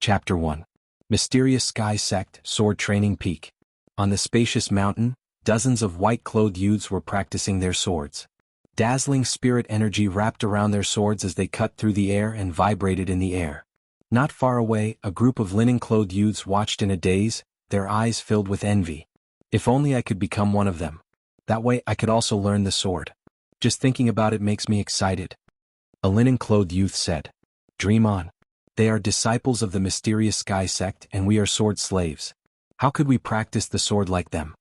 Chapter 1. Mysterious Sky Sect Sword Training Peak. On the spacious mountain, dozens of white-clothed youths were practicing their swords. Dazzling spirit energy wrapped around their swords as they cut through the air and vibrated in the air. Not far away, a group of linen-clothed youths watched in a daze, their eyes filled with envy. If only I could become one of them. That way I could also learn the sword. Just thinking about it makes me excited. A linen-clothed youth said. Dream on. They are disciples of the mysterious Sky Sect and we are sword slaves. How could we practice the sword like them?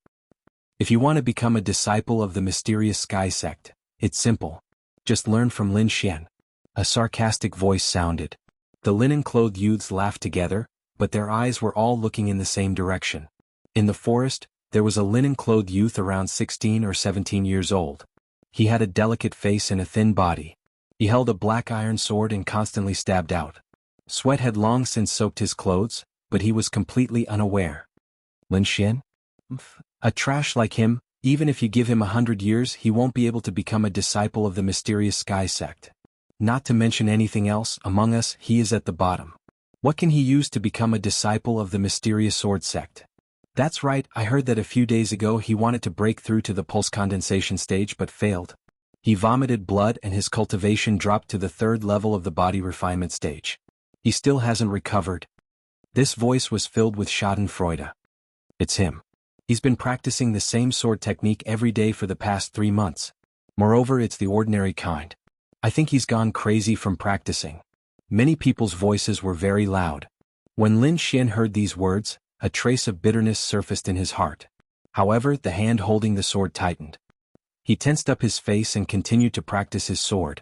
If you want to become a disciple of the mysterious Sky Sect, it's simple. Just learn from Lin Xian. A sarcastic voice sounded. The linen-clothed youths laughed together, but their eyes were all looking in the same direction. In the forest, there was a linen-clothed youth around 16 or 17 years old. He had a delicate face and a thin body. He held a black iron sword and constantly stabbed out. Sweat had long since soaked his clothes, but he was completely unaware. Lin Xian? A trash like him, even if you give him 100 years he won't be able to become a disciple of the mysterious Sky Sect. Not to mention anything else, among us he is at the bottom. What can he use to become a disciple of the mysterious sword sect? That's right, I heard that a few days ago he wanted to break through to the pulse condensation stage but failed. He vomited blood and his cultivation dropped to the 3rd level of the body refinement stage. He still hasn't recovered. This voice was filled with schadenfreude. It's him. He's been practicing the same sword technique every day for the past 3 months. Moreover, it's the ordinary kind. I think he's gone crazy from practicing. Many people's voices were very loud. When Lin Xian heard these words, a trace of bitterness surfaced in his heart. However, the hand holding the sword tightened. He tensed up his face and continued to practice his sword.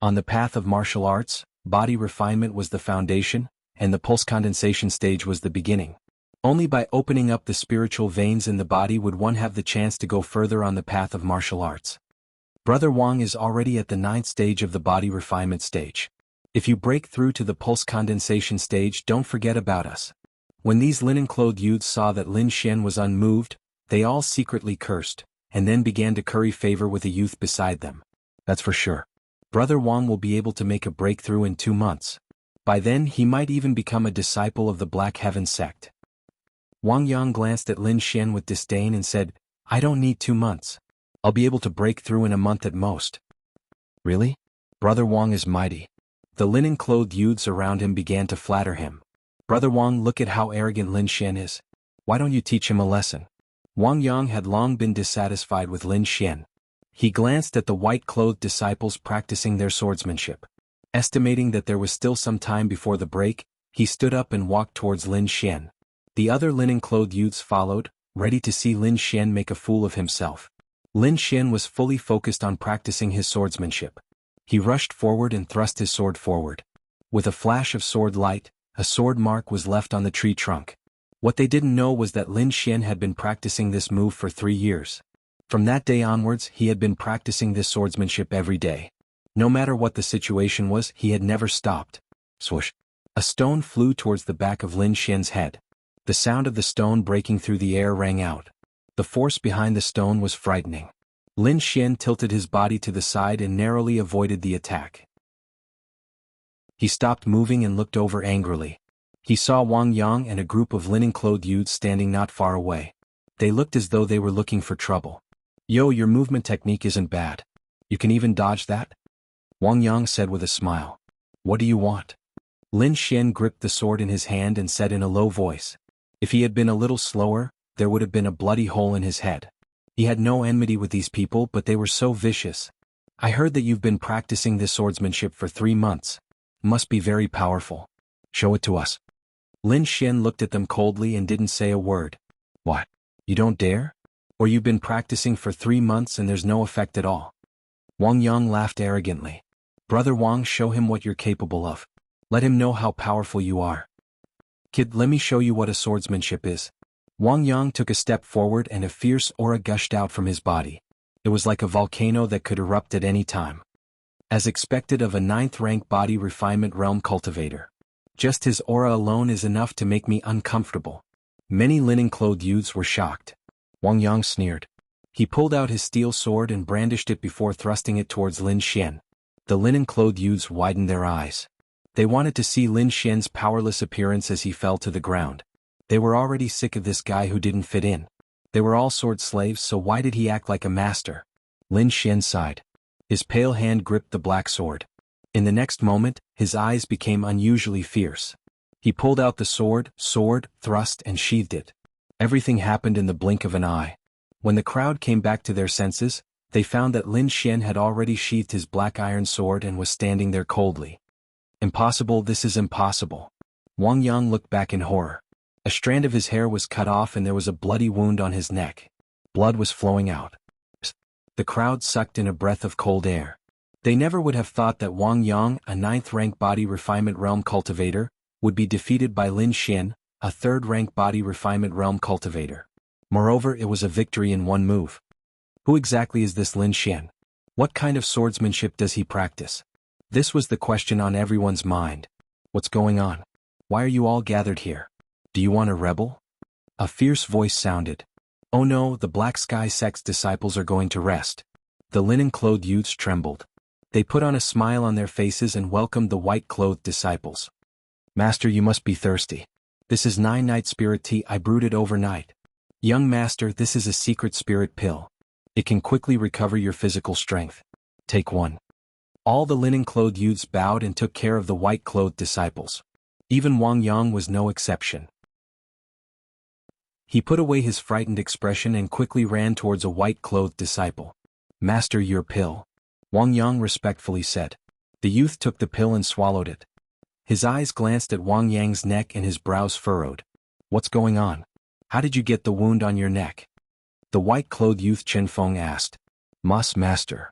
On the path of martial arts, body refinement was the foundation, and the pulse condensation stage was the beginning. Only by opening up the spiritual veins in the body would one have the chance to go further on the path of martial arts. Brother Wang is already at the 9th stage of the body refinement stage. If you break through to the pulse condensation stage, don't forget about us. When these linen-clothed youths saw that Lin Xian was unmoved, they all secretly cursed, and then began to curry favor with a youth beside them. That's for sure. Brother Wang will be able to make a breakthrough in 2 months. By then he might even become a disciple of the Black Heaven sect. Wang Yang glanced at Lin Xian with disdain and said, I don't need 2 months. I'll be able to break through in a month at most. Really? Brother Wang is mighty. The linen-clothed youths around him began to flatter him. Brother Wang, look at how arrogant Lin Xian is. Why don't you teach him a lesson? Wang Yang had long been dissatisfied with Lin Xian. He glanced at the white-clothed disciples practicing their swordsmanship. Estimating that there was still some time before the break, he stood up and walked towards Lin Xian. The other linen-clothed youths followed, ready to see Lin Xian make a fool of himself. Lin Xian was fully focused on practicing his swordsmanship. He rushed forward and thrust his sword forward. With a flash of sword light, a sword mark was left on the tree trunk. What they didn't know was that Lin Xian had been practicing this move for 3 years. From that day onwards, he had been practicing this swordsmanship every day. No matter what the situation was, he had never stopped. Swoosh! A stone flew towards the back of Lin Xian's head. The sound of the stone breaking through the air rang out. The force behind the stone was frightening. Lin Xian tilted his body to the side and narrowly avoided the attack. He stopped moving and looked over angrily. He saw Wang Yang and a group of linen-clothed youths standing not far away. They looked as though they were looking for trouble. Yo, your movement technique isn't bad. You can even dodge that? Wang Yang said with a smile. What do you want? Lin Xian gripped the sword in his hand and said in a low voice. If he had been a little slower, there would have been a bloody hole in his head. He had no enmity with these people, but they were so vicious. I heard that you've been practicing this swordsmanship for 3 months. Must be very powerful. Show it to us. Lin Xian looked at them coldly and didn't say a word. What? You don't dare? Or you've been practicing for 3 months and there's no effect at all? Wang Yang laughed arrogantly. Brother Wang, show him what you're capable of. Let him know how powerful you are. Kid, let me show you what a swordsmanship is. Wang Yang took a step forward and a fierce aura gushed out from his body. It was like a volcano that could erupt at any time. As expected of a 9th-rank body refinement realm cultivator. Just his aura alone is enough to make me uncomfortable. Many linen-clothed youths were shocked. Wang Yang sneered. He pulled out his steel sword and brandished it before thrusting it towards Lin Xian. The linen-clothed youths widened their eyes. They wanted to see Lin Xian's powerless appearance as he fell to the ground. They were already sick of this guy who didn't fit in. They were all sword slaves, so why did he act like a master? Lin Xian sighed. His pale hand gripped the black sword. In the next moment, his eyes became unusually fierce. He pulled out the sword, thrust and sheathed it. Everything happened in the blink of an eye. When the crowd came back to their senses, they found that Lin Xian had already sheathed his black iron sword and was standing there coldly. Impossible, this is impossible. Wang Yang looked back in horror. A strand of his hair was cut off and there was a bloody wound on his neck. Blood was flowing out. The crowd sucked in a breath of cold air. They never would have thought that Wang Yang, a 9th-rank body refinement realm cultivator, would be defeated by Lin Xian, a 3rd-rank body refinement realm cultivator. Moreover, it was a victory in one move. Who exactly is this Lin Xian? What kind of swordsmanship does he practice? This was the question on everyone's mind. What's going on? Why are you all gathered here? Do you want to rebel? A fierce voice sounded. Oh no, the Black Sky sect's disciples are going to rest. The linen-clothed youths trembled. They put on a smile on their faces and welcomed the white-clothed disciples. Master, you must be thirsty. This is 9-night spirit tea I brewed it overnight. Young master, this is a secret spirit pill. It can quickly recover your physical strength. Take one. All the linen-clothed youths bowed and took care of the white-clothed disciples. Even Wang Yang was no exception. He put away his frightened expression and quickly ran towards a white-clothed disciple. Master, your pill. Wang Yang respectfully said. The youth took the pill and swallowed it. His eyes glanced at Wang Yang's neck and his brows furrowed. What's going on? How did you get the wound on your neck? The white-clothed youth Chen Feng asked. Master.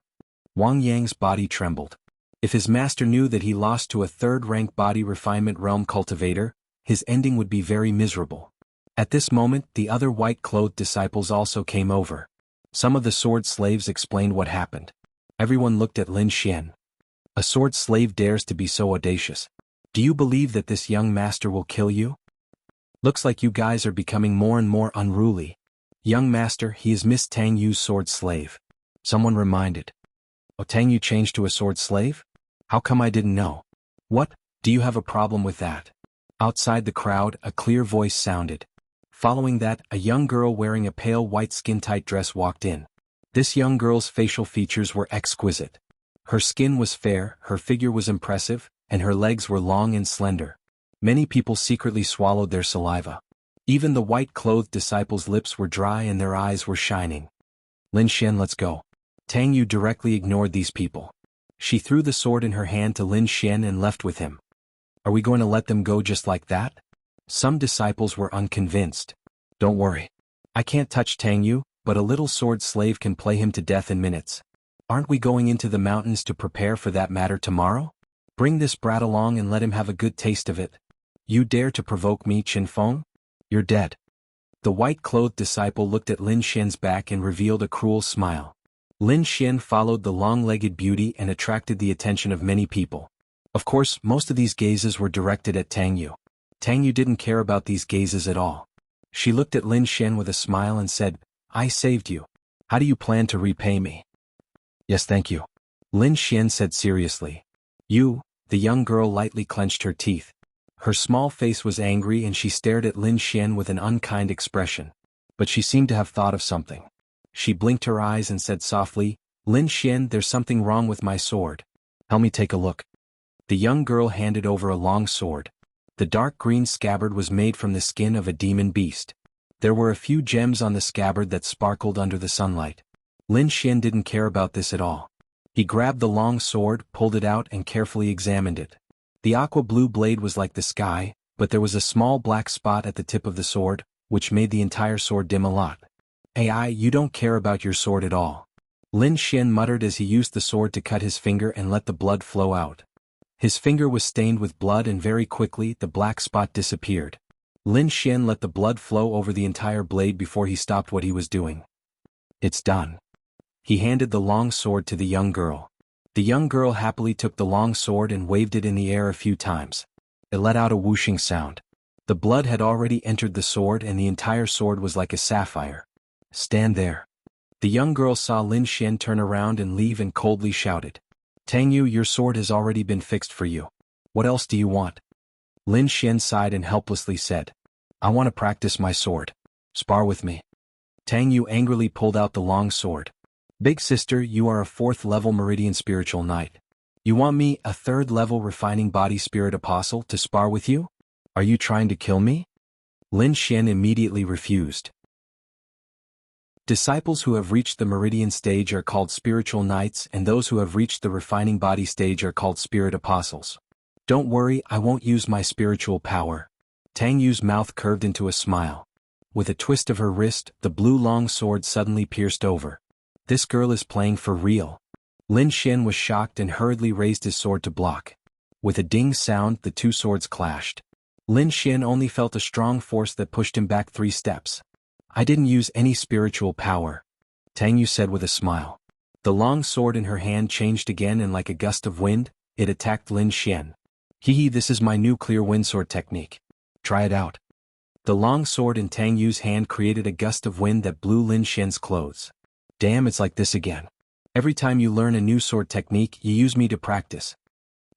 Wang Yang's body trembled. If his master knew that he lost to a 3rd-rank body refinement realm cultivator, his ending would be very miserable. At this moment, the other white-clothed disciples also came over. Some of the sword slaves explained what happened. Everyone looked at Lin Xian. A sword slave dares to be so audacious. Do you believe that this young master will kill you? Looks like you guys are becoming more and more unruly. Young master, he is Miss Tang Yu's sword slave. Someone reminded. Oh, Tang Yu changed to a sword slave? How come I didn't know? What, do you have a problem with that? Outside the crowd, a clear voice sounded. Following that, a young girl wearing a pale white skin-tight dress walked in. This young girl's facial features were exquisite. Her skin was fair, her figure was impressive, and her legs were long and slender. Many people secretly swallowed their saliva. Even the white-clothed disciples' lips were dry and their eyes were shining. Lin Xian, let's go. Tang Yu directly ignored these people. She threw the sword in her hand to Lin Xian and left with him. Are we going to let them go just like that? Some disciples were unconvinced. Don't worry. I can't touch Tang Yu, but a little sword slave can play him to death in minutes. Aren't we going into the mountains to prepare for that matter tomorrow? Bring this brat along and let him have a good taste of it. You dare to provoke me, Chen Feng? You're dead. The white-clothed disciple looked at Lin Xian's back and revealed a cruel smile. Lin Xian followed the long-legged beauty and attracted the attention of many people. Of course, most of these gazes were directed at Tang Yu. Tang Yu didn't care about these gazes at all. She looked at Lin Xian with a smile and said, I saved you. How do you plan to repay me? Yes, thank you. Lin Xian said seriously. You, the young girl lightly clenched her teeth. Her small face was angry and she stared at Lin Xian with an unkind expression. But she seemed to have thought of something. She blinked her eyes and said softly, Lin Xian, there's something wrong with my sword. Help me take a look. The young girl handed over a long sword. The dark green scabbard was made from the skin of a demon beast. There were a few gems on the scabbard that sparkled under the sunlight. Lin Xian didn't care about this at all. He grabbed the long sword, pulled it out and carefully examined it. The aqua-blue blade was like the sky, but there was a small black spot at the tip of the sword, which made the entire sword dim a lot. AI, you don't care about your sword at all. Lin Xian muttered as he used the sword to cut his finger and let the blood flow out. His finger was stained with blood and very quickly the black spot disappeared. Lin Xian let the blood flow over the entire blade before he stopped what he was doing. It's done. He handed the long sword to the young girl. The young girl happily took the long sword and waved it in the air a few times. It let out a whooshing sound. The blood had already entered the sword and the entire sword was like a sapphire. Stand there. The young girl saw Lin Xian turn around and leave and coldly shouted. Tang Yu, your sword has already been fixed for you. What else do you want? Lin Xian sighed and helplessly said, I want to practice my sword. Spar with me. Tang Yu angrily pulled out the long sword. Big sister, you are a 4th level Meridian Spiritual Knight. You want me, a 3rd level Refining Body Spirit Apostle, to spar with you? Are you trying to kill me? Lin Xian immediately refused. Disciples who have reached the Meridian stage are called Spiritual Knights, and those who have reached the Refining Body stage are called Spirit Apostles. Don't worry, I won't use my spiritual power. Tang Yu's mouth curved into a smile. With a twist of her wrist, the blue long sword suddenly pierced over. This girl is playing for real. Lin Xian was shocked and hurriedly raised his sword to block. With a ding sound, the two swords clashed. Lin Xian only felt a strong force that pushed him back 3 steps. I didn't use any spiritual power, Tang Yu said with a smile. The long sword in her hand changed again, and like a gust of wind, it attacked Lin Xian. Hee, this is my new clear wind sword technique. Try it out. The long sword in Tang Yu's hand created a gust of wind that blew Lin Xian's clothes. Damn, it's like this again. Every time you learn a new sword technique, you use me to practice.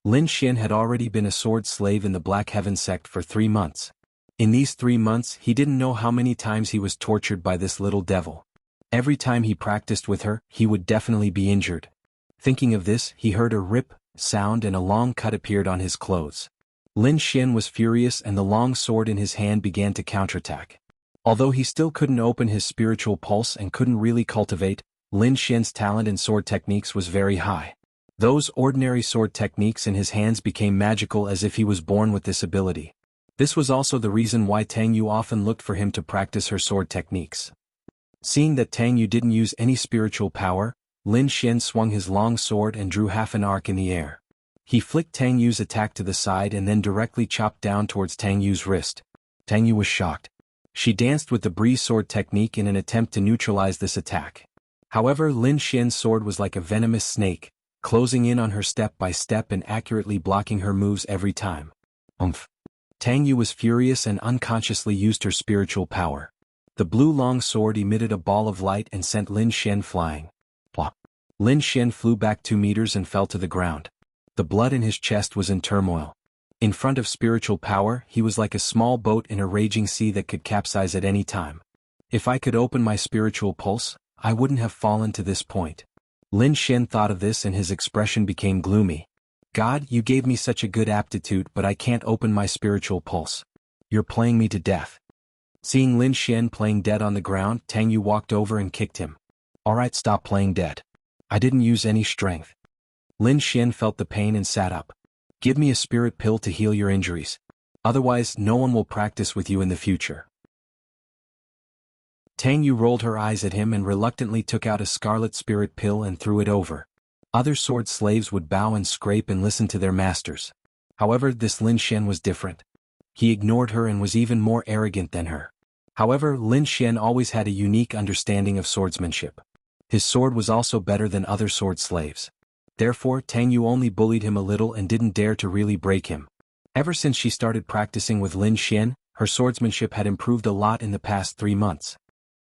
Lin Xian had already been a sword slave in the Black Heaven sect for 3 months. In these 3 months, he didn't know how many times he was tortured by this little devil. Every time he practiced with her, he would definitely be injured. Thinking of this, he heard a rip sound and a long cut appeared on his clothes. Lin Xian was furious, and the long sword in his hand began to counterattack. Although he still couldn't open his spiritual pulse and couldn't really cultivate, Lin Xian's talent in sword techniques was very high. Those ordinary sword techniques in his hands became magical, as if he was born with this ability. This was also the reason why Tang Yu often looked for him to practice her sword techniques. Seeing that Tang Yu didn't use any spiritual power, Lin Xian swung his long sword and drew half an arc in the air. He flicked Tang Yu's attack to the side and then directly chopped down towards Tang Yu's wrist. Tang Yu was shocked. She danced with the breeze sword technique in an attempt to neutralize this attack. However, Lin Xian's sword was like a venomous snake, closing in on her step by step and accurately blocking her moves every time. Tang Yu was furious and unconsciously used her spiritual power. The blue long sword emitted a ball of light and sent Lin Xian flying. Plop. Lin Xian flew back 2 meters and fell to the ground. The blood in his chest was in turmoil. In front of spiritual power, he was like a small boat in a raging sea that could capsize at any time. If I could open my spiritual pulse, I wouldn't have fallen to this point. Lin Xian thought of this and his expression became gloomy. God, you gave me such a good aptitude, but I can't open my spiritual pulse. You're playing me to death. Seeing Lin Xian playing dead on the ground, Tang Yu walked over and kicked him. Alright, stop playing dead. I didn't use any strength. Lin Xian felt the pain and sat up. Give me a spirit pill to heal your injuries. Otherwise, no one will practice with you in the future. Tang Yu rolled her eyes at him and reluctantly took out a scarlet spirit pill and threw it over. Other sword slaves would bow and scrape and listen to their masters. However, this Lin Xian was different. He ignored her and was even more arrogant than her. However, Lin Xian always had a unique understanding of swordsmanship. His sword was also better than other sword slaves. Therefore, Tang Yu only bullied him a little and didn't dare to really break him. Ever since she started practicing with Lin Xian, her swordsmanship had improved a lot in the past 3 months.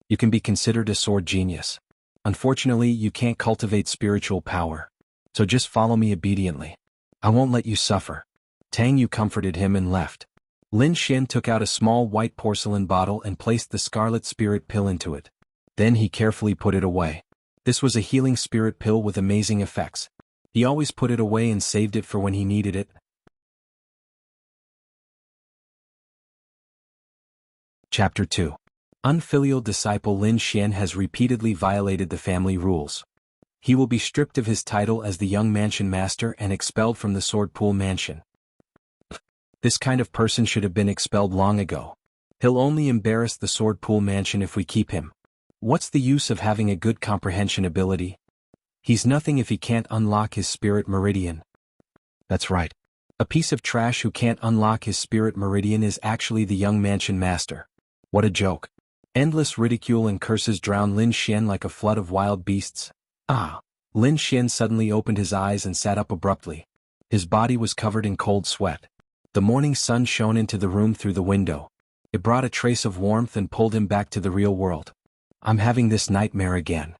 You can be considered a sword genius. Unfortunately, you can't cultivate spiritual power. So just follow me obediently. I won't let you suffer. Tang Yu comforted him and left. Lin Xian took out a small white porcelain bottle and placed the scarlet spirit pill into it. Then he carefully put it away. This was a healing spirit pill with amazing effects. He always put it away and saved it for when he needed it. Chapter 2. Unfilial disciple Lin Xian has repeatedly violated the family rules. He will be stripped of his title as the young mansion master and expelled from the Sword Pool Mansion. This kind of person should have been expelled long ago. He'll only embarrass the Sword Pool Mansion if we keep him. What's the use of having a good comprehension ability? He's nothing if he can't unlock his spirit meridian. That's right. A piece of trash who can't unlock his spirit meridian is actually the young mansion master. What a joke. Endless ridicule and curses drowned Lin Xian like a flood of wild beasts. Lin Xian suddenly opened his eyes and sat up abruptly. His body was covered in cold sweat. The morning sun shone into the room through the window. It brought a trace of warmth and pulled him back to the real world. I'm having this nightmare again.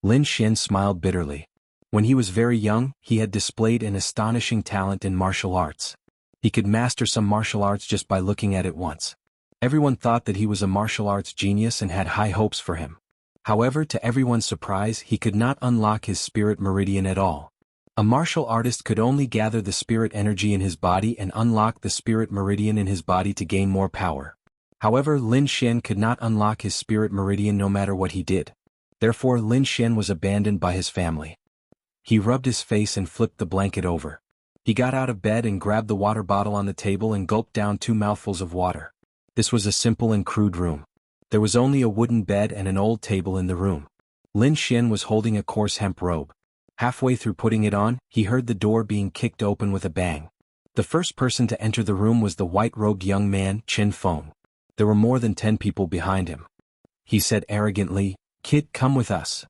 Lin Xian smiled bitterly. When he was very young, he had displayed an astonishing talent in martial arts. He could master some martial arts just by looking at it once. Everyone thought that he was a martial arts genius and had high hopes for him. However, to everyone's surprise, he could not unlock his spirit meridian at all. A martial artist could only gather the spirit energy in his body and unlock the spirit meridian in his body to gain more power. However, Lin Xian could not unlock his spirit meridian no matter what he did. Therefore, Lin Xian was abandoned by his family. He rubbed his face and flipped the blanket over. He got out of bed and grabbed the water bottle on the table and gulped down 2 mouthfuls of water. This was a simple and crude room. There was only a wooden bed and an old table in the room. Lin Xian was holding a coarse hemp robe. Halfway through putting it on, he heard the door being kicked open with a bang. The first person to enter the room was the white-robed young man, Qin Feng. There were more than 10 people behind him. He said arrogantly, "Kid, come with us."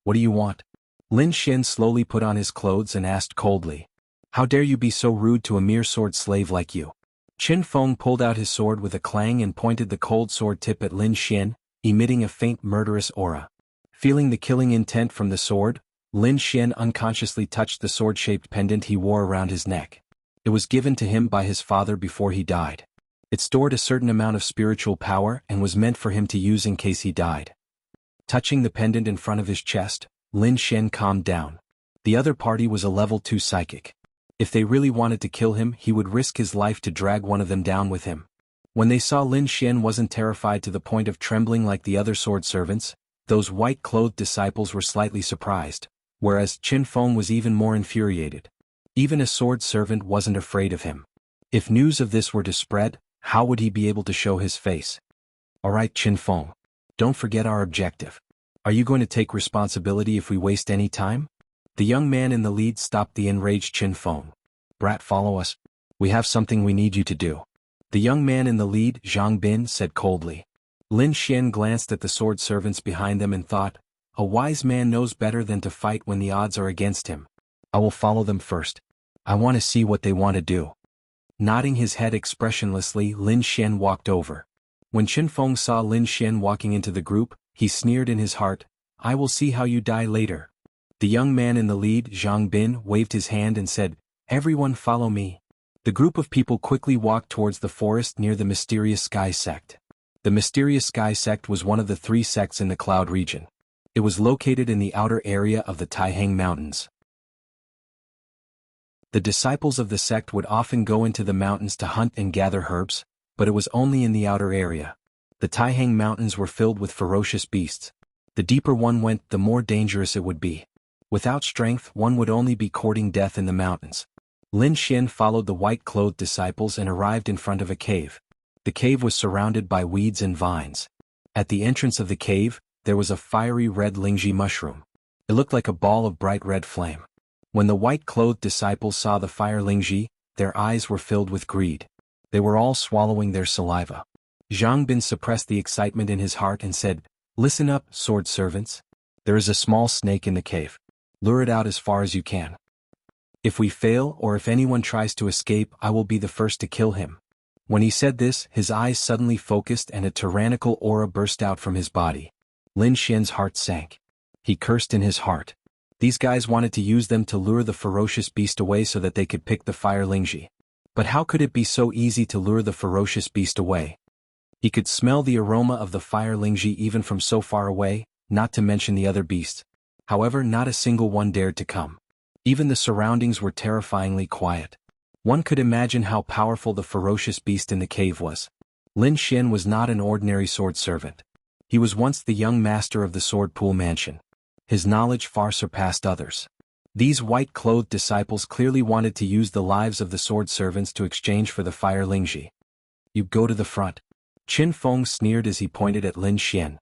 "What do you want?" Lin Xian slowly put on his clothes and asked coldly. "How dare you be so rude to a mere sword slave like you?" Qin Feng pulled out his sword with a clang and pointed the cold sword tip at Lin Xian, emitting a faint murderous aura. Feeling the killing intent from the sword, Lin Xian unconsciously touched the sword-shaped pendant he wore around his neck. It was given to him by his father before he died. It stored a certain amount of spiritual power and was meant for him to use in case he died. Touching the pendant in front of his chest, Lin Xian calmed down. The other party was a level 2 psychic. If they really wanted to kill him, he would risk his life to drag one of them down with him. When they saw Lin Xian wasn't terrified to the point of trembling like the other sword servants, those white-clothed disciples were slightly surprised, whereas Qin Feng was even more infuriated. Even a sword servant wasn't afraid of him. If news of this were to spread, how would he be able to show his face? "Alright, Qin Feng. Don't forget our objective. Are you going to take responsibility if we waste any time?" The young man in the lead stopped the enraged Qin Feng. "Brat, follow us. We have something we need you to do." The young man in the lead, Zhang Bin, said coldly. Lin Xian glanced at the sword servants behind them and thought, a wise man knows better than to fight when the odds are against him. "I will follow them first. I want to see what they want to do." Nodding his head expressionlessly, Lin Xian walked over. When Qin Feng saw Lin Xian walking into the group, he sneered in his heart, "I will see how you die later." The young man in the lead, Zhang Bin, waved his hand and said, "Everyone follow me." The group of people quickly walked towards the forest near the mysterious Sky Sect. The mysterious Sky Sect was one of the 3 sects in the Cloud region. It was located in the outer area of the Taihang Mountains. The disciples of the sect would often go into the mountains to hunt and gather herbs, but it was only in the outer area. The Taihang Mountains were filled with ferocious beasts. The deeper one went, the more dangerous it would be. Without strength, one would only be courting death in the mountains. Lin Xian followed the white-clothed disciples and arrived in front of a cave. The cave was surrounded by weeds and vines. At the entrance of the cave, there was a fiery red lingji mushroom. It looked like a ball of bright red flame. When the white-clothed disciples saw the fire lingji, their eyes were filled with greed. They were all swallowing their saliva. Zhang Bin suppressed the excitement in his heart and said, "Listen up, sword servants. There is a small snake in the cave. Lure it out as far as you can. If we fail or if anyone tries to escape, I will be the first to kill him." When he said this, his eyes suddenly focused and a tyrannical aura burst out from his body. Lin Xian's heart sank. He cursed in his heart. These guys wanted to use them to lure the ferocious beast away so that they could pick the fire lingji. But how could it be so easy to lure the ferocious beast away? He could smell the aroma of the fire lingji even from so far away, not to mention the other beasts. However, not a single one dared to come. Even the surroundings were terrifyingly quiet. One could imagine how powerful the ferocious beast in the cave was. Lin Xian was not an ordinary sword servant. He was once the young master of the Sword Pool Mansion. His knowledge far surpassed others. These white-clothed disciples clearly wanted to use the lives of the sword servants to exchange for the fire lingji. "You go to the front." Qin Feng sneered as he pointed at Lin Xian.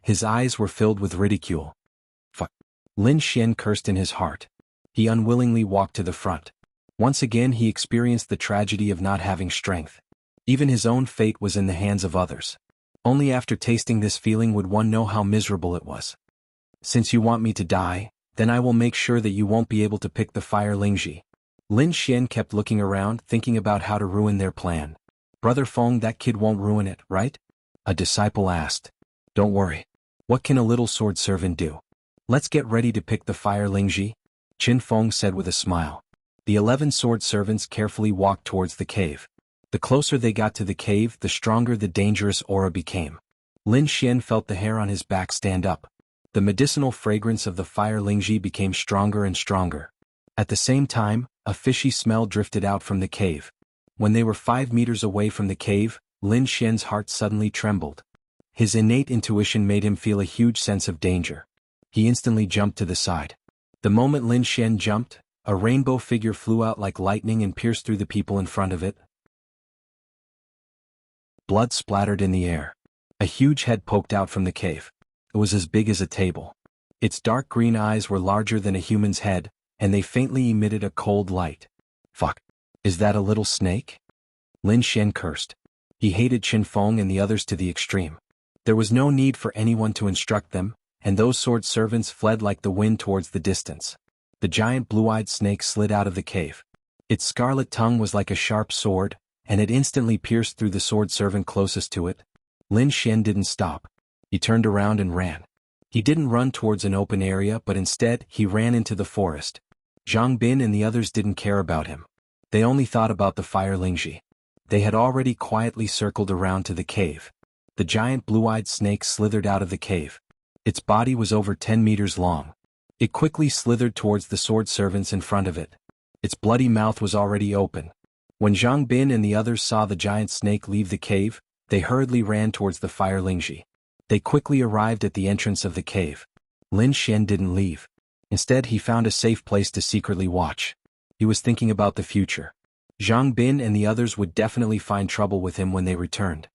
His eyes were filled with ridicule. "Fuck." Lin Xian cursed in his heart. He unwillingly walked to the front. Once again he experienced the tragedy of not having strength. Even his own fate was in the hands of others. Only after tasting this feeling would one know how miserable it was. "Since you want me to die, then I will make sure that you won't be able to pick the fire lingji." Lin Xian kept looking around, thinking about how to ruin their plan. "Brother Feng, that kid won't ruin it, right?" a disciple asked. "Don't worry. What can a little sword servant do? Let's get ready to pick the fire lingji," Qin Feng said with a smile. The 11 sword servants carefully walked towards the cave. The closer they got to the cave, the stronger the dangerous aura became. Lin Xian felt the hair on his back stand up. The medicinal fragrance of the fire Lingji became stronger and stronger. At the same time, a fishy smell drifted out from the cave. When they were 5 meters away from the cave, Lin Xian's heart suddenly trembled. His innate intuition made him feel a huge sense of danger. He instantly jumped to the side. The moment Lin Xian jumped, a rainbow figure flew out like lightning and pierced through the people in front of it. Blood splattered in the air. A huge head poked out from the cave. It was as big as a table. Its dark green eyes were larger than a human's head, and they faintly emitted a cold light. Fuck. Is that a little snake? Lin Xian cursed. He hated Qin Feng and the others to the extreme. There was no need for anyone to instruct them, and those sword servants fled like the wind towards the distance. The giant blue-eyed snake slid out of the cave. Its scarlet tongue was like a sharp sword, and it instantly pierced through the sword servant closest to it. Lin Xian didn't stop. He turned around and ran. He didn't run towards an open area, but instead, he ran into the forest. Zhang Bin and the others didn't care about him. They only thought about the fire Lingji. They had already quietly circled around to the cave. The giant blue-eyed snake slithered out of the cave. Its body was over 10 meters long. It quickly slithered towards the sword servants in front of it. Its bloody mouth was already open. When Zhang Bin and the others saw the giant snake leave the cave, they hurriedly ran towards the fire Lingji. They quickly arrived at the entrance of the cave. Lin Xian didn't leave. Instead, he found a safe place to secretly watch. He was thinking about the future. Zhang Bin and the others would definitely find trouble with him when they returned.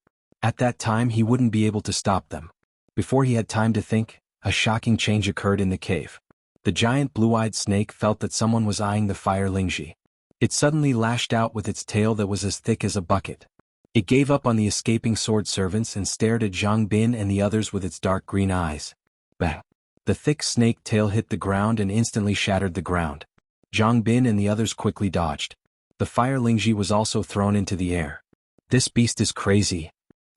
At that time, he wouldn't be able to stop them. Before he had time to think, a shocking change occurred in the cave. The giant blue-eyed snake felt that someone was eyeing the fire Lingji. It suddenly lashed out with its tail that was as thick as a bucket. It gave up on the escaping sword servants and stared at Zhang Bin and the others with its dark green eyes. Bang! The thick snake tail hit the ground and instantly shattered the ground. Zhang Bin and the others quickly dodged. The fire Lingji was also thrown into the air. This beast is crazy.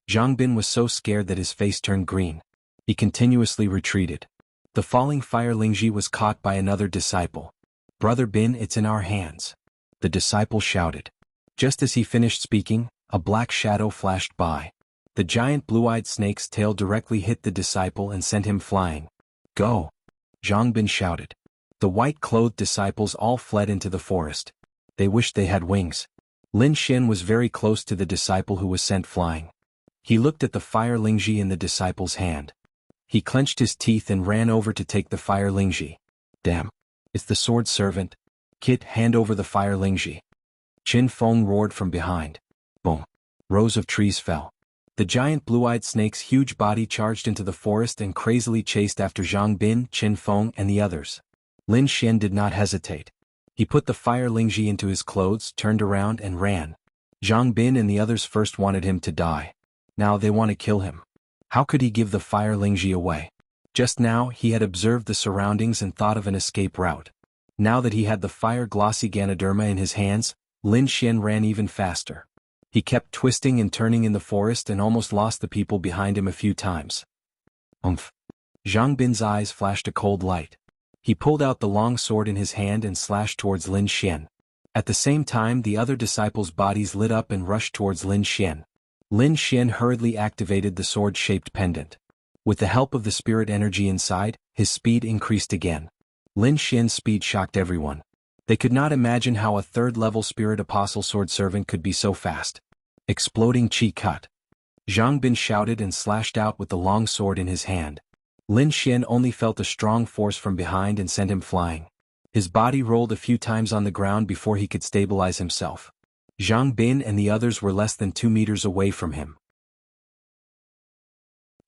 Zhang Bin was so scared that his face turned green. He continuously retreated. The falling fire Lingji was caught by another disciple. Brother Bin, it's in our hands. The disciple shouted. Just as he finished speaking, a black shadow flashed by. The giant blue-eyed snake's tail directly hit the disciple and sent him flying. Go! Zhang Bin shouted. The white-clothed disciples all fled into the forest. They wished they had wings. Lin Xian was very close to the disciple who was sent flying. He looked at the fire Lingji in the disciple's hand. He clenched his teeth and ran over to take the fire Lingji. Damn! It's the sword servant. Kid, hand over the fire Lingji. Qin Feng roared from behind. Boom! Rows of trees fell. The giant blue-eyed snake's huge body charged into the forest and crazily chased after Zhang Bin, Qin Feng, and the others. Lin Xian did not hesitate. He put the fire Lingji into his clothes, turned around, and ran. Zhang Bin and the others first wanted him to die. Now they want to kill him. How could he give the fire Lingji away? Just now, he had observed the surroundings and thought of an escape route. Now that he had the fire glossy Ganoderma in his hands, Lin Xian ran even faster. He kept twisting and turning in the forest and almost lost the people behind him a few times. Umph! Zhang Bin's eyes flashed a cold light. He pulled out the long sword in his hand and slashed towards Lin Xian. At the same time, the other disciples' bodies lit up and rushed towards Lin Xian. Lin Xian hurriedly activated the sword-shaped pendant. With the help of the spirit energy inside, his speed increased again. Lin Xian's speed shocked everyone. They could not imagine how a third-level spirit apostle sword servant could be so fast. Exploding chi cut. Zhang Bin shouted and slashed out with the long sword in his hand. Lin Xian only felt a strong force from behind and sent him flying. His body rolled a few times on the ground before he could stabilize himself. Zhang Bin and the others were less than 2 meters away from him.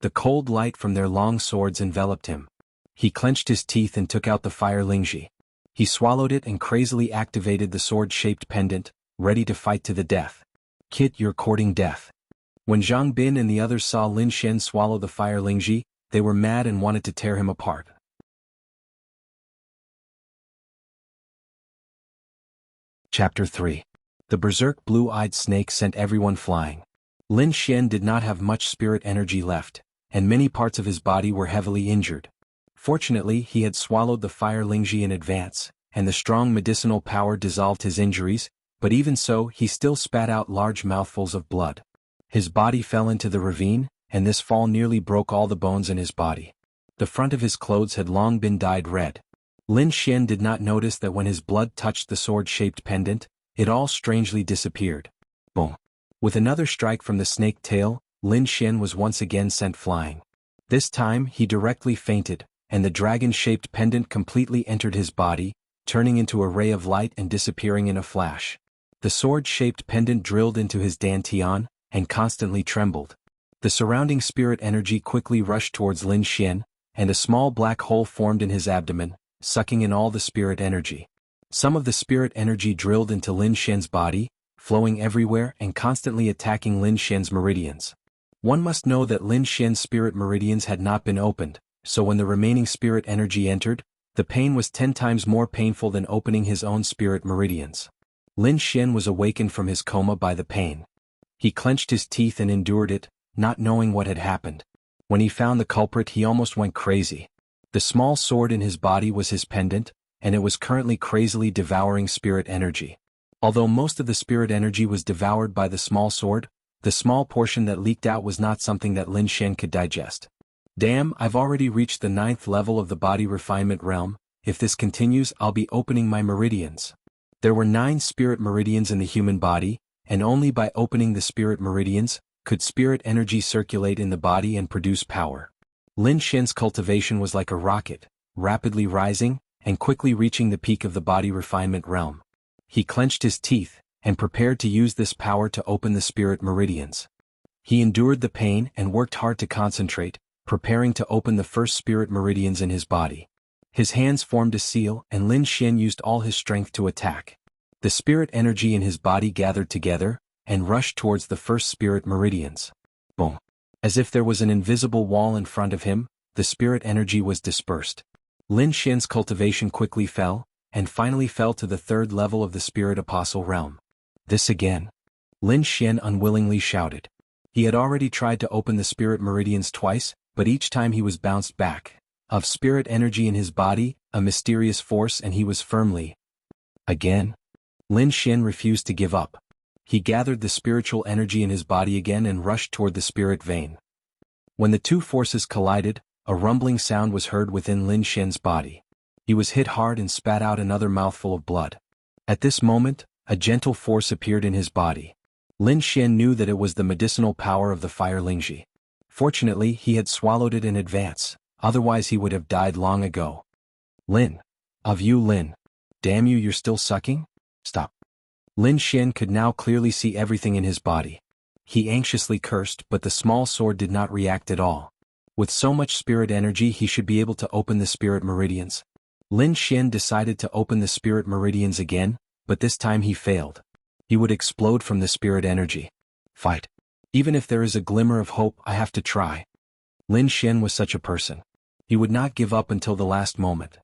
The cold light from their long swords enveloped him. He clenched his teeth and took out the fire Lingji. He swallowed it and crazily activated the sword-shaped pendant, ready to fight to the death. Kid, you're courting death. When Zhang Bin and the others saw Lin Xian swallow the fire Lingji, they were mad and wanted to tear him apart. Chapter 3. The berserk blue-eyed snake sent everyone flying. Lin Xian did not have much spirit energy left, and many parts of his body were heavily injured. Fortunately, he had swallowed the fire Lingji in advance, and the strong medicinal power dissolved his injuries, but even so he still spat out large mouthfuls of blood. His body fell into the ravine, and this fall nearly broke all the bones in his body. The front of his clothes had long been dyed red. Lin Xian did not notice that when his blood touched the sword-shaped pendant, it all strangely disappeared. Boom! With another strike from the snake tail, Lin Xian was once again sent flying. This time he directly fainted, and the dragon-shaped pendant completely entered his body, turning into a ray of light and disappearing in a flash. The sword-shaped pendant drilled into his dantian, and constantly trembled. The surrounding spirit energy quickly rushed towards Lin Xian, and a small black hole formed in his abdomen, sucking in all the spirit energy. Some of the spirit energy drilled into Lin Xian's body, flowing everywhere and constantly attacking Lin Xian's meridians. One must know that Lin Xian's spirit meridians had not been opened, so when the remaining spirit energy entered, the pain was 10 times more painful than opening his own spirit meridians. Lin Xian was awakened from his coma by the pain. He clenched his teeth and endured it, not knowing what had happened. When he found the culprit, he almost went crazy. The small sword in his body was his pendant, and it was currently crazily devouring spirit energy. Although most of the spirit energy was devoured by the small sword, the small portion that leaked out was not something that Lin Xian could digest. Damn, I've already reached the 9th level of the body refinement realm. If this continues, I'll be opening my meridians. There were 9 spirit meridians in the human body, and only by opening the spirit meridians could spirit energy circulate in the body and produce power. Lin Xian's cultivation was like a rocket, rapidly rising, and quickly reaching the peak of the body refinement realm. He clenched his teeth, and prepared to use this power to open the spirit meridians. He endured the pain and worked hard to concentrate, preparing to open the first spirit meridians in his body. His hands formed a seal, and Lin Xian used all his strength to attack. The spirit energy in his body gathered together, and rushed towards the first spirit meridians. Boom! As if there was an invisible wall in front of him, the spirit energy was dispersed. Lin Xian's cultivation quickly fell, and finally fell to the 3rd level of the spirit apostle realm. This again? Lin Xian unwillingly shouted. He had already tried to open the spirit meridians twice, but each time he was bounced back. Of spirit energy in his body, a mysterious force, and he was firmly. Again? Lin Xian refused to give up. He gathered the spiritual energy in his body again and rushed toward the spirit vein. When the two forces collided, a rumbling sound was heard within Lin Xian's body. He was hit hard and spat out another mouthful of blood. At this moment, a gentle force appeared in his body. Lin Xian knew that it was the medicinal power of the fire Lingji. Fortunately, he had swallowed it in advance, otherwise he would have died long ago. Lin. Of you, Lin. Damn you, you're still sucking? Stop. Lin Xian could now clearly see everything in his body. He anxiously cursed, but the small sword did not react at all. With so much spirit energy, he should be able to open the spirit meridians. Lin Xian decided to open the spirit meridians again, but this time he failed. He would explode from the spirit energy. Fight. Even if there is a glimmer of hope, I have to try. Lin Xian was such a person. He would not give up until the last moment.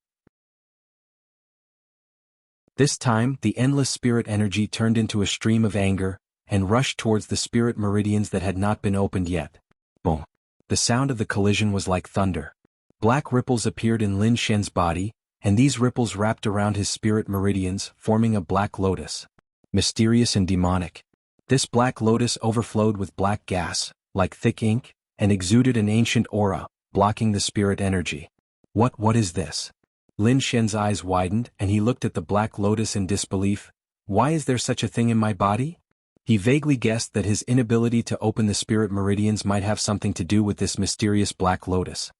This time, the endless spirit energy turned into a stream of anger, and rushed towards the spirit meridians that had not been opened yet. Boom. The sound of the collision was like thunder. Black ripples appeared in Lin Xian's body, and these ripples wrapped around his spirit meridians, forming a black lotus. Mysterious and demonic. This black lotus overflowed with black gas, like thick ink, and exuded an ancient aura, blocking the spirit energy. What is this? Lin Xian's eyes widened, and he looked at the black lotus in disbelief. Why is there such a thing in my body? He vaguely guessed that his inability to open the spirit meridians might have something to do with this mysterious black lotus.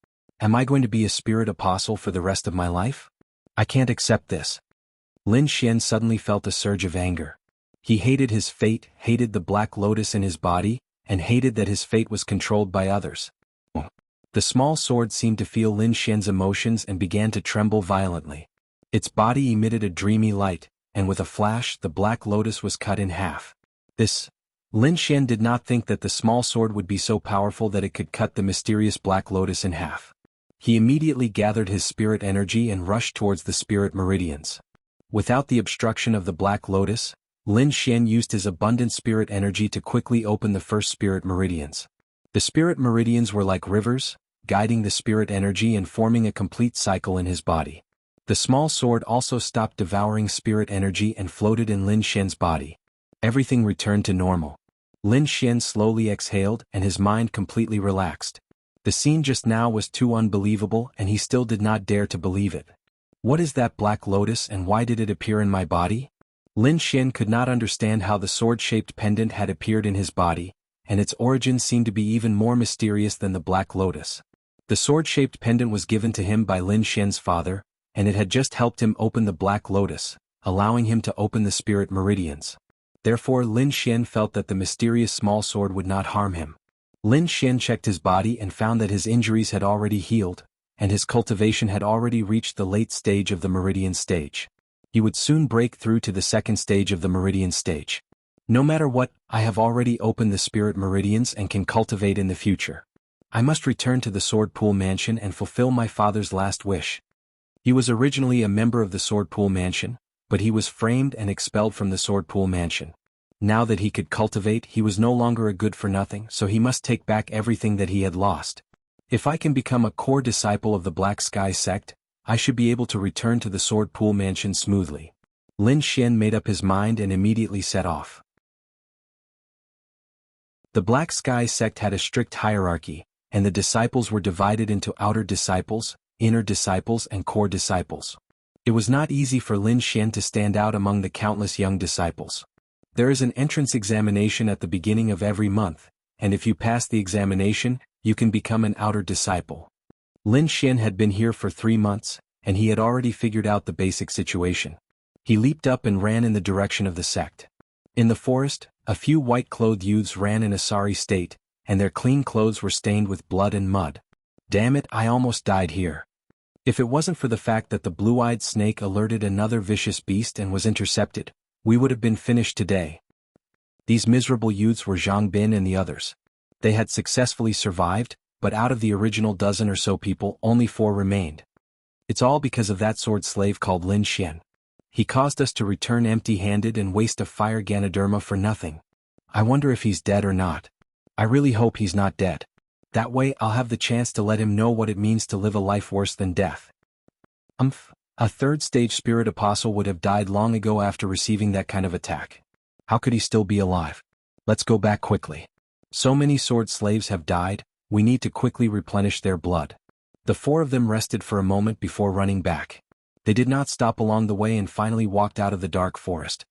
Am I going to be a spirit apostle for the rest of my life? I can't accept this. Lin Xian suddenly felt a surge of anger. He hated his fate, hated the black lotus in his body, and hated that his fate was controlled by others. The small sword seemed to feel Lin Xian's emotions and began to tremble violently. Its body emitted a dreamy light, and with a flash the black lotus was cut in half. Lin Xian did not think that the small sword would be so powerful that it could cut the mysterious black lotus in half. He immediately gathered his spirit energy and rushed towards the spirit meridians. Without the obstruction of the black lotus, Lin Xian used his abundant spirit energy to quickly open the first spirit meridians. The spirit meridians were like rivers, guiding the spirit energy and forming a complete cycle in his body. The small sword also stopped devouring spirit energy and floated in Lin Xian's body. Everything returned to normal. Lin Xian slowly exhaled and his mind completely relaxed. The scene just now was too unbelievable and he still did not dare to believe it. What is that black lotus and why did it appear in my body? Lin Xian could not understand how the sword-shaped pendant had appeared in his body, and its origin seemed to be even more mysterious than the black lotus. The sword-shaped pendant was given to him by Lin Xian's father, and it had just helped him open the black lotus, allowing him to open the spirit meridians. Therefore Lin Xian felt that the mysterious small sword would not harm him. Lin Xian checked his body and found that his injuries had already healed, and his cultivation had already reached the late stage of the meridian stage. He would soon break through to the second stage of the meridian stage. No matter what, I have already opened the spirit meridians and can cultivate in the future. I must return to the Sword Pool Mansion and fulfill my father's last wish. He was originally a member of the Sword Pool Mansion, but he was framed and expelled from the Sword Pool Mansion. Now that he could cultivate, he was no longer a good-for-nothing, so he must take back everything that he had lost. If I can become a core disciple of the Black Sky sect, I should be able to return to the Sword Pool Mansion smoothly. Lin Xian made up his mind and immediately set off. The Black Sky sect had a strict hierarchy, and the disciples were divided into outer disciples, inner disciples and core disciples. It was not easy for Lin Xian to stand out among the countless young disciples. There is an entrance examination at the beginning of every month, and if you pass the examination, you can become an outer disciple. Lin Xian had been here for 3 months, and he had already figured out the basic situation. He leaped up and ran in the direction of the sect. In the forest, a few white-clothed youths ran in a sorry state, and their clean clothes were stained with blood and mud. Damn it, I almost died here. If it wasn't for the fact that the blue-eyed snake alerted another vicious beast and was intercepted, we would have been finished today. These miserable youths were Zhang Bin and the others. They had successfully survived, but out of the original dozen or so people, only 4 remained. It's all because of that sword slave called Lin Xian. He caused us to return empty-handed and waste a fire Ganoderma for nothing. I wonder if he's dead or not. I really hope he's not dead. That way I'll have the chance to let him know what it means to live a life worse than death. A third-stage spirit apostle would have died long ago after receiving that kind of attack. How could he still be alive? Let's go back quickly. So many sword slaves have died, we need to quickly replenish their blood. The 4 of them rested for a moment before running back. They did not stop along the way and finally walked out of the dark forest.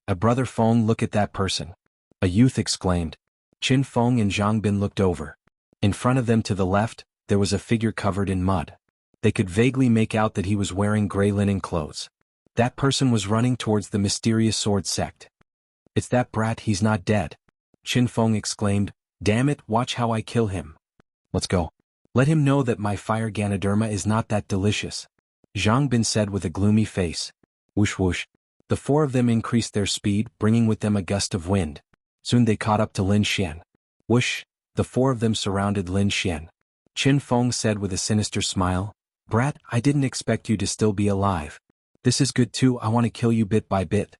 Brother Feng, look at that person. A youth exclaimed. Qin Feng and Zhang Bin looked over. In front of them to the left, there was a figure covered in mud. They could vaguely make out that he was wearing gray linen clothes. That person was running towards the mysterious sword sect. It's that brat, he's not dead. Qin Feng exclaimed, damn it, watch how I kill him. Let's go. Let him know that my fire Ganoderma is not that delicious. Zhang Bin said with a gloomy face. Whoosh whoosh. The 4 of them increased their speed, bringing with them a gust of wind. Soon they caught up to Lin Xian. Whoosh. The 4 of them surrounded Lin Xian. Qin Feng said with a sinister smile. Brat, I didn't expect you to still be alive. This is good too, I want to kill you bit by bit.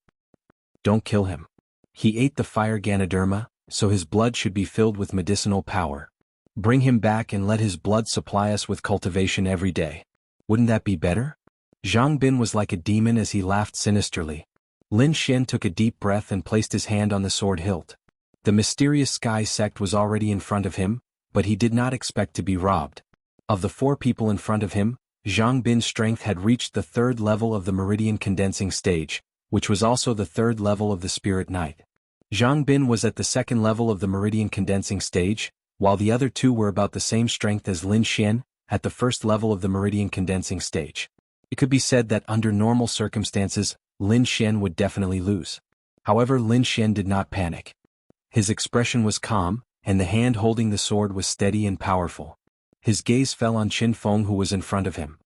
Don't kill him. He ate the fire Ganoderma, so his blood should be filled with medicinal power. Bring him back and let his blood supply us with cultivation every day. Wouldn't that be better? Zhang Bin was like a demon as he laughed sinisterly. Lin Xian took a deep breath and placed his hand on the sword hilt. The mysterious sky sect was already in front of him, but he did not expect to be robbed. Of the 4 people in front of him, Zhang Bin's strength had reached the 3rd level of the meridian condensing stage, which was also the 3rd level of the spirit night. Zhang Bin was at the 2nd level of the meridian condensing stage, while the other 2 were about the same strength as Lin Xian, at the 1st level of the meridian condensing stage. It could be said that under normal circumstances, Lin Xian would definitely lose. However, Lin Xian did not panic. His expression was calm, and the hand holding the sword was steady and powerful. His gaze fell on Qin Feng who was in front of him.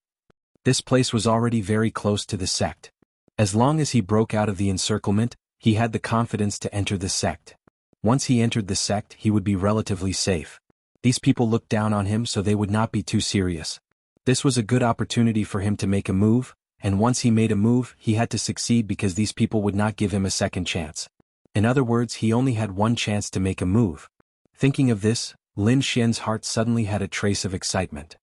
This place was already very close to the sect. As long as he broke out of the encirclement, he had the confidence to enter the sect. Once he entered the sect, he would be relatively safe. These people looked down on him so they would not be too serious. This was a good opportunity for him to make a move, and once he made a move, he had to succeed because these people would not give him a second chance. In other words, he only had one chance to make a move. Thinking of this, Lin Xian's heart suddenly had a trace of excitement.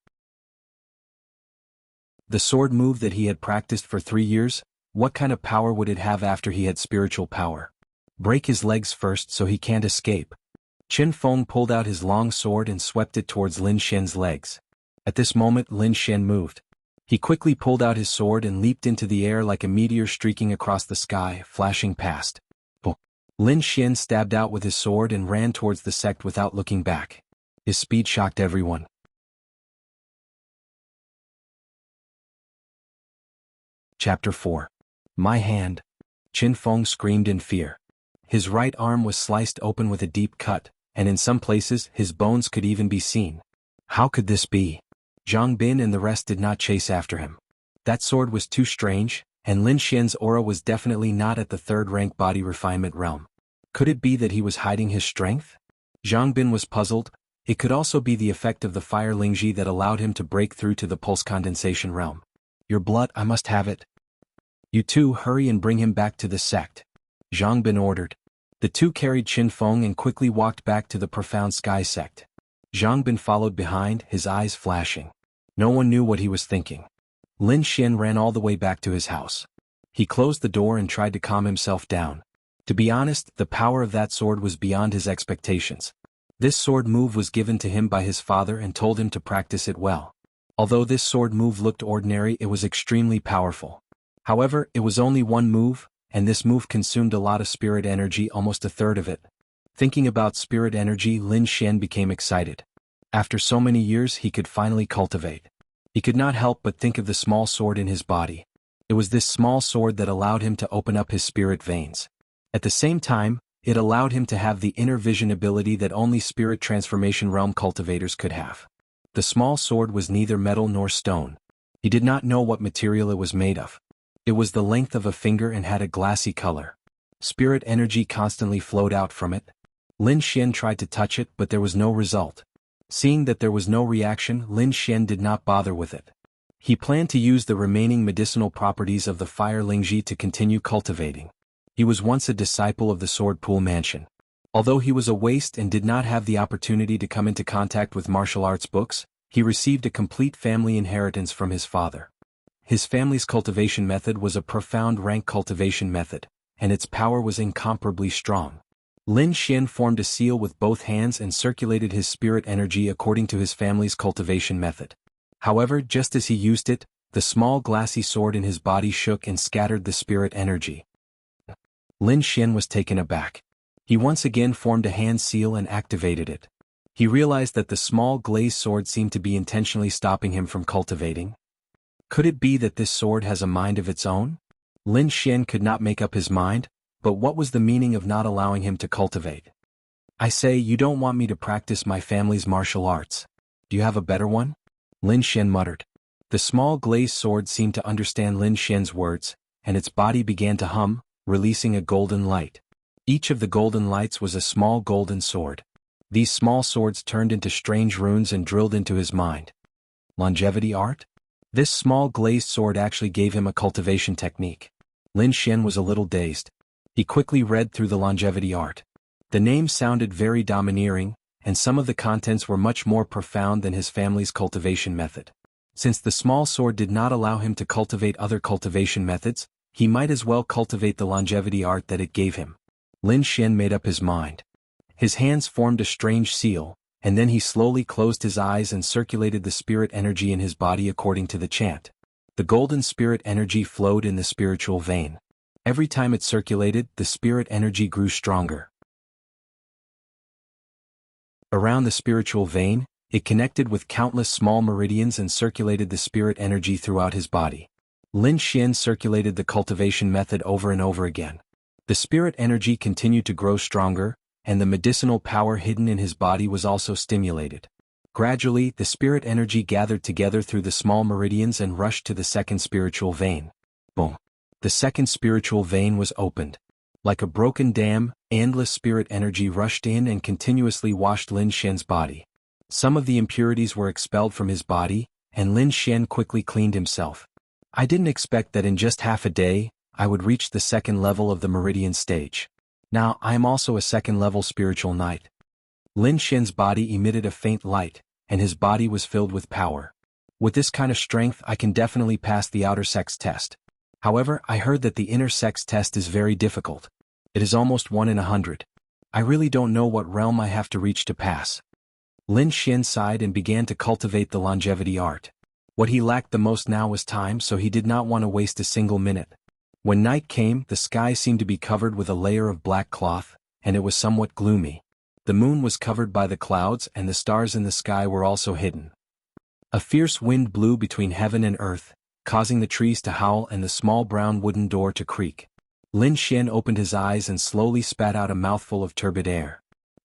The sword move that he had practiced for 3 years, what kind of power would it have after he had spiritual power? Break his legs first so he can't escape. Qin Feng pulled out his long sword and swept it towards Lin Xian's legs. At this moment Lin Xian moved. He quickly pulled out his sword and leaped into the air like a meteor streaking across the sky, flashing past. Lin Xian stabbed out with his sword and ran towards the sect without looking back. His speed shocked everyone. Chapter 4. My hand. Qin Feng screamed in fear. His right arm was sliced open with a deep cut, and in some places his bones could even be seen. How could this be? Zhang Bin and the rest did not chase after him. That sword was too strange, and Lin Xian's aura was definitely not at the third-rank body refinement realm. Could it be that he was hiding his strength? Zhang Bin was puzzled. It could also be the effect of the fire Lingji that allowed him to break through to the pulse condensation realm. Your blood, I must have it. You two hurry and bring him back to the sect. Zhang Bin ordered. The two carried Qin Feng and quickly walked back to the profound sky sect. Zhang Bin followed behind, his eyes flashing. No one knew what he was thinking. Lin Xian ran all the way back to his house. He closed the door and tried to calm himself down. To be honest, the power of that sword was beyond his expectations. This sword move was given to him by his father and told him to practice it well. Although this sword move looked ordinary, it was extremely powerful. However, it was only one move, and this move consumed a lot of spirit energy, almost a third of it. Thinking about spirit energy, Lin Xian became excited. After so many years, he could finally cultivate. He could not help but think of the small sword in his body. It was this small sword that allowed him to open up his spirit veins. At the same time, it allowed him to have the inner vision ability that only spirit transformation realm cultivators could have. The small sword was neither metal nor stone. He did not know what material it was made of. It was the length of a finger and had a glassy color. Spirit energy constantly flowed out from it. Lin Xian tried to touch it, but there was no result. Seeing that there was no reaction, Lin Xian did not bother with it. He planned to use the remaining medicinal properties of the fire Lingji to continue cultivating. He was once a disciple of the Sword Pool Mansion. Although he was a waste and did not have the opportunity to come into contact with martial arts books, he received a complete family inheritance from his father. His family's cultivation method was a profound rank cultivation method, and its power was incomparably strong. Lin Xian formed a seal with both hands and circulated his spirit energy according to his family's cultivation method. However, just as he used it, the small glassy sword in his body shook and scattered the spirit energy. Lin Xian was taken aback. He once again formed a hand seal and activated it. He realized that the small glazed sword seemed to be intentionally stopping him from cultivating. Could it be that this sword has a mind of its own? Lin Xian could not make up his mind, but what was the meaning of not allowing him to cultivate? I say, you don't want me to practice my family's martial arts. Do you have a better one? Lin Xian muttered. The small glazed sword seemed to understand Lin Xian's words, and its body began to hum, releasing a golden light. Each of the golden lights was a small golden sword. These small swords turned into strange runes and drilled into his mind. Longevity art? This small glazed sword actually gave him a cultivation technique. Lin Xian was a little dazed. He quickly read through the longevity art. The name sounded very domineering, and some of the contents were much more profound than his family's cultivation method. Since the small sword did not allow him to cultivate other cultivation methods, he might as well cultivate the longevity art that it gave him. Lin Xian made up his mind. His hands formed a strange seal, and then he slowly closed his eyes and circulated the spirit energy in his body according to the chant. The golden spirit energy flowed in the spiritual vein. Every time it circulated, the spirit energy grew stronger. Around the spiritual vein, it connected with countless small meridians and circulated the spirit energy throughout his body. Lin Xian circulated the cultivation method over and over again. The spirit energy continued to grow stronger, and the medicinal power hidden in his body was also stimulated. Gradually, the spirit energy gathered together through the small meridians and rushed to the second spiritual vein. Boom! The second spiritual vein was opened. Like a broken dam, endless spirit energy rushed in and continuously washed Lin Xian's body. Some of the impurities were expelled from his body, and Lin Xian quickly cleaned himself. I didn't expect that in just half a day, I would reach the second level of the meridian stage. Now, I am also a second-level spiritual knight. Lin Xian's body emitted a faint light, and his body was filled with power. With this kind of strength I can definitely pass the outer sex test. However, I heard that the inner sex test is very difficult. It is almost 1 in 100. I really don't know what realm I have to reach to pass. Lin Xian sighed and began to cultivate the longevity art. What he lacked the most now was time, so he did not want to waste a single minute. When night came, the sky seemed to be covered with a layer of black cloth, and it was somewhat gloomy. The moon was covered by the clouds and the stars in the sky were also hidden. A fierce wind blew between heaven and earth, causing the trees to howl and the small brown wooden door to creak. Lin Xian opened his eyes and slowly spat out a mouthful of turbid air.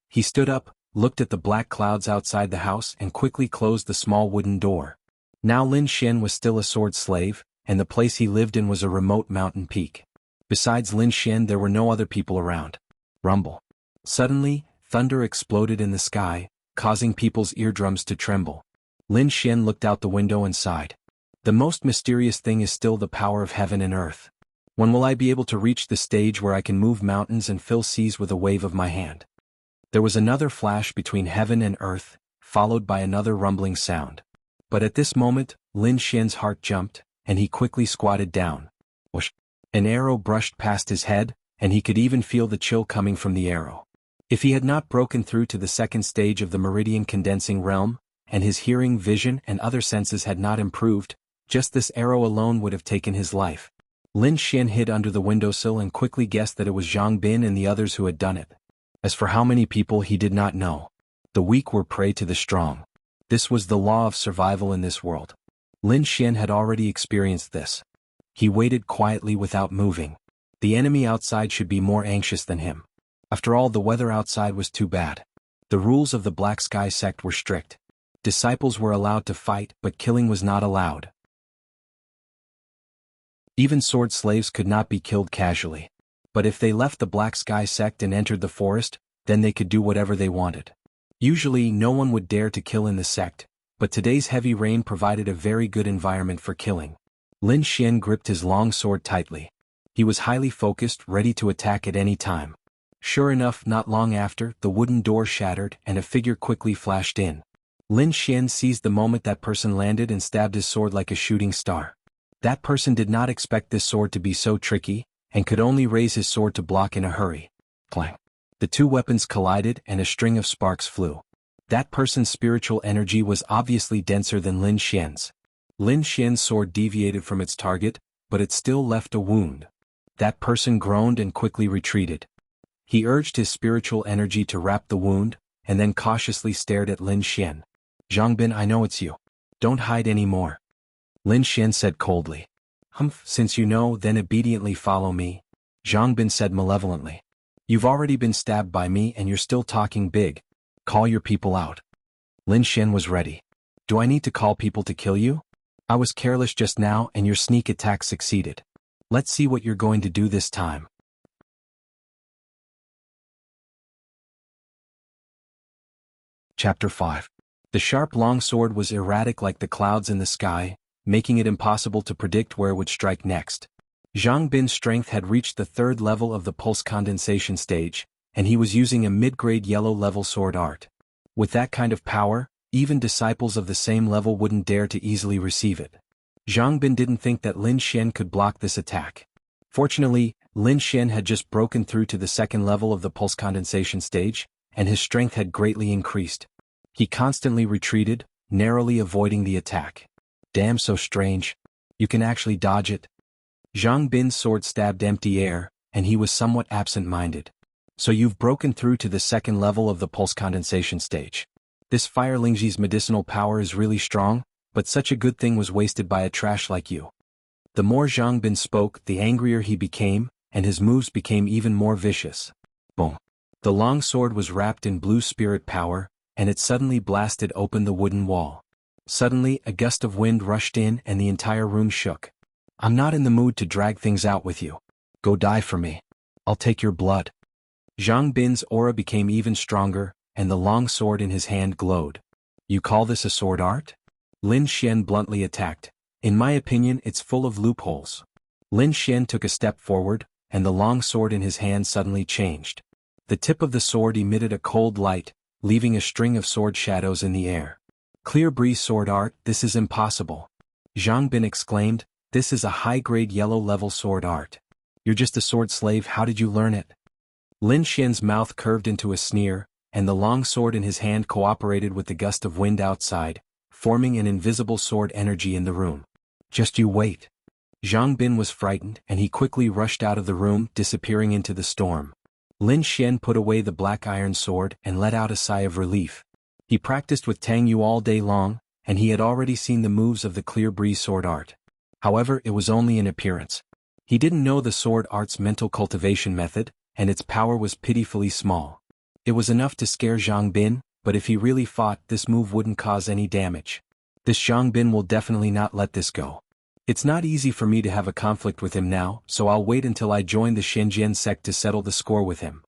He stood up, looked at the black clouds outside the house and quickly closed the small wooden door. Now Lin Xian was still a sword slave, and the place he lived in was a remote mountain peak. Besides Lin Xian there were no other people around. Rumble. Suddenly, thunder exploded in the sky, causing people's eardrums to tremble. Lin Xian looked out the window and sighed. The most mysterious thing is still the power of heaven and earth. When will I be able to reach the stage where I can move mountains and fill seas with a wave of my hand? There was another flash between heaven and earth, followed by another rumbling sound. But at this moment, Lin Xian's heart jumped, and he quickly squatted down. Whoosh! An arrow brushed past his head, and he could even feel the chill coming from the arrow. If he had not broken through to the second stage of the meridian condensing realm, and his hearing, vision, and other senses had not improved, just this arrow alone would have taken his life. Lin Xian hid under the windowsill and quickly guessed that it was Zhang Bin and the others who had done it. As for how many people he did not know. The weak were prey to the strong. This was the law of survival in this world. Lin Xian had already experienced this. He waited quietly without moving. The enemy outside should be more anxious than him. After all, the weather outside was too bad. The rules of the Black Sky sect were strict. Disciples were allowed to fight, but killing was not allowed. Even sword slaves could not be killed casually. But if they left the Black Sky sect and entered the forest, then they could do whatever they wanted. Usually no one would dare to kill in the sect, but today's heavy rain provided a very good environment for killing. Lin Xian gripped his long sword tightly. He was highly focused, ready to attack at any time. Sure enough, not long after, the wooden door shattered and a figure quickly flashed in. Lin Xian seized the moment that person landed and stabbed his sword like a shooting star. That person did not expect this sword to be so tricky, and could only raise his sword to block in a hurry. Clang. The two weapons collided and a string of sparks flew. That person's spiritual energy was obviously denser than Lin Xian's. Lin Xian's sword deviated from its target, but it still left a wound. That person groaned and quickly retreated. He urged his spiritual energy to wrap the wound, and then cautiously stared at Lin Xian. Zhang Bin, I know it's you. Don't hide anymore. Lin Xian said coldly. Humph, since you know, then obediently follow me. Zhang Bin said malevolently. You've already been stabbed by me and you're still talking big. Call your people out. Lin Xian was ready. Do I need to call people to kill you? I was careless just now and your sneak attack succeeded. Let's see what you're going to do this time. Chapter 5. The sharp long sword was erratic like the clouds in the sky, making it impossible to predict where it would strike next. Zhang Bin's strength had reached the 3rd level of the pulse condensation stage, and he was using a mid-grade yellow-level sword art. With that kind of power, even disciples of the same level wouldn't dare to easily receive it. Zhang Bin didn't think that Lin Xian could block this attack. Fortunately, Lin Xian had just broken through to the 2nd level of the pulse condensation stage, and his strength had greatly increased. He constantly retreated, narrowly avoiding the attack. Damn, so strange. You can actually dodge it. Zhang Bin's sword stabbed empty air, and he was somewhat absent-minded. So you've broken through to the 2nd level of the pulse condensation stage. This Fire Lingji's medicinal power is really strong, but such a good thing was wasted by a trash like you. The more Zhang Bin spoke, the angrier he became, and his moves became even more vicious. Boom. The long sword was wrapped in blue spirit power, and it suddenly blasted open the wooden wall. Suddenly, a gust of wind rushed in and the entire room shook. I'm not in the mood to drag things out with you. Go die for me. I'll take your blood. Zhang Bin's aura became even stronger, and the long sword in his hand glowed. You call this a sword art? Lin Xian bluntly attacked. In my opinion, it's full of loopholes. Lin Xian took a step forward, and the long sword in his hand suddenly changed. The tip of the sword emitted a cold light, leaving a string of sword shadows in the air. Clear breeze sword art, this is impossible. Zhang Bin exclaimed, this is a high-grade yellow-level sword art. You're just a sword slave, how did you learn it? Lin Xian's mouth curved into a sneer, and the long sword in his hand cooperated with the gust of wind outside, forming an invisible sword energy in the room. Just you wait. Zhang Bin was frightened, and he quickly rushed out of the room, disappearing into the storm. Lin Xian put away the black iron sword and let out a sigh of relief. He practiced with Tang Yu all day long, and he had already seen the moves of the clear breeze sword art. However, it was only in appearance. He didn't know the sword art's mental cultivation method, and its power was pitifully small. It was enough to scare Zhang Bin, but if he really fought, this move wouldn't cause any damage. This Zhang Bin will definitely not let this go. It's not easy for me to have a conflict with him now, so I'll wait until I join the Shenzhen sect to settle the score with him.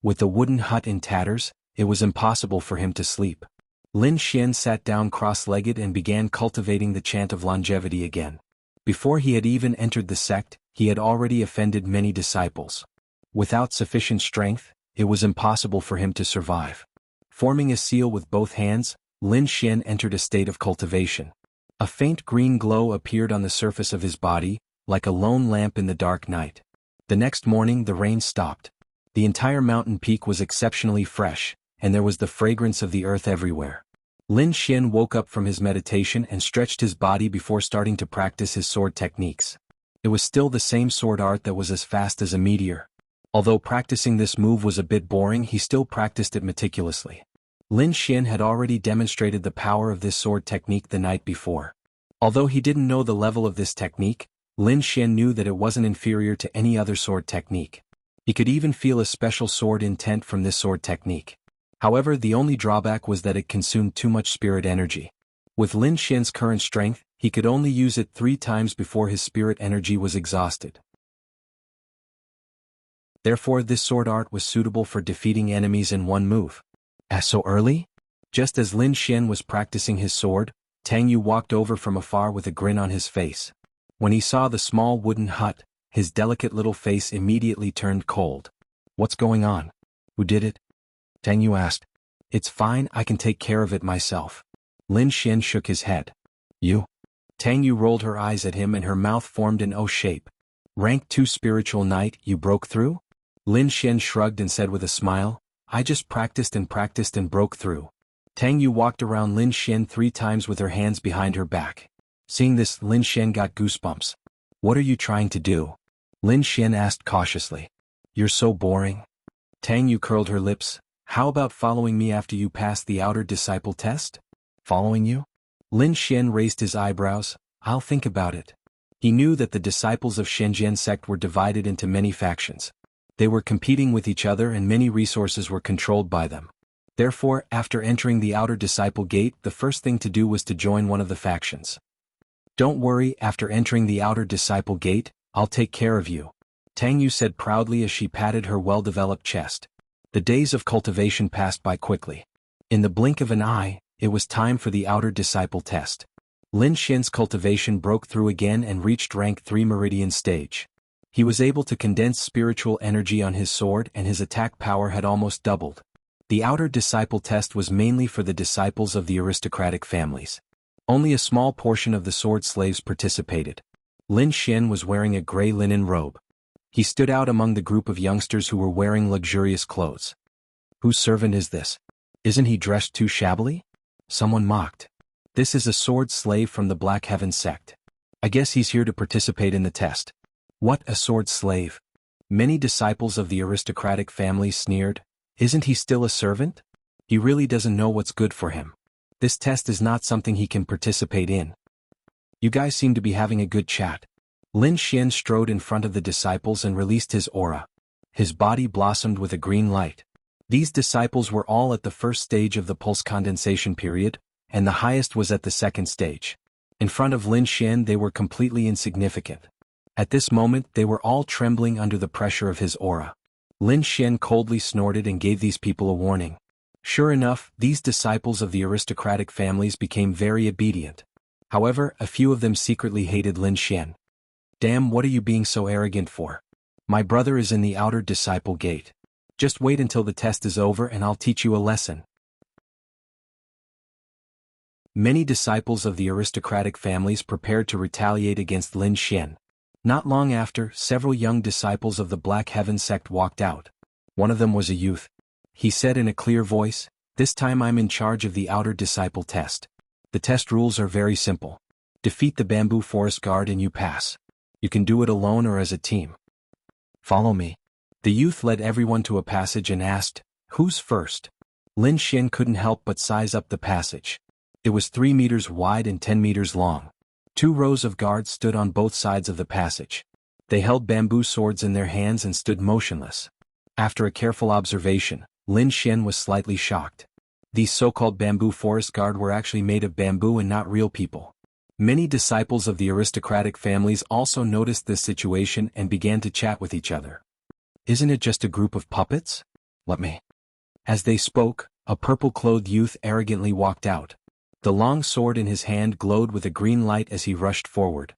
With the wooden hut in tatters, it was impossible for him to sleep. Lin Xian sat down cross-legged and began cultivating the chant of longevity again. Before he had even entered the sect, he had already offended many disciples. Without sufficient strength, it was impossible for him to survive. Forming a seal with both hands, Lin Xian entered a state of cultivation. A faint green glow appeared on the surface of his body, like a lone lamp in the dark night. The next morning the rain stopped. The entire mountain peak was exceptionally fresh, and there was the fragrance of the earth everywhere. Lin Xian woke up from his meditation and stretched his body before starting to practice his sword techniques. It was still the same sword art that was as fast as a meteor. Although practicing this move was a bit boring, he still practiced it meticulously. Lin Xian had already demonstrated the power of this sword technique the night before. Although he didn't know the level of this technique, Lin Xian knew that it wasn't inferior to any other sword technique. He could even feel a special sword intent from this sword technique. However, the only drawback was that it consumed too much spirit energy. With Lin Xian's current strength, he could only use it 3 times before his spirit energy was exhausted. Therefore, this sword art was suitable for defeating enemies in one move. So early? Just as Lin Xian was practicing his sword, Tang Yu walked over from afar with a grin on his face. When he saw the small wooden hut, his delicate little face immediately turned cold. What's going on? Who did it? Tang Yu asked. It's fine, I can take care of it myself. Lin Xian shook his head. You? Tang Yu rolled her eyes at him and her mouth formed an O shape. Rank 2 spiritual knight, you broke through? Lin Xian shrugged and said with a smile, I just practiced and broke through. Tang Yu walked around Lin Xian 3 times with her hands behind her back. Seeing this, Lin Xian got goosebumps. What are you trying to do? Lin Xian asked cautiously. You're so boring. Tang Yu curled her lips. How about following me after you pass the outer disciple test? Following you? Lin Xian raised his eyebrows. I'll think about it. He knew that the disciples of Shenzhen sect were divided into many factions. They were competing with each other and many resources were controlled by them. Therefore, after entering the outer disciple gate, the first thing to do was to join one of the factions. Don't worry, after entering the outer disciple gate, I'll take care of you. Tang Yu said proudly as she patted her well-developed chest. The days of cultivation passed by quickly. In the blink of an eye, it was time for the outer disciple test. Lin Xian's cultivation broke through again and reached rank 3 meridian stage. He was able to condense spiritual energy on his sword and his attack power had almost doubled. The outer disciple test was mainly for the disciples of the aristocratic families. Only a small portion of the sword slaves participated. Lin Xian was wearing a gray linen robe. He stood out among the group of youngsters who were wearing luxurious clothes. Whose servant is this? Isn't he dressed too shabbily? Someone mocked. This is a sword slave from the Black Heaven sect. I guess he's here to participate in the test. What, a sword slave? Many disciples of the aristocratic family sneered. Isn't he still a servant? He really doesn't know what's good for him. This test is not something he can participate in. You guys seem to be having a good chat. Lin Xian strode in front of the disciples and released his aura. His body blossomed with a green light. These disciples were all at the first stage of the pulse condensation period, and the highest was at the second stage. In front of Lin Xian they were completely insignificant. At this moment they were all trembling under the pressure of his aura. Lin Xian coldly snorted and gave these people a warning. Sure enough, these disciples of the aristocratic families became very obedient. However, a few of them secretly hated Lin Xian. Damn, what are you being so arrogant for? My brother is in the outer disciple gate. Just wait until the test is over and I'll teach you a lesson. Many disciples of the aristocratic families prepared to retaliate against Lin Xian. Not long after, several young disciples of the Black Heaven sect walked out. One of them was a youth. He said in a clear voice, "This time I'm in charge of the outer disciple test. The test rules are very simple. Defeat the bamboo forest guard and you pass. You can do it alone or as a team. Follow me." The youth led everyone to a passage and asked, "Who's first?" Lin Xian couldn't help but size up the passage. It was 3 meters wide and 10 meters long. 2 rows of guards stood on both sides of the passage. They held bamboo swords in their hands and stood motionless. After a careful observation, Lin Xian was slightly shocked. These so-called bamboo forest guard were actually made of bamboo and not real people. Many disciples of the aristocratic families also noticed this situation and began to chat with each other. "Isn't it just a group of puppets? Let me." As they spoke, a purple-clothed youth arrogantly walked out. The long sword in his hand glowed with a green light as he rushed forward.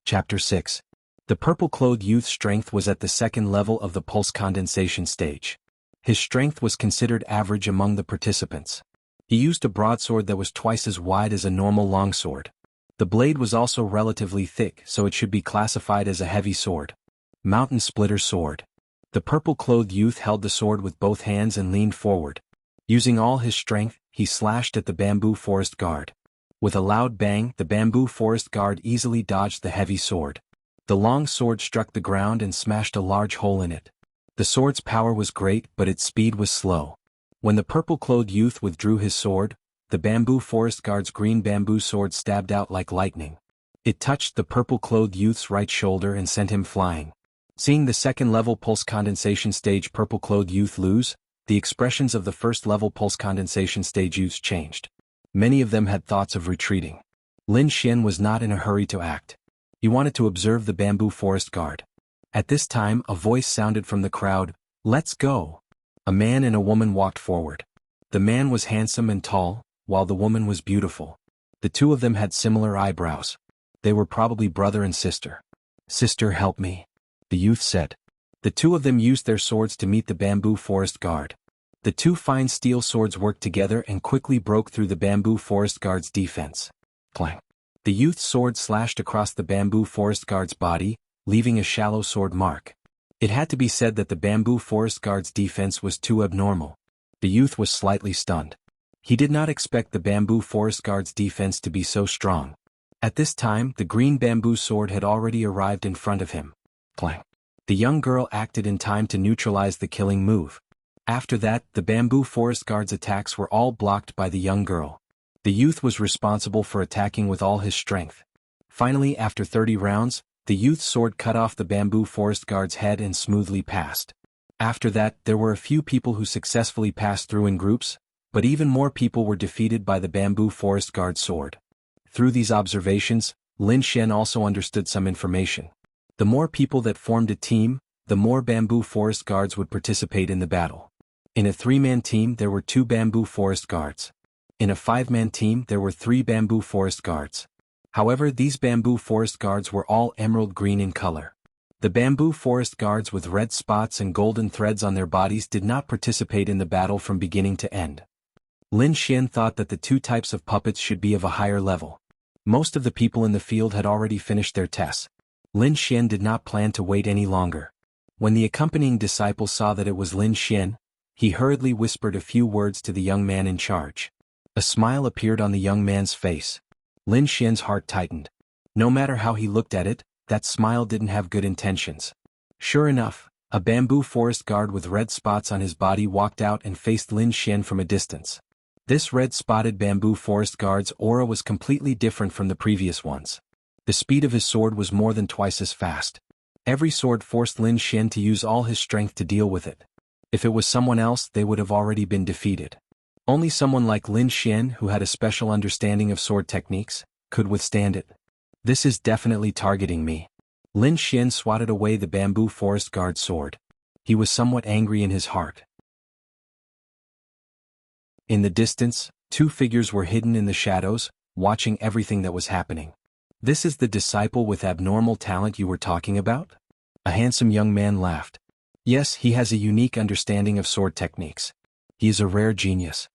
Chapter 6. The purple-clothed youth's strength was at the second level of the pulse condensation stage. His strength was considered average among the participants. He used a broadsword that was twice as wide as a normal longsword. The blade was also relatively thick, so it should be classified as a heavy sword. Mountain Splitter Sword. The purple-clothed youth held the sword with both hands and leaned forward. Using all his strength, he slashed at the bamboo forest guard. With a loud bang, the bamboo forest guard easily dodged the heavy sword. The long sword struck the ground and smashed a large hole in it. The sword's power was great, but its speed was slow. When the purple-clothed youth withdrew his sword, the bamboo forest guard's green bamboo sword stabbed out like lightning. It touched the purple-clothed youth's right shoulder and sent him flying. Seeing the second-level pulse condensation stage purple-clothed youth lose, the expressions of the first-level pulse condensation stage youths changed. Many of them had thoughts of retreating. Lin Xian was not in a hurry to act. He wanted to observe the bamboo forest guard. At this time, a voice sounded from the crowd, "Let's go!" A man and a woman walked forward. The man was handsome and tall, while the woman was beautiful. The two of them had similar eyebrows. They were probably brother and sister. "Sister, help me," the youth said. The two of them used their swords to meet the bamboo forest guard. The two fine steel swords worked together and quickly broke through the bamboo forest guard's defense. Clang. The youth's sword slashed across the bamboo forest guard's body, leaving a shallow sword mark. It had to be said that the bamboo forest guard's defense was too abnormal. The youth was slightly stunned. He did not expect the bamboo forest guard's defense to be so strong. At this time, the green bamboo sword had already arrived in front of him. Clang. The young girl acted in time to neutralize the killing move. After that, the bamboo forest guard's attacks were all blocked by the young girl. The youth was responsible for attacking with all his strength. Finally, after 30 rounds, the youth's sword cut off the bamboo forest guard's head and smoothly passed. After that, there were a few people who successfully passed through in groups, but even more people were defeated by the bamboo forest guard's sword. Through these observations, Lin Xian also understood some information. The more people that formed a team, the more bamboo forest guards would participate in the battle. In a 3-man team there were 2 bamboo forest guards. In a 5-man team there were 3 bamboo forest guards. However, these bamboo forest guards were all emerald green in color. The bamboo forest guards with red spots and golden threads on their bodies did not participate in the battle from beginning to end. Lin Xian thought that the 2 types of puppets should be of a higher level. Most of the people in the field had already finished their tests. Lin Xian did not plan to wait any longer. When the accompanying disciple saw that it was Lin Xian, he hurriedly whispered a few words to the young man in charge. A smile appeared on the young man's face. Lin Xian's heart tightened. No matter how he looked at it, that smile didn't have good intentions. Sure enough, a bamboo forest guard with red spots on his body walked out and faced Lin Xian from a distance. This red-spotted bamboo forest guard's aura was completely different from the previous ones. The speed of his sword was more than twice as fast. Every sword forced Lin Xian to use all his strength to deal with it. If it was someone else, they would have already been defeated. Only someone like Lin Xian, who had a special understanding of sword techniques, could withstand it. This is definitely targeting me. Lin Xian swatted away the bamboo forest guard's sword. He was somewhat angry in his heart. In the distance, 2 figures were hidden in the shadows, watching everything that was happening. "This is the disciple with abnormal talent you were talking about?" A handsome young man laughed. Yes, he has a unique understanding of sword techniques. He is a rare genius.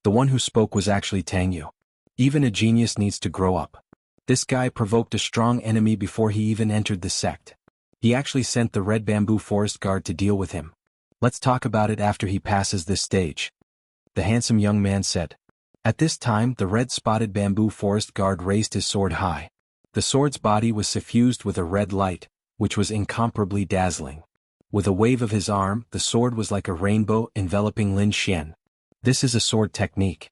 The one who spoke was actually Tang Yu. Even a genius needs to grow up. This guy provoked a strong enemy before he even entered the sect. He actually sent the Red Bamboo Forest Guard to deal with him. Let's talk about it after he passes this stage. The handsome young man said. At this time, the red-spotted bamboo forest guard raised his sword high. The sword's body was suffused with a red light, which was incomparably dazzling. With a wave of his arm, the sword was like a rainbow enveloping Lin Xian. This is a sword technique.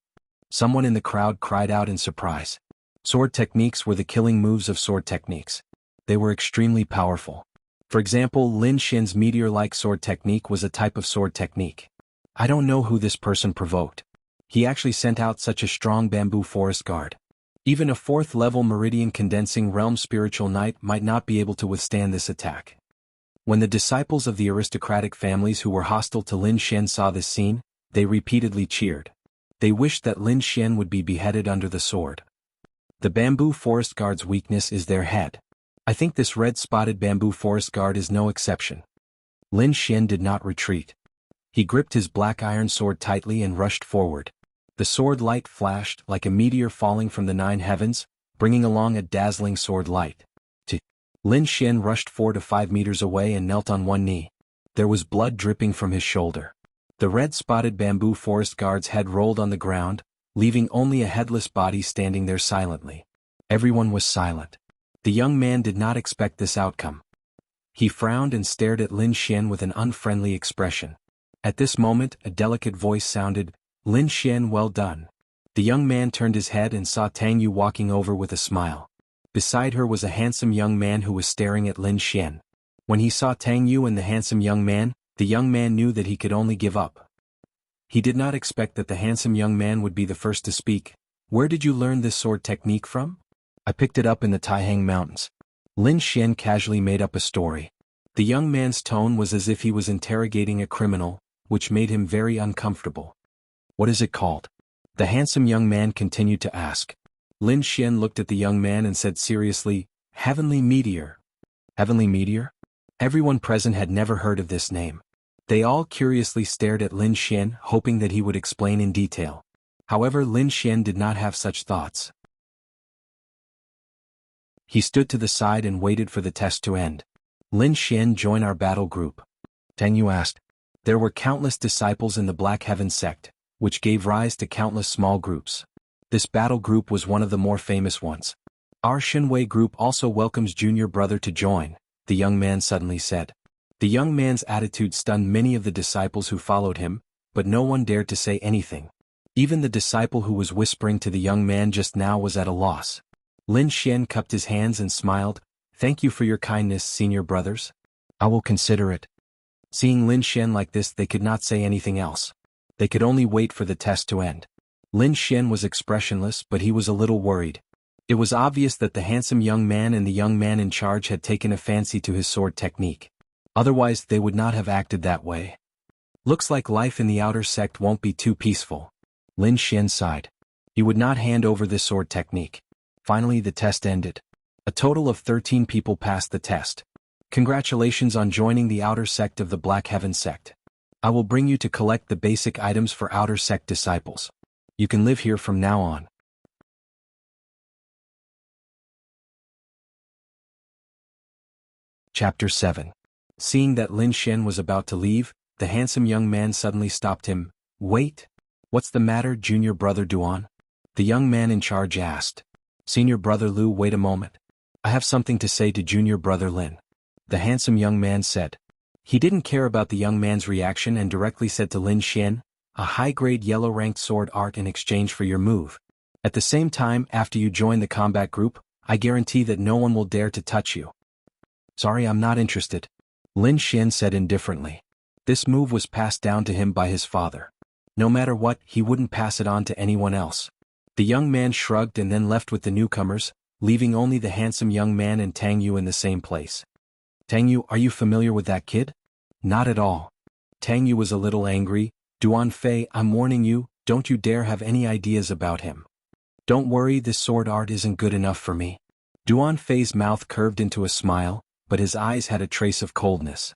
Someone in the crowd cried out in surprise. Sword techniques were the killing moves of sword techniques. They were extremely powerful. For example, Lin Xian's meteor-like sword technique was a type of sword technique. I don't know who this person provoked. He actually sent out such a strong bamboo forest guard. Even a 4th-level meridian condensing realm spiritual knight might not be able to withstand this attack. When the disciples of the aristocratic families who were hostile to Lin Xian saw this scene, they repeatedly cheered. They wished that Lin Xian would be beheaded under the sword. The bamboo forest guard's weakness is their head. I think this red-spotted bamboo forest guard is no exception. Lin Xian did not retreat. He gripped his black iron sword tightly and rushed forward. The sword light flashed like a meteor falling from the 9 heavens, bringing along a dazzling sword light. Lin Xian rushed 4 to 5 meters away and knelt on one knee. There was blood dripping from his shoulder. The red-spotted bamboo forest guard's head rolled on the ground, leaving only a headless body standing there silently. Everyone was silent. The young man did not expect this outcome. He frowned and stared at Lin Xian with an unfriendly expression. At this moment, a delicate voice sounded, "Lin Xian, well done." The young man turned his head and saw Tang Yu walking over with a smile. Beside her was a handsome young man who was staring at Lin Xian. When he saw Tang Yu and the handsome young man knew that he could only give up. He did not expect that the handsome young man would be the first to speak. "Where did you learn this sword technique from?" "I picked it up in the Taihang Mountains." Lin Xian casually made up a story. The young man's tone was as if he was interrogating a criminal, which made him very uncomfortable. "What is it called?" the handsome young man continued to ask. Lin Xian looked at the young man and said seriously, "Heavenly Meteor." Heavenly Meteor? Everyone present had never heard of this name. They all curiously stared at Lin Xian, hoping that he would explain in detail. However, Lin Xian did not have such thoughts. He stood to the side and waited for the test to end. "Lin Xian, join our battle group," Tang Yu asked. There were countless disciples in the Black Heaven sect, which gave rise to countless small groups. This battle group was one of the more famous ones. "Our Shinwei group also welcomes junior brother to join," the young man suddenly said. The young man's attitude stunned many of the disciples who followed him, but no one dared to say anything. Even the disciple who was whispering to the young man just now was at a loss. Lin Xian cupped his hands and smiled. "Thank you for your kindness, senior brothers. I will consider it." Seeing Lin Xian like this, they could not say anything else. They could only wait for the test to end. Lin Xian was expressionless, but he was a little worried. It was obvious that the handsome young man and the young man in charge had taken a fancy to his sword technique. Otherwise, they would not have acted that way. "Looks like life in the outer sect won't be too peaceful." Lin Xian sighed. He would not hand over this sword technique. Finally, the test ended. A total of 13 people passed the test. "Congratulations on joining the outer sect of the Black Heaven sect. I will bring you to collect the basic items for outer sect disciples. You can live here from now on." Chapter 7. Seeing that Lin Xian was about to leave, the handsome young man suddenly stopped him. "Wait. What's the matter, junior brother Duan?" the young man in charge asked. "Senior brother Lu, wait a moment. I have something to say to junior brother Lin," the handsome young man said. He didn't care about the young man's reaction and directly said to Lin Xian, "A high-grade yellow-ranked sword art in exchange for your move. At the same time, after you join the combat group, I guarantee that no one will dare to touch you." "Sorry, I'm not interested," Lin Xian said indifferently. This move was passed down to him by his father. No matter what, he wouldn't pass it on to anyone else. The young man shrugged and then left with the newcomers, leaving only the handsome young man and Tang Yu in the same place. "Tang Yu, are you familiar with that kid?" "Not at all." Tang Yu was a little angry. "Duan Fei, I'm warning you, don't you dare have any ideas about him. Don't worry, this sword art isn't good enough for me." Duan Fei's mouth curved into a smile, but his eyes had a trace of coldness.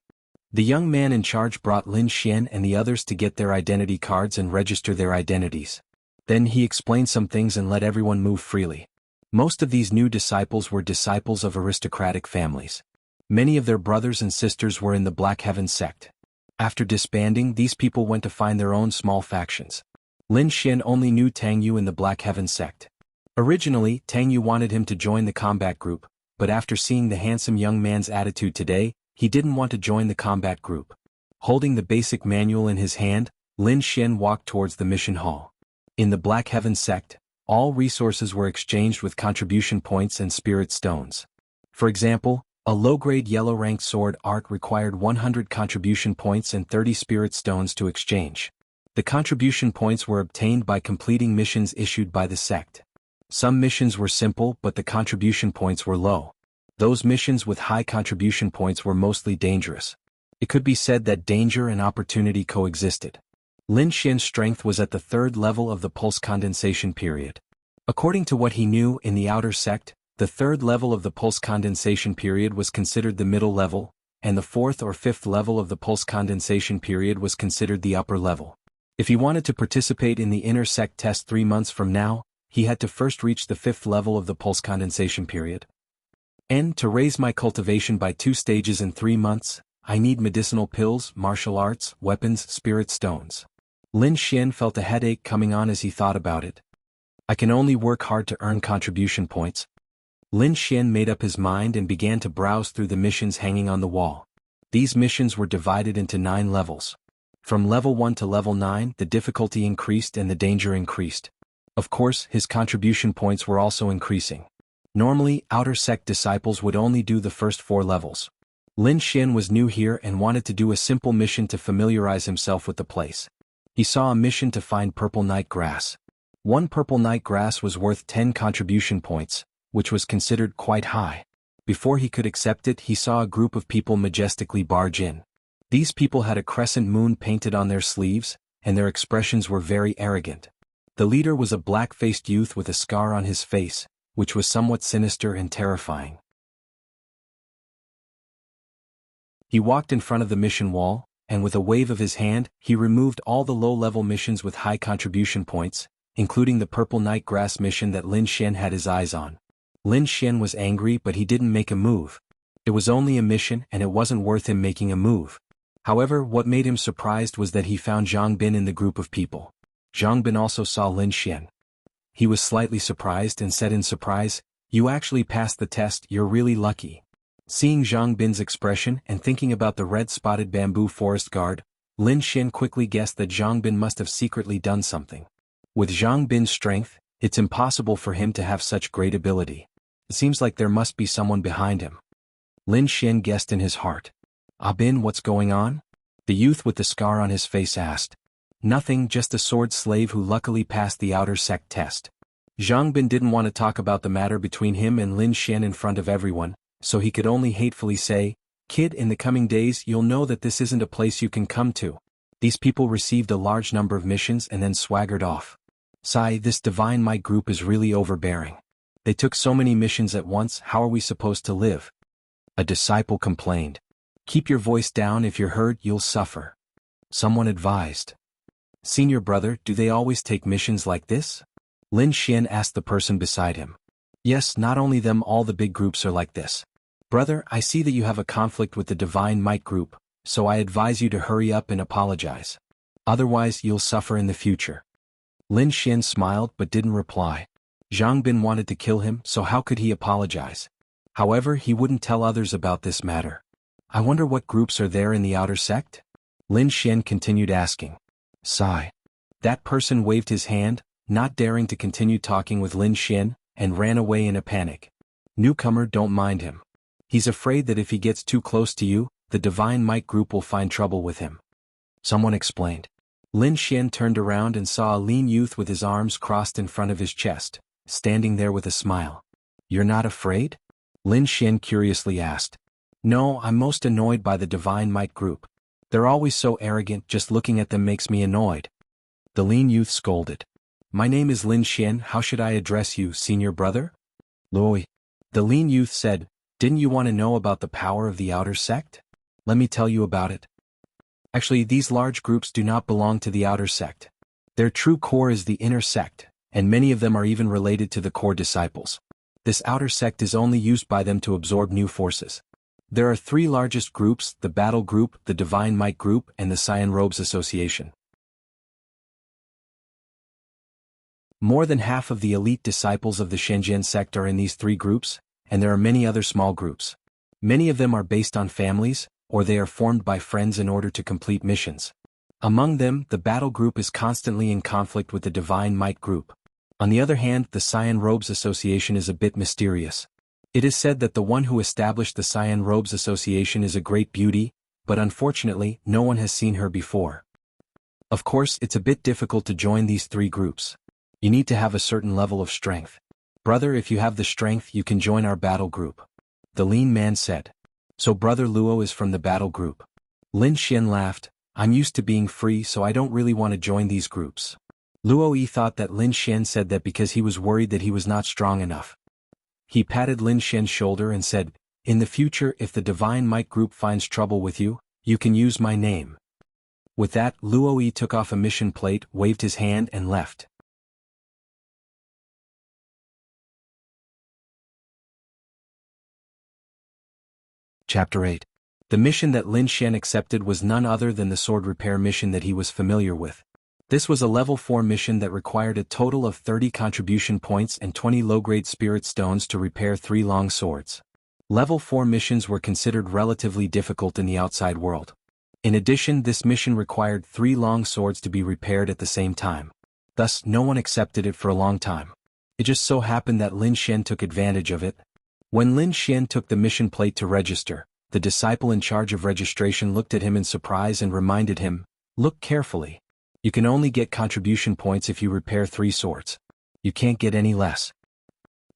The young man in charge brought Lin Xian and the others to get their identity cards and register their identities. Then he explained some things and let everyone move freely. Most of these new disciples were disciples of aristocratic families. Many of their brothers and sisters were in the Black Heaven sect. After disbanding, these people went to find their own small factions. Lin Xian only knew Tang Yu in the Black Heaven sect. Originally, Tang Yu wanted him to join the combat group, but after seeing the handsome young man's attitude today, he didn't want to join the combat group. Holding the basic manual in his hand, Lin Xian walked towards the mission hall. In the Black Heaven sect, all resources were exchanged with contribution points and spirit stones. For example, a low-grade yellow-ranked sword art required 100 contribution points and 30 spirit stones to exchange. The contribution points were obtained by completing missions issued by the sect. Some missions were simple but the contribution points were low. Those missions with high contribution points were mostly dangerous. It could be said that danger and opportunity coexisted. Lin Xian's strength was at the 3rd level of the pulse condensation period. According to what he knew in the outer sect, the 3rd level of the pulse condensation period was considered the middle level, and the 4th or 5th level of the pulse condensation period was considered the upper level. If he wanted to participate in the inner sect test 3 months from now, he had to first reach the 5th level of the pulse condensation period. And to raise my cultivation by 2 stages in 3 months, I need medicinal pills, martial arts, weapons, spirit stones. Lin Xian felt a headache coming on as he thought about it. I can only work hard to earn contribution points. Lin Xian made up his mind and began to browse through the missions hanging on the wall. These missions were divided into 9 levels. From level 1 to level 9, the difficulty increased and the danger increased. Of course, his contribution points were also increasing. Normally, outer sect disciples would only do the first 4 levels. Lin Xian was new here and wanted to do a simple mission to familiarize himself with the place. He saw a mission to find purple night grass. 1 purple night grass was worth 10 contribution points, which was considered quite high. Before he could accept it, he saw a group of people majestically barge in. These people had a crescent moon painted on their sleeves, and their expressions were very arrogant. The leader was a black-faced youth with a scar on his face, which was somewhat sinister and terrifying. He walked in front of the mission wall, and with a wave of his hand, he removed all the low-level missions with high contribution points, including the purple night grass mission that Lin Xian had his eyes on. Lin Xian was angry but he didn't make a move. It was only a mission and it wasn't worth him making a move. However, what made him surprised was that he found Zhang Bin in the group of people. Zhang Bin also saw Lin Xian. He was slightly surprised and said in surprise, "You actually passed the test, you're really lucky." Seeing Zhang Bin's expression and thinking about the red-spotted bamboo forest guard, Lin Xian quickly guessed that Zhang Bin must have secretly done something. With Zhang Bin's strength, it's impossible for him to have such great ability. It seems like there must be someone behind him. Lin Xian guessed in his heart. "Ah Bin, what's going on?" The youth with the scar on his face asked. "Nothing, just a sword slave who luckily passed the outer sect test." Zhang Bin didn't want to talk about the matter between him and Lin Xian in front of everyone, so he could only hatefully say, "Kid, in the coming days you'll know that this isn't a place you can come to." These people received a large number of missions and then swaggered off. "Sigh, this divine might group is really overbearing. They took so many missions at once, how are we supposed to live?" A disciple complained. "Keep your voice down, if you're heard you'll suffer." Someone advised. "Senior brother, do they always take missions like this?" Lin Xian asked the person beside him. "Yes, not only them, all the big groups are like this. Brother, I see that you have a conflict with the Divine Might group, so I advise you to hurry up and apologize. Otherwise you'll suffer in the future." Lin Xian smiled but didn't reply. Zhang Bin wanted to kill him, so how could he apologize? However, he wouldn't tell others about this matter. "I wonder what groups are there in the outer sect?" Lin Xian continued asking. Sigh. That person waved his hand, not daring to continue talking with Lin Xian, and ran away in a panic. "Newcomer, don't mind him. He's afraid that if he gets too close to you, the Divine Might group will find trouble with him," someone explained. Lin Xian turned around and saw a lean youth with his arms crossed in front of his chest, standing there with a smile. "You're not afraid?" Lin Xian curiously asked. "No, I'm most annoyed by the Divine Might group. They're always so arrogant, just looking at them makes me annoyed." The lean youth scolded. "My name is Lin Xian, how should I address you, senior brother?" "Loi." The lean youth said, "Didn't you want to know about the power of the outer sect?" Let me tell you about it. Actually, these large groups do not belong to the outer sect. Their true core is the inner sect, and many of them are even related to the core disciples. This outer sect is only used by them to absorb new forces. There are three largest groups: the Battle Group, the Divine Might Group, and the Cyan Robes Association. More than half of the elite disciples of the Shenzhen sect are in these three groups, and there are many other small groups. Many of them are based on families, or they are formed by friends in order to complete missions. Among them, the Battle Group is constantly in conflict with the Divine Might Group. On the other hand, the Cyan Robes Association is a bit mysterious. It is said that the one who established the Cyan Robes Association is a great beauty, but unfortunately, no one has seen her before. Of course, it's a bit difficult to join these three groups. You need to have a certain level of strength. Brother, if you have the strength, you can join our battle group. The lean man said. So Brother Luo is from the battle group. Lin Xian laughed. I'm used to being free, so I don't really want to join these groups. Luo Yi thought that Lin Xian said that because he was worried that he was not strong enough. He patted Lin Xian's shoulder and said, in the future, if the Divine Might Group finds trouble with you, you can use my name. With that, Luo Yi took off a mission plate, waved his hand and left. Chapter 8. The mission that Lin Xian accepted was none other than the sword repair mission that he was familiar with. This was a level 4 mission that required a total of 30 contribution points and 20 low-grade spirit stones to repair 3 long swords. Level 4 missions were considered relatively difficult in the outside world. In addition, this mission required 3 long swords to be repaired at the same time. Thus, no one accepted it for a long time. It just so happened that Lin Xian took advantage of it. When Lin Xian took the mission plate to register, the disciple in charge of registration looked at him in surprise and reminded him, look carefully. You can only get contribution points if you repair 3 swords. You can't get any less.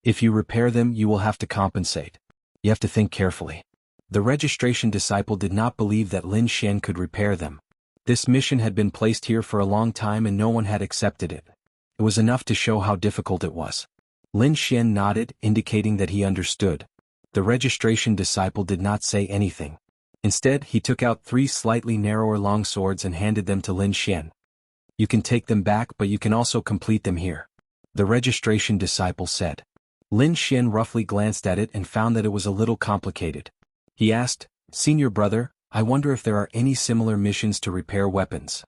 If you repair them, you will have to compensate. You have to think carefully. The registration disciple did not believe that Lin Xian could repair them. This mission had been placed here for a long time and no one had accepted it. It was enough to show how difficult it was. Lin Xian nodded, indicating that he understood. The registration disciple did not say anything. Instead, he took out 3 slightly narrower long swords and handed them to Lin Xian. You can take them back, but you can also complete them here. The registration disciple said. Lin Xian roughly glanced at it and found that it was a little complicated. He asked, Senior brother, I wonder if there are any similar missions to repair weapons.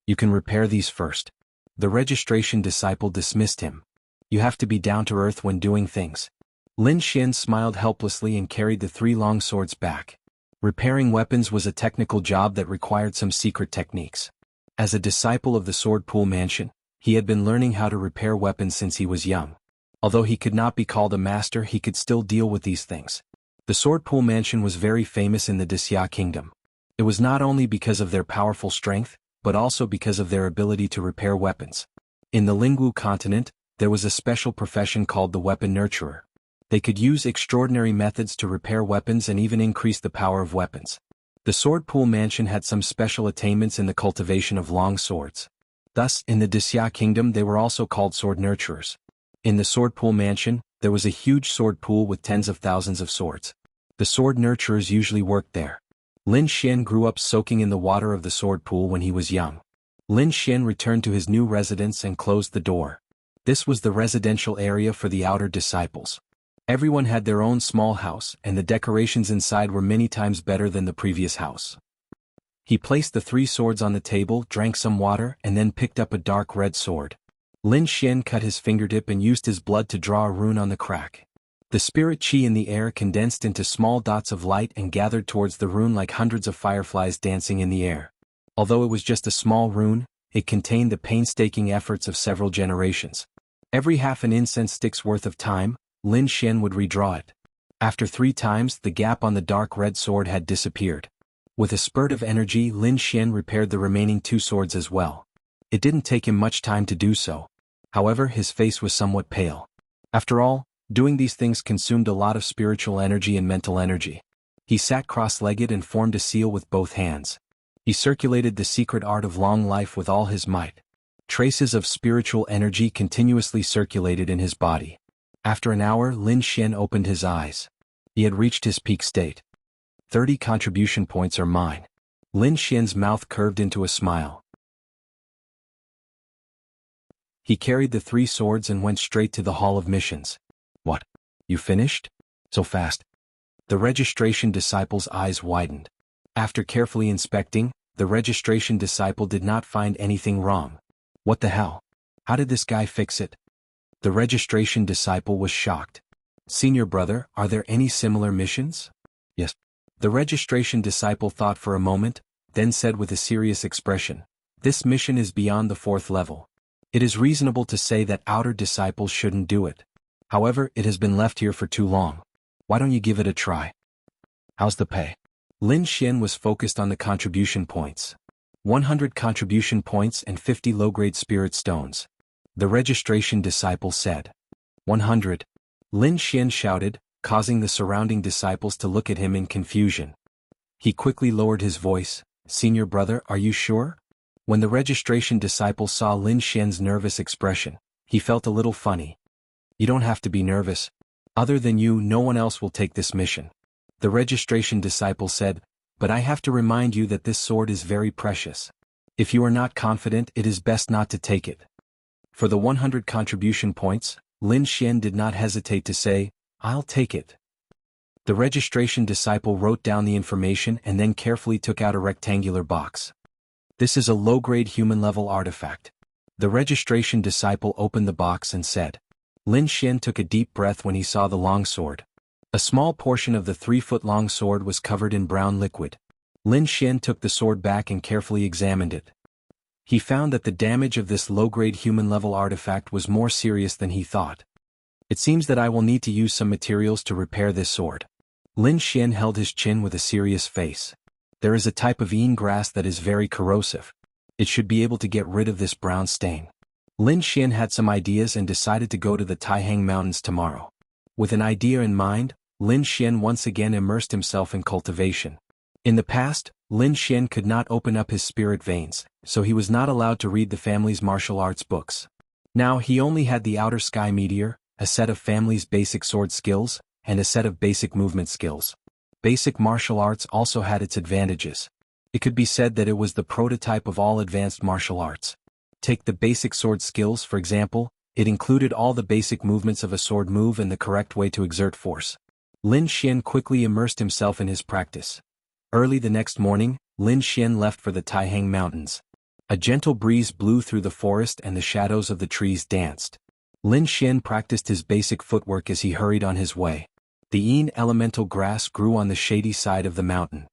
You can repair these first. The registration disciple dismissed him. You have to be down to earth when doing things. Lin Xian smiled helplessly and carried the 3 long swords back. Repairing weapons was a technical job that required some secret techniques. As a disciple of the Sword Pool Mansion, he had been learning how to repair weapons since he was young. Although he could not be called a master, he could still deal with these things. The Sword Pool Mansion was very famous in the Wuxia kingdom. It was not only because of their powerful strength, but also because of their ability to repair weapons. In the Lingwu continent, there was a special profession called the weapon nurturer. They could use extraordinary methods to repair weapons and even increase the power of weapons. The Sword Pool Mansion had some special attainments in the cultivation of long swords. Thus, in the Wuxia kingdom they were also called sword nurturers. In the Sword Pool Mansion, there was a huge sword pool with tens of thousands of swords. The sword nurturers usually worked there. Lin Xian grew up soaking in the water of the sword pool when he was young. Lin Xian returned to his new residence and closed the door. This was the residential area for the outer disciples. Everyone had their own small house, and the decorations inside were many times better than the previous house. He placed the 3 swords on the table, drank some water, and then picked up a dark red sword. Lin Xian cut his fingertip and used his blood to draw a rune on the crack. The spirit qi in the air condensed into small dots of light and gathered towards the rune like hundreds of fireflies dancing in the air. Although it was just a small rune, it contained the painstaking efforts of several generations. Every half an incense stick's worth of time, Lin Xian would redraw it. After 3 times, the gap on the dark red sword had disappeared. With a spurt of energy, Lin Xian repaired the remaining 2 swords as well. It didn't take him much time to do so. However, his face was somewhat pale. After all, doing these things consumed a lot of spiritual energy and mental energy. He sat cross-legged and formed a seal with both hands. He circulated the secret art of long life with all his might. Traces of spiritual energy continuously circulated in his body. After an hour, Lin Xian opened his eyes. He had reached his peak state. 30 contribution points are mine. Lin Xian's mouth curved into a smile. He carried the 3 swords and went straight to the Hall of Missions. What? You finished? So fast? The registration disciple's eyes widened. After carefully inspecting, the registration disciple did not find anything wrong. What the hell? How did this guy fix it? The registration disciple was shocked. Senior brother, are there any similar missions? Yes. The registration disciple thought for a moment, then said with a serious expression, this mission is beyond the 4th level. It is reasonable to say that outer disciples shouldn't do it. However, it has been left here for too long. Why don't you give it a try? How's the pay? Lin Xian was focused on the contribution points. 100 contribution points and 50 low-grade spirit stones. The registration disciple said. 100. Lin Xian shouted, causing the surrounding disciples to look at him in confusion. He quickly lowered his voice, Senior brother, are you sure? When the registration disciple saw Lin Xian's nervous expression, he felt a little funny. You don't have to be nervous. Other than you, no one else will take this mission. The registration disciple said, but I have to remind you that this sword is very precious. If you are not confident, it is best not to take it. For the 100 contribution points, Lin Xian did not hesitate to say, I'll take it. The registration disciple wrote down the information and then carefully took out a rectangular box. This is a low-grade human-level artifact. The registration disciple opened the box and said. Lin Xian took a deep breath when he saw the longsword. A small portion of the 3-foot-long sword was covered in brown liquid. Lin Xian took the sword back and carefully examined it. He found that the damage of this low-grade human-level artifact was more serious than he thought. It seems that I will need to use some materials to repair this sword. Lin Xian held his chin with a serious face. There is a type of een grass that is very corrosive. It should be able to get rid of this brown stain. Lin Xian had some ideas and decided to go to the Taihang Mountains tomorrow. With an idea in mind, Lin Xian once again immersed himself in cultivation. In the past, Lin Xian could not open up his spirit veins, so he was not allowed to read the family's martial arts books. Now he only had the Outer Sky Meteor, a set of family's basic sword skills, and a set of basic movement skills. Basic martial arts also had its advantages. It could be said that it was the prototype of all advanced martial arts. Take the basic sword skills, for example, it included all the basic movements of a sword move and the correct way to exert force. Lin Xian quickly immersed himself in his practice. Early the next morning, Lin Xian left for the Taihang Mountains. A gentle breeze blew through the forest and the shadows of the trees danced. Lin Xian practiced his basic footwork as he hurried on his way. The een elemental grass grew on the shady side of the mountain.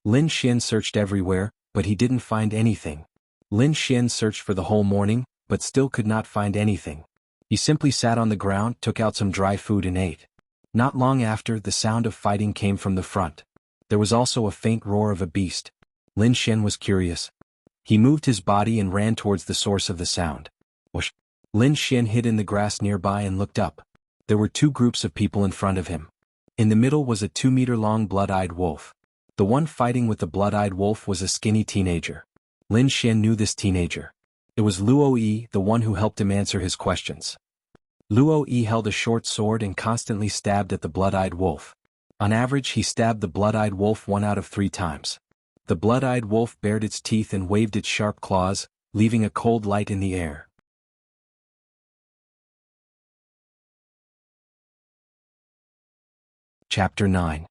Lin Xian searched everywhere, but he didn't find anything. Lin Xian searched for the whole morning, but still could not find anything. He simply sat on the ground, took out some dry food and ate. Not long after, the sound of fighting came from the front. There was also a faint roar of a beast. Lin Xian was curious. He moved his body and ran towards the source of the sound. Whoosh! Lin Xian hid in the grass nearby and looked up. There were 2 groups of people in front of him. In the middle was a 2-meter-long blood-eyed wolf. The one fighting with the blood-eyed wolf was a skinny teenager. Lin Xian knew this teenager. It was Luo Yi, the one who helped him answer his questions. Luo Yi held a short sword and constantly stabbed at the blood-eyed wolf. On average, he stabbed the blood-eyed wolf 1 out of 3 times. The blood-eyed wolf bared its teeth and waved its sharp claws, leaving a cold light in the air. Chapter 9.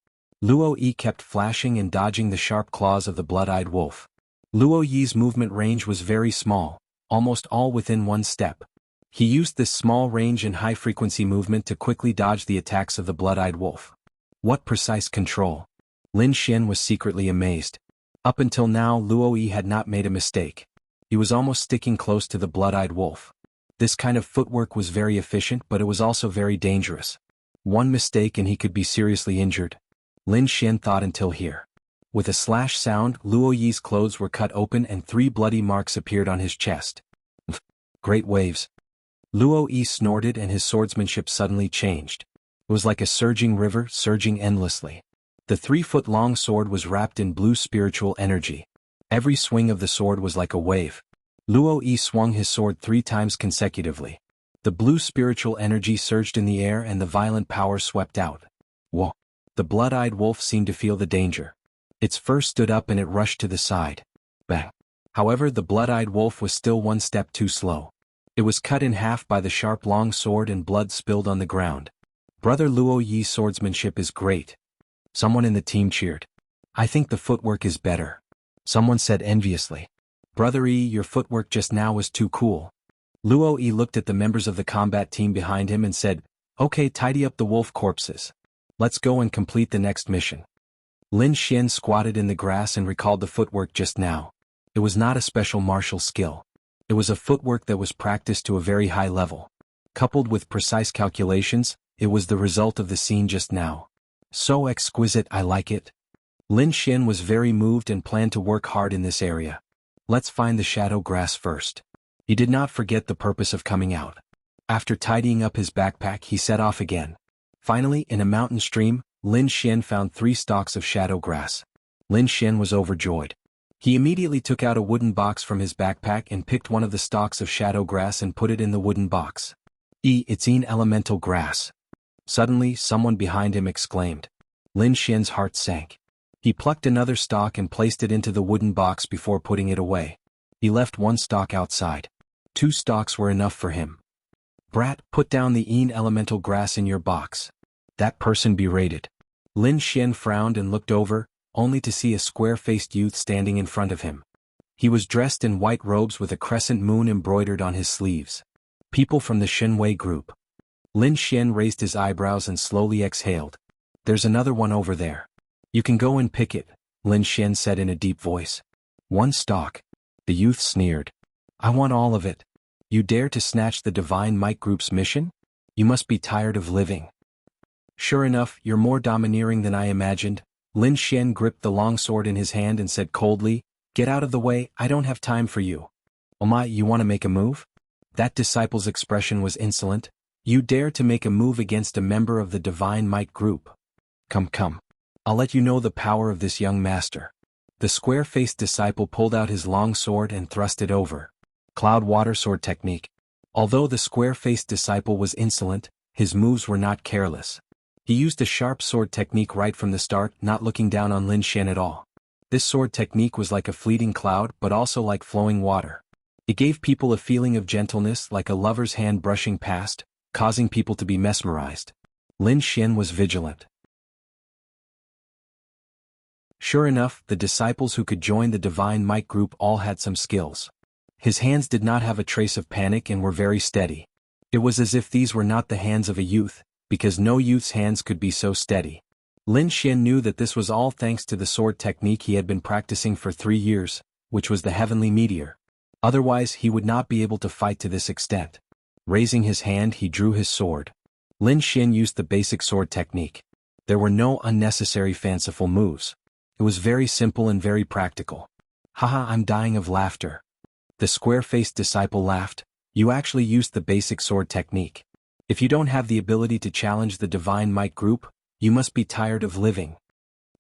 Luo Yi kept flashing and dodging the sharp claws of the blood-eyed wolf. Luo Yi's movement range was very small, almost all within 1 step. He used this small range and high-frequency movement to quickly dodge the attacks of the blood-eyed wolf. What precise control! Lin Xian was secretly amazed. Up until now, Luo Yi had not made a mistake. He was almost sticking close to the blood-eyed wolf. This kind of footwork was very efficient, but it was also very dangerous. One mistake and he could be seriously injured. Lin Xian thought until here. With a slash sound, Luo Yi's clothes were cut open and 3 bloody marks appeared on his chest. Great waves. Luo Yi snorted and his swordsmanship suddenly changed. It was like a surging river, surging endlessly. The 3-foot-long sword was wrapped in blue spiritual energy. Every swing of the sword was like a wave. Luo Yi swung his sword 3 times consecutively. The blue spiritual energy surged in the air and the violent power swept out. Whoa! The blood-eyed wolf seemed to feel the danger. Its fur stood up and it rushed to the side. Bang! However, the blood-eyed wolf was still one step too slow. It was cut in half by the sharp long sword and blood spilled on the ground. Brother Luo Yi's swordsmanship is great. Someone in the team cheered. I think the footwork is better. Someone said enviously. Brother Yi, your footwork just now was too cool. Luo Yi looked at the members of the combat team behind him and said, Okay, tidy up the wolf corpses. Let's go and complete the next mission. Lin Xian squatted in the grass and recalled the footwork just now. It was not a special martial skill. It was a footwork that was practiced to a very high level. Coupled with precise calculations, it was the result of the scene just now. So exquisite, I like it. Lin Xian was very moved and planned to work hard in this area. Let's find the shadow grass first. He did not forget the purpose of coming out. After tidying up his backpack, he set off again. Finally, in a mountain stream, Lin Xian found 3 stalks of shadow grass. Lin Xian was overjoyed. He immediately took out a wooden box from his backpack and picked one of the stalks of shadow grass and put it in the wooden box. It's an elemental grass. Suddenly, someone behind him exclaimed. Lin Xian's heart sank. He plucked another stalk and placed it into the wooden box before putting it away. He left 1 stalk outside. 2 stalks were enough for him. Brat, put down the elemental grass in your box. That person berated. Lin Xian frowned and looked over, only to see a square-faced youth standing in front of him. He was dressed in white robes with a crescent moon embroidered on his sleeves. People from the Shenwei group. Lin Xian raised his eyebrows and slowly exhaled. There's another one over there. You can go and pick it, Lin Xian said in a deep voice. 1 stalk. The youth sneered. I want all of it. You dare to snatch the Divine Might Group's mission? You must be tired of living. Sure enough, you're more domineering than I imagined. Lin Xian gripped the long sword in his hand and said coldly, Get out of the way, I don't have time for you. Oh my, you want to make a move? That disciple's expression was insolent. You dare to make a move against a member of the Divine Might Group. Come. I'll let you know the power of this young master. The square-faced disciple pulled out his long sword and thrust it over. Cloud water sword technique. Although the square-faced disciple was insolent, his moves were not careless. He used a sharp sword technique right from the start, not looking down on Lin Xian at all. This sword technique was like a fleeting cloud but also like flowing water. It gave people a feeling of gentleness like a lover's hand brushing past, causing people to be mesmerized. Lin Xian was vigilant. Sure enough, the disciples who could join the Divine Might Group all had some skills. His hands did not have a trace of panic and were very steady. It was as if these were not the hands of a youth, because no youth's hands could be so steady. Lin Xian knew that this was all thanks to the sword technique he had been practicing for 3 years, which was the heavenly meteor. Otherwise he would not be able to fight to this extent. Raising his hand, he drew his sword. Lin Xian used the basic sword technique. There were no unnecessary fanciful moves. It was very simple and very practical. Haha, I'm dying of laughter. The square-faced disciple laughed. You actually used the basic sword technique. If you don't have the ability to challenge the Divine Might Group, you must be tired of living.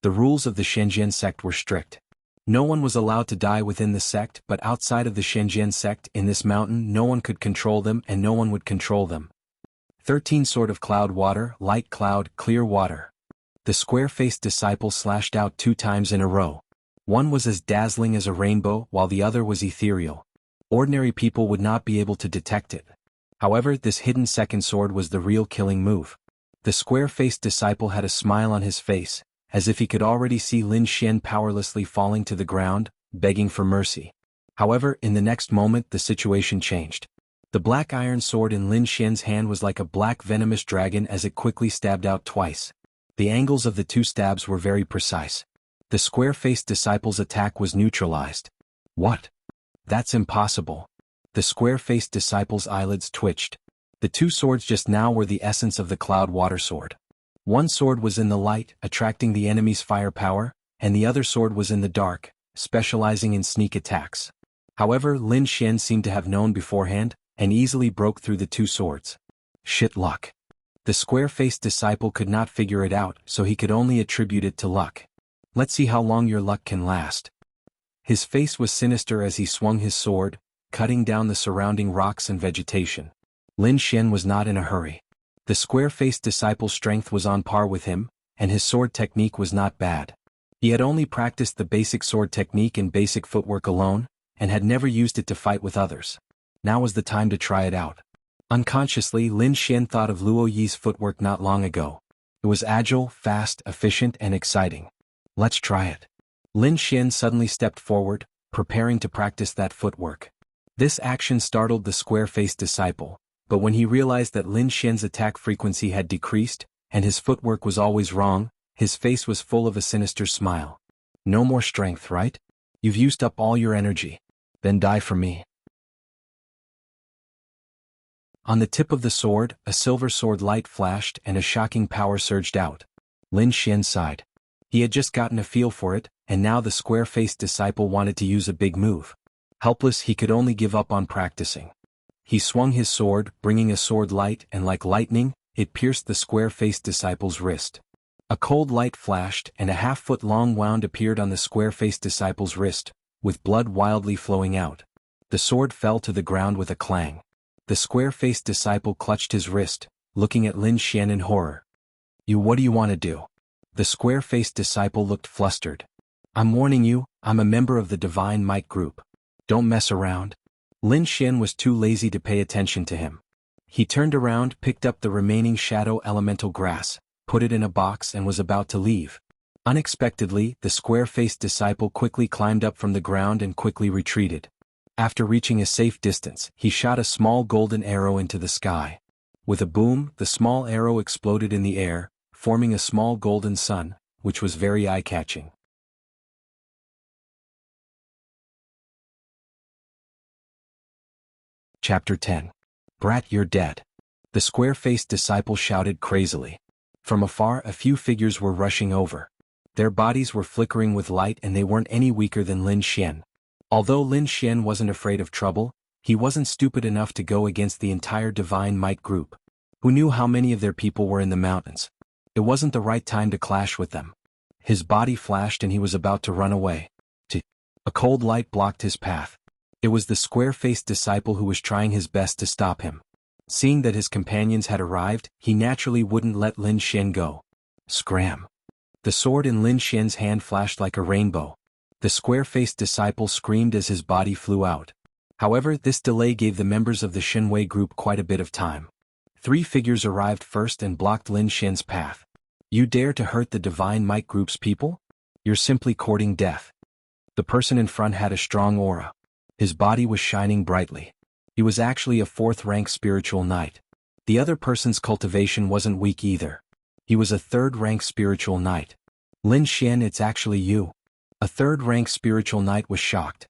The rules of the Shenzhen sect were strict. No one was allowed to die within the sect, but outside of the Shenzhen sect in this mountain no one could control them and no one would control them. 13 Sword of Cloud Water, Light Cloud, Clear Water. The square-faced disciple slashed out 2 times in a row. One was as dazzling as a rainbow while the other was ethereal. Ordinary people would not be able to detect it. However, this hidden second sword was the real killing move. The square-faced disciple had a smile on his face, as if he could already see Lin Xian powerlessly falling to the ground, begging for mercy. However, in the next moment the situation changed. The black iron sword in Lin Xian's hand was like a black venomous dragon as it quickly stabbed out twice. The angles of the 2 stabs were very precise. The square-faced disciple's attack was neutralized. What? That's impossible. The square-faced disciple's eyelids twitched. The 2 swords just now were the essence of the cloud water sword. One sword was in the light, attracting the enemy's firepower, and the other sword was in the dark, specializing in sneak attacks. However, Lin Xian seemed to have known beforehand, and easily broke through the 2 swords. Shit luck. The square-faced disciple could not figure it out, so he could only attribute it to luck. Let's see how long your luck can last. His face was sinister as he swung his sword, cutting down the surrounding rocks and vegetation. Lin Xian was not in a hurry. The square-faced disciple's strength was on par with him, and his sword technique was not bad. He had only practiced the basic sword technique and basic footwork alone, and had never used it to fight with others. Now was the time to try it out. Unconsciously, Lin Xian thought of Luo Yi's footwork not long ago. It was agile, fast, efficient, and exciting. Let's try it. Lin Xian suddenly stepped forward, preparing to practice that footwork. This action startled the square-faced disciple, but when he realized that Lin Xian's attack frequency had decreased, and his footwork was always wrong, his face was full of a sinister smile. No more strength, right? You've used up all your energy. Then die for me. On the tip of the sword, a silver sword light flashed and a shocking power surged out. Lin Xian sighed. He had just gotten a feel for it, and now the square-faced disciple wanted to use a big move. Helpless, he could only give up on practicing. He swung his sword, bringing a sword light, and like lightning, it pierced the square-faced disciple's wrist. A cold light flashed, and a half-foot-long wound appeared on the square-faced disciple's wrist, with blood wildly flowing out. The sword fell to the ground with a clang. The square-faced disciple clutched his wrist, looking at Lin Xian in horror. What do you want to do? The square-faced disciple looked flustered. I'm warning you, I'm a member of the Divine Might group. Don't mess around. Lin Xian was too lazy to pay attention to him. He turned around, picked up the remaining shadow elemental grass, put it in a box and was about to leave. Unexpectedly, the square-faced disciple quickly climbed up from the ground and quickly retreated. After reaching a safe distance, he shot a small golden arrow into the sky. With a boom, the small arrow exploded in the air, forming a small golden sun, which was very eye-catching. Chapter 10. Brat, you're dead. The square-faced disciple shouted crazily. From afar, a few figures were rushing over. Their bodies were flickering with light and they weren't any weaker than Lin Xian. Although Lin Xian wasn't afraid of trouble, he wasn't stupid enough to go against the entire Divine Might group. Who knew how many of their people were in the mountains? It wasn't the right time to clash with them. His body flashed and he was about to run away. A cold light blocked his path. It was the square-faced disciple who was trying his best to stop him. Seeing that his companions had arrived, he naturally wouldn't let Lin Xian go. Scram! The sword in Lin Xian's hand flashed like a rainbow. The square-faced disciple screamed as his body flew out. However, this delay gave the members of the Shenwei group quite a bit of time. 3 figures arrived first and blocked Lin Xian's path. You dare to hurt the Divine Might group's people? You're simply courting death. The person in front had a strong aura. His body was shining brightly. He was actually a 4th-rank spiritual knight. The other person's cultivation wasn't weak either. He was a 3rd-rank spiritual knight. Lin Xian, it's actually you. A 3rd-rank spiritual knight was shocked.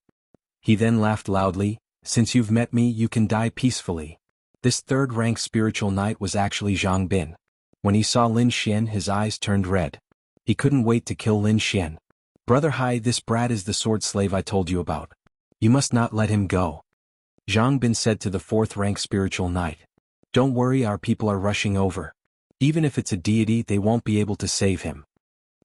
He then laughed loudly. Since you've met me, you can die peacefully. This 3rd-rank spiritual knight was actually Zhang Bin. When he saw Lin Xian, his eyes turned red. He couldn't wait to kill Lin Xian. Brother Hai, this brat is the sword slave I told you about. You must not let him go. Zhang Bin said to the 4th-rank spiritual knight. Don't worry, our people are rushing over. Even if it's a deity, they won't be able to save him.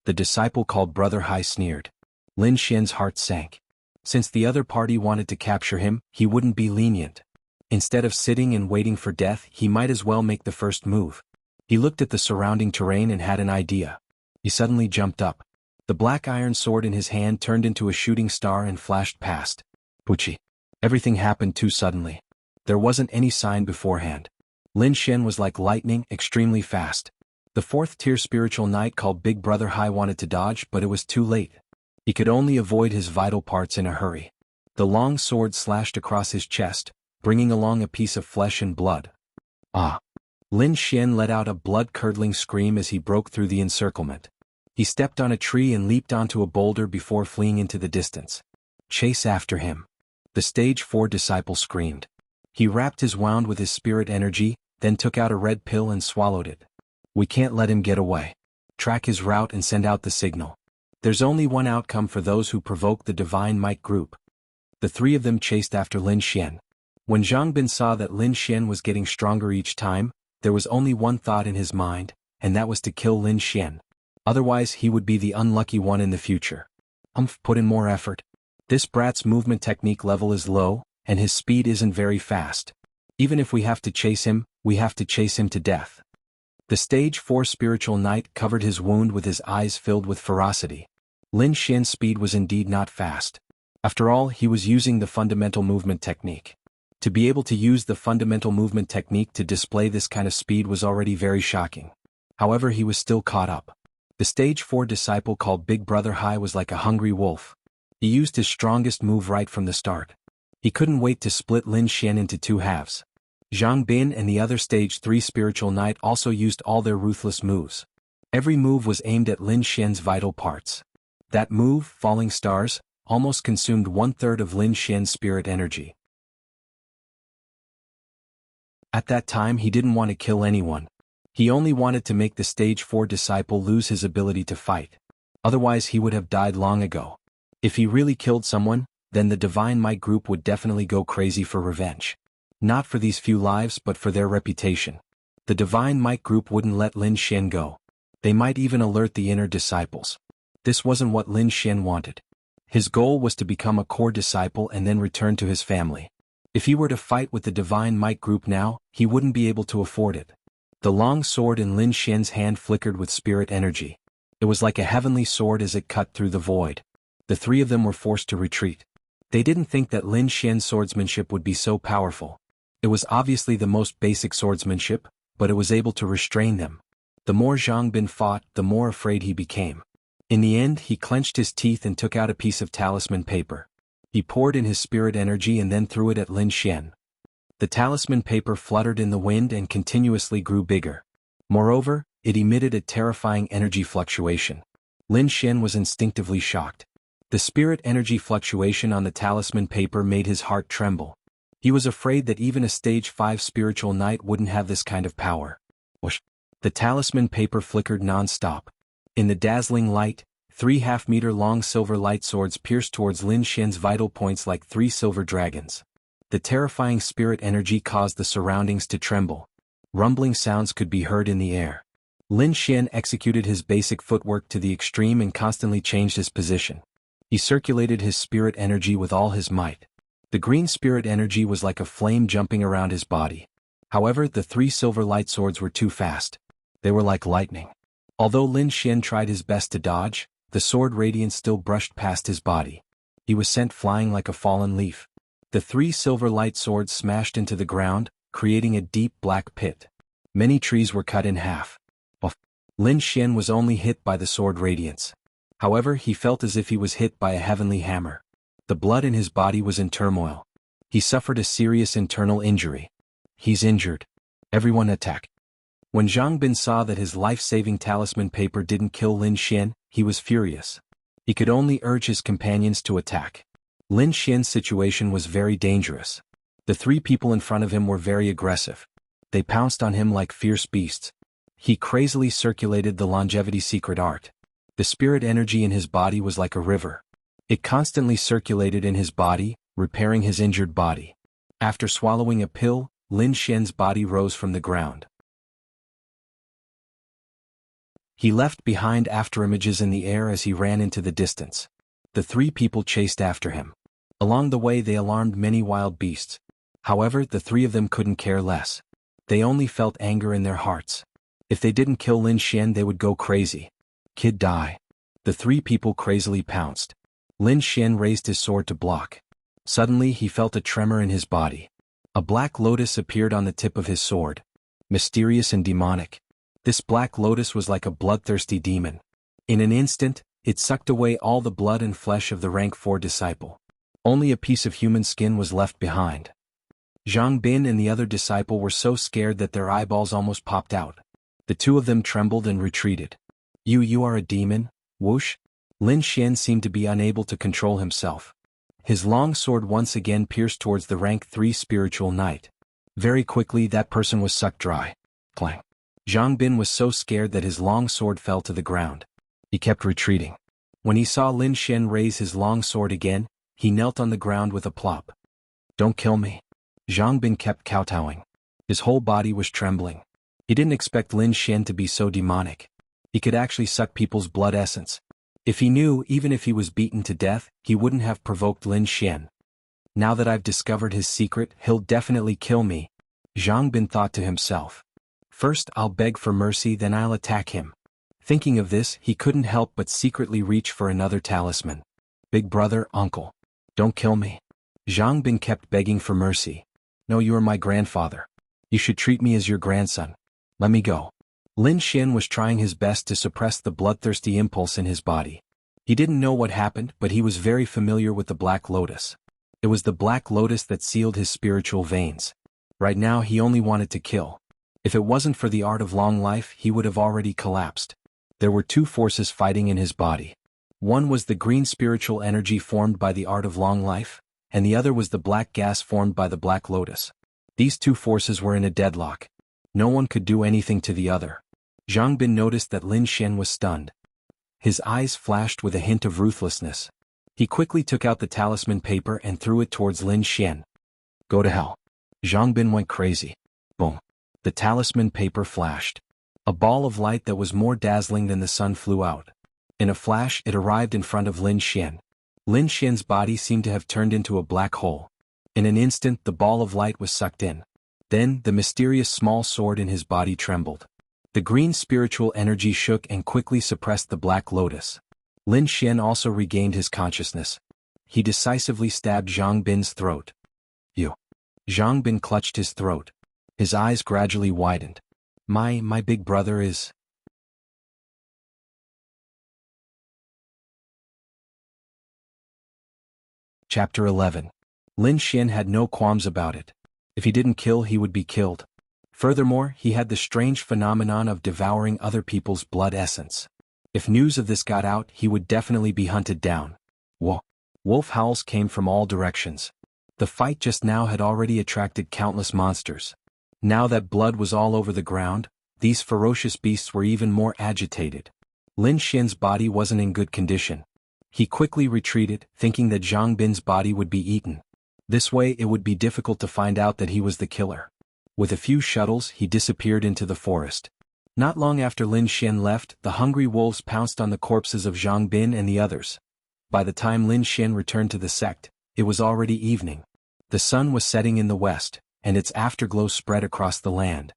The disciple called Brother Hai sneered. Lin Xian's heart sank. Since the other party wanted to capture him, he wouldn't be lenient. Instead of sitting and waiting for death, he might as well make the first move. He looked at the surrounding terrain and had an idea. He suddenly jumped up. The black iron sword in his hand turned into a shooting star and flashed past. Puchi. Everything happened too suddenly. There wasn't any sign beforehand. Lin Xian was like lightning, extremely fast. The 4th-tier spiritual knight called Big Brother Hai wanted to dodge, but it was too late. He could only avoid his vital parts in a hurry. The long sword slashed across his chest, bringing along a piece of flesh and blood. Ah! Lin Xian let out a blood-curdling scream as he broke through the encirclement. He stepped on a tree and leaped onto a boulder before fleeing into the distance. Chase after him. The stage 4 disciple screamed. He wrapped his wound with his spirit energy, then took out a red pill and swallowed it. We can't let him get away. Track his route and send out the signal. There's only one outcome for those who provoke the Divine Might group. The 3 of them chased after Lin Xian. When Zhang Bin saw that Lin Xian was getting stronger each time, there was only one thought in his mind, and that was to kill Lin Xian. Otherwise he would be the unlucky one in the future. Put in more effort. This brat's movement technique level is low, and his speed isn't very fast. Even if we have to chase him, we have to chase him to death. The stage 4 spiritual knight covered his wound with his eyes filled with ferocity. Lin Xian's speed was indeed not fast. After all, he was using the fundamental movement technique. To be able to use the fundamental movement technique to display this kind of speed was already very shocking. However, he was still caught up. The stage 4 disciple called Big Brother Hai was like a hungry wolf. He used his strongest move right from the start. He couldn't wait to split Lin Xian into two halves. Zhang Bin and the other stage 3 spiritual knight also used all their ruthless moves. Every move was aimed at Lin Xian's vital parts. That move, Falling Stars, almost consumed 1/3 of Lin Xian's spirit energy. At that time he didn't want to kill anyone. He only wanted to make the stage 4 disciple lose his ability to fight. Otherwise he would have died long ago. If he really killed someone, then the Divine Might group would definitely go crazy for revenge. Not for these few lives but for their reputation. The Divine Might group wouldn't let Lin Xian go. They might even alert the inner disciples. This wasn't what Lin Xian wanted. His goal was to become a core disciple and then return to his family. If he were to fight with the Divine Might group now, he wouldn't be able to afford it. The long sword in Lin Xian's hand flickered with spirit energy. It was like a heavenly sword as it cut through the void. The three of them were forced to retreat. They didn't think that Lin Xian's swordsmanship would be so powerful. It was obviously the most basic swordsmanship, but it was able to restrain them. The more Zhang Bin fought, the more afraid he became. In the end, he clenched his teeth and took out a piece of talisman paper. He poured in his spirit energy and then threw it at Lin Xian. The talisman paper fluttered in the wind and continuously grew bigger. Moreover, it emitted a terrifying energy fluctuation. Lin Xian was instinctively shocked. The spirit energy fluctuation on the talisman paper made his heart tremble. He was afraid that even a stage 5 spiritual knight wouldn't have this kind of power. Whoosh! The talisman paper flickered non-stop. In the dazzling light, 3 half-meter-long silver light swords pierced towards Lin Xian's vital points like 3 silver dragons. The terrifying spirit energy caused the surroundings to tremble. Rumbling sounds could be heard in the air. Lin Xian executed his basic footwork to the extreme and constantly changed his position. He circulated his spirit energy with all his might. The green spirit energy was like a flame jumping around his body. However, the 3 silver light swords were too fast. They were like lightning. Although Lin Xian tried his best to dodge, the sword radiance still brushed past his body. He was sent flying like a fallen leaf. The 3 silver light swords smashed into the ground, creating a deep black pit. Many trees were cut in half. Lin Xian was only hit by the sword radiance. However, he felt as if he was hit by a heavenly hammer. The blood in his body was in turmoil. He suffered a serious internal injury. He's injured. Everyone attack. When Zhang Bin saw that his life-saving talisman paper didn't kill Lin Xian, he was furious. He could only urge his companions to attack. Lin Xian's situation was very dangerous. The 3 people in front of him were very aggressive. They pounced on him like fierce beasts. He crazily circulated the longevity secret art. The spirit energy in his body was like a river. It constantly circulated in his body, repairing his injured body. After swallowing a pill, Lin Xian's body rose from the ground. He left behind afterimages in the air as he ran into the distance. The 3 people chased after him. Along the way they alarmed many wild beasts. However, the 3 of them couldn't care less. They only felt anger in their hearts. If they didn't kill Lin Xian they would go crazy. Kid die. The 3 people crazily pounced. Lin Xian raised his sword to block. Suddenly he felt a tremor in his body. A black lotus appeared on the tip of his sword. Mysterious and demonic. This black lotus was like a bloodthirsty demon. In an instant, it sucked away all the blood and flesh of the rank 4 disciple. Only a piece of human skin was left behind. Zhang Bin and the other disciple were so scared that their eyeballs almost popped out. The 2 of them trembled and retreated. You are a demon? Whoosh! Lin Xian seemed to be unable to control himself. His long sword once again pierced towards the rank 3 spiritual knight. Very quickly that person was sucked dry. Clang! Zhang Bin was so scared that his long sword fell to the ground. He kept retreating. When he saw Lin Xian raise his long sword again, he knelt on the ground with a plop. Don't kill me. Zhang Bin kept kowtowing. His whole body was trembling. He didn't expect Lin Xian to be so demonic. He could actually suck people's blood essence. If he knew, even if he was beaten to death, he wouldn't have provoked Lin Xian. Now that I've discovered his secret, he'll definitely kill me, Zhang Bin thought to himself. First I'll beg for mercy, then I'll attack him. Thinking of this, he couldn't help but secretly reach for another talisman. Big brother, uncle. Don't kill me. Zhang Bin kept begging for mercy. No, you are my grandfather. You should treat me as your grandson. Let me go. Lin Xian was trying his best to suppress the bloodthirsty impulse in his body. He didn't know what happened, but he was very familiar with the Black Lotus. It was the Black Lotus that sealed his spiritual veins. Right now he only wanted to kill. If it wasn't for the art of long life, he would have already collapsed. There were two forces fighting in his body. One was the green spiritual energy formed by the art of long life, and the other was the black gas formed by the Black Lotus. These two forces were in a deadlock. No one could do anything to the other. Zhang Bin noticed that Lin Xian was stunned. His eyes flashed with a hint of ruthlessness. He quickly took out the talisman paper and threw it towards Lin Xian. Go to hell. Zhang Bin went crazy. Boom. The talisman paper flashed. A ball of light that was more dazzling than the sun flew out. In a flash, it arrived in front of Lin Xian. Lin Xian's body seemed to have turned into a black hole. In an instant, the ball of light was sucked in. Then, the mysterious small sword in his body trembled. The green spiritual energy shook and quickly suppressed the Black Lotus. Lin Xian also regained his consciousness. He decisively stabbed Zhang Bin's throat. You. Zhang Bin clutched his throat. His eyes gradually widened. My big brother is... Chapter 11. Lin Xian had no qualms about it. If he didn't kill, he would be killed. Furthermore, he had the strange phenomenon of devouring other people's blood essence. If news of this got out, he would definitely be hunted down. Whoa. Wolf howls came from all directions. The fight just now had already attracted countless monsters. Now that blood was all over the ground, these ferocious beasts were even more agitated. Lin Xian's body wasn't in good condition. He quickly retreated, thinking that Zhang Bin's body would be eaten. This way it would be difficult to find out that he was the killer. With a few shuttles, he disappeared into the forest. Not long after Lin Xian left, the hungry wolves pounced on the corpses of Zhang Bin and the others. By the time Lin Xian returned to the sect, it was already evening. The sun was setting in the west, and its afterglow spread across the land.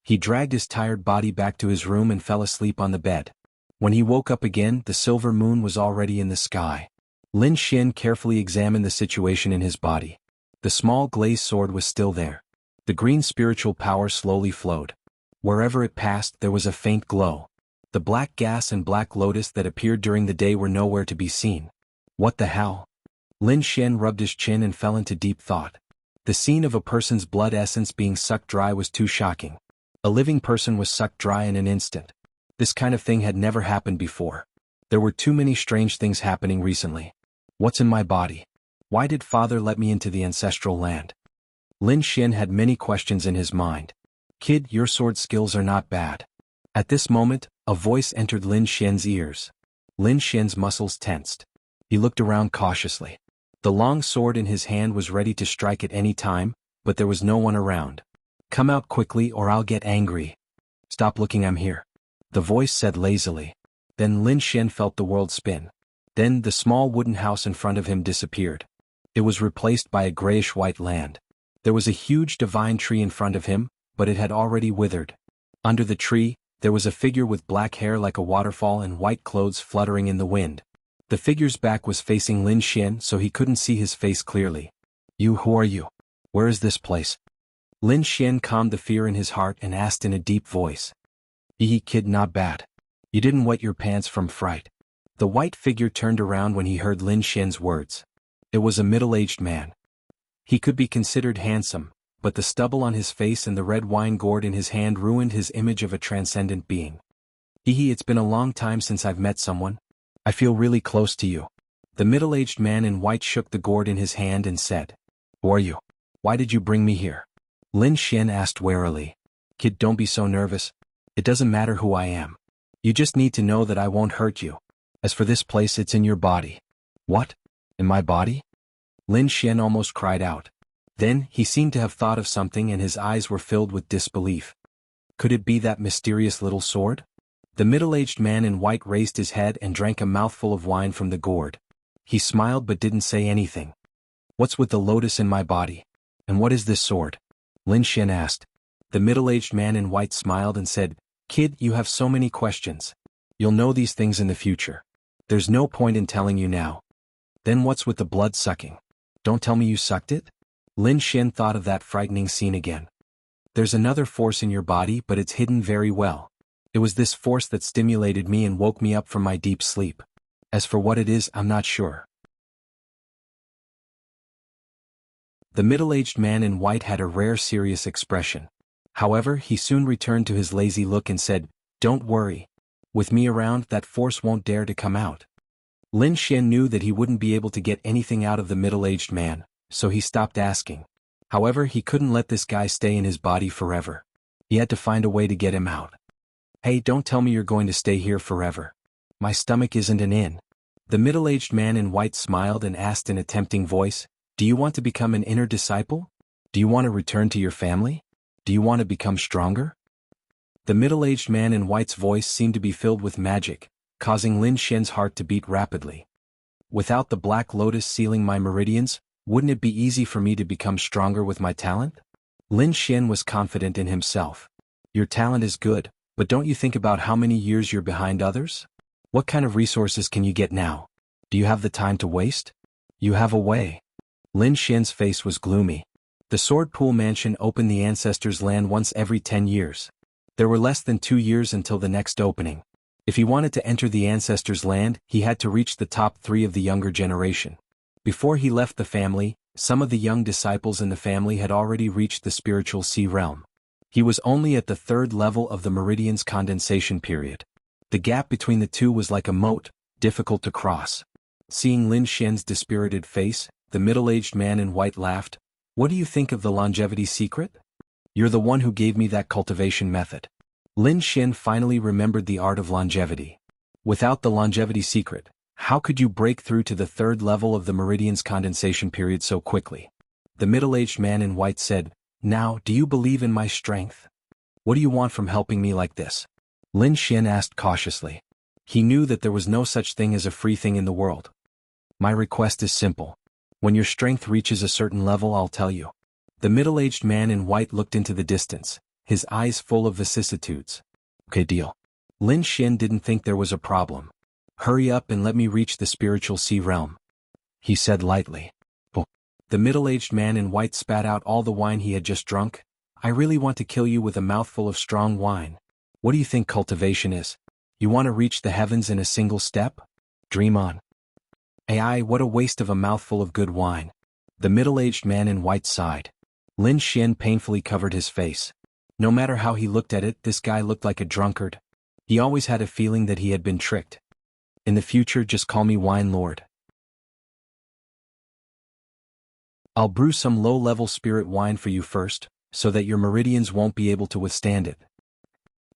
He dragged his tired body back to his room and fell asleep on the bed. When he woke up again, the silver moon was already in the sky. Lin Xian carefully examined the situation in his body. The small glazed sword was still there. The green spiritual power slowly flowed. Wherever it passed, there was a faint glow. The black gas and Black Lotus that appeared during the day were nowhere to be seen. What the hell? Lin Xian rubbed his chin and fell into deep thought. The scene of a person's blood essence being sucked dry was too shocking. A living person was sucked dry in an instant. This kind of thing had never happened before. There were too many strange things happening recently. What's in my body? Why did father let me into the ancestral land? Lin Xian had many questions in his mind. Kid, your sword skills are not bad. At this moment, a voice entered Lin Xian's ears. Lin Xian's muscles tensed. He looked around cautiously. The long sword in his hand was ready to strike at any time, but there was no one around. Come out quickly or I'll get angry. Stop looking, I'm here. The voice said lazily. Then Lin Xian felt the world spin. Then the small wooden house in front of him disappeared. It was replaced by a grayish-white land. There was a huge divine tree in front of him, but it had already withered. Under the tree, there was a figure with black hair like a waterfall and white clothes fluttering in the wind. The figure's back was facing Lin Xian, so he couldn't see his face clearly. Who are you? Where is this place? Lin Xian calmed the fear in his heart and asked in a deep voice. Kid, not bad. You didn't wet your pants from fright. The white figure turned around when he heard Lin Xian's words. It was a middle-aged man. He could be considered handsome, but the stubble on his face and the red wine gourd in his hand ruined his image of a transcendent being. It's been a long time since I've met someone. I feel really close to you. The middle-aged man in white shook the gourd in his hand and said, Who are you? Why did you bring me here? Lin Xian asked warily. Kid, don't be so nervous. It doesn't matter who I am. You just need to know that I won't hurt you. As for this place, it's in your body. What? In my body? Lin Xian almost cried out. Then, he seemed to have thought of something and his eyes were filled with disbelief. Could it be that mysterious little sword? The middle-aged man in white raised his head and drank a mouthful of wine from the gourd. He smiled but didn't say anything. What's with the lotus in my body? And what is this sword? Lin Xian asked. The middle-aged man in white smiled and said, "Kid, you have so many questions. You'll know these things in the future. There's no point in telling you now." "Then what's with the blood sucking? Don't tell me you sucked it?" Lin Xian thought of that frightening scene again. "There's another force in your body, but it's hidden very well. It was this force that stimulated me and woke me up from my deep sleep. As for what it is, I'm not sure." The middle-aged man in white had a rare serious expression. However, he soon returned to his lazy look and said, "Don't worry. With me around, that force won't dare to come out." Lin Xian knew that he wouldn't be able to get anything out of the middle-aged man, so he stopped asking. However, he couldn't let this guy stay in his body forever. He had to find a way to get him out. "Hey, don't tell me you're going to stay here forever. My stomach isn't an inn." The middle-aged man in white smiled and asked in a tempting voice, "Do you want to become an inner disciple? Do you want to return to your family? Do you want to become stronger?" The middle-aged man in white's voice seemed to be filled with magic, causing Lin Xian's heart to beat rapidly. "Without the black lotus sealing my meridians, wouldn't it be easy for me to become stronger with my talent?" Lin Xian was confident in himself. "Your talent is good, but don't you think about how many years you're behind others? What kind of resources can you get now? Do you have the time to waste? You have a way." Lin Xian's face was gloomy. The Sword Pool Mansion opened the Ancestors' Land once every 10 years. There were less than 2 years until the next opening. If he wanted to enter the Ancestors' Land, he had to reach the top 3 of the younger generation. Before he left the family, some of the young disciples in the family had already reached the spiritual sea realm. He was only at the 3rd level of the Meridian's condensation period. The gap between the two was like a moat, difficult to cross. Seeing Lin Xian's dispirited face, the middle-aged man in white laughed. "What do you think of the longevity secret? You're the one who gave me that cultivation method." Lin Xian finally remembered the art of longevity. "Without the longevity secret, how could you break through to the 3rd level of the Meridian's condensation period so quickly?" The middle-aged man in white said, "Now, do you believe in my strength? What do you want from helping me like this?" Lin Xian asked cautiously. He knew that there was no such thing as a free thing in the world. "My request is simple. When your strength reaches a certain level, I'll tell you." The middle-aged man in white looked into the distance, his eyes full of vicissitudes. "Okay, deal." Lin Xian didn't think there was a problem. "Hurry up and let me reach the spiritual sea realm," he said lightly. "Oh." The middle-aged man in white spat out all the wine he had just drunk. "I really want to kill you with a mouthful of strong wine. What do you think cultivation is? You want to reach the heavens in a single step? Dream on." "Ai, what a waste of a mouthful of good wine." The middle-aged man in white sighed. Lin Xian painfully covered his face. No matter how he looked at it, this guy looked like a drunkard. He always had a feeling that he had been tricked. "In the future, just call me Wine Lord. I'll brew some low-level spirit wine for you first, so that your meridians won't be able to withstand it."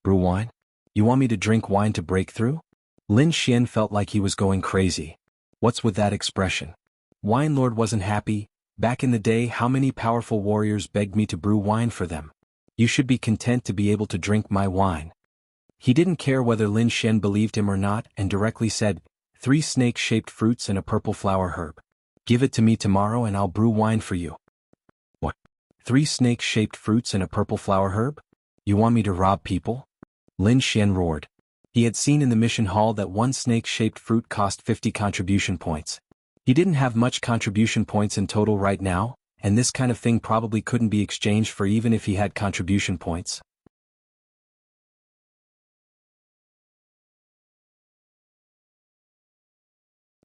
"Brew wine? You want me to drink wine to break through?" Lin Xian felt like he was going crazy. What's with that expression? Wine Lord wasn't happy. Back in the day, how many powerful warriors begged me to brew wine for them? You should be content to be able to drink my wine. He didn't care whether Lin Xian believed him or not and directly said, 3 snake-shaped fruits and a purple flower herb. Give it to me tomorrow and I'll brew wine for you." "What? 3 snake-shaped fruits and a purple flower herb? You want me to rob people?" Lin Xian roared. He had seen in the mission hall that 1 snake-shaped fruit cost 50 contribution points. He didn't have much contribution points in total right now, and this kind of thing probably couldn't be exchanged for even if he had contribution points.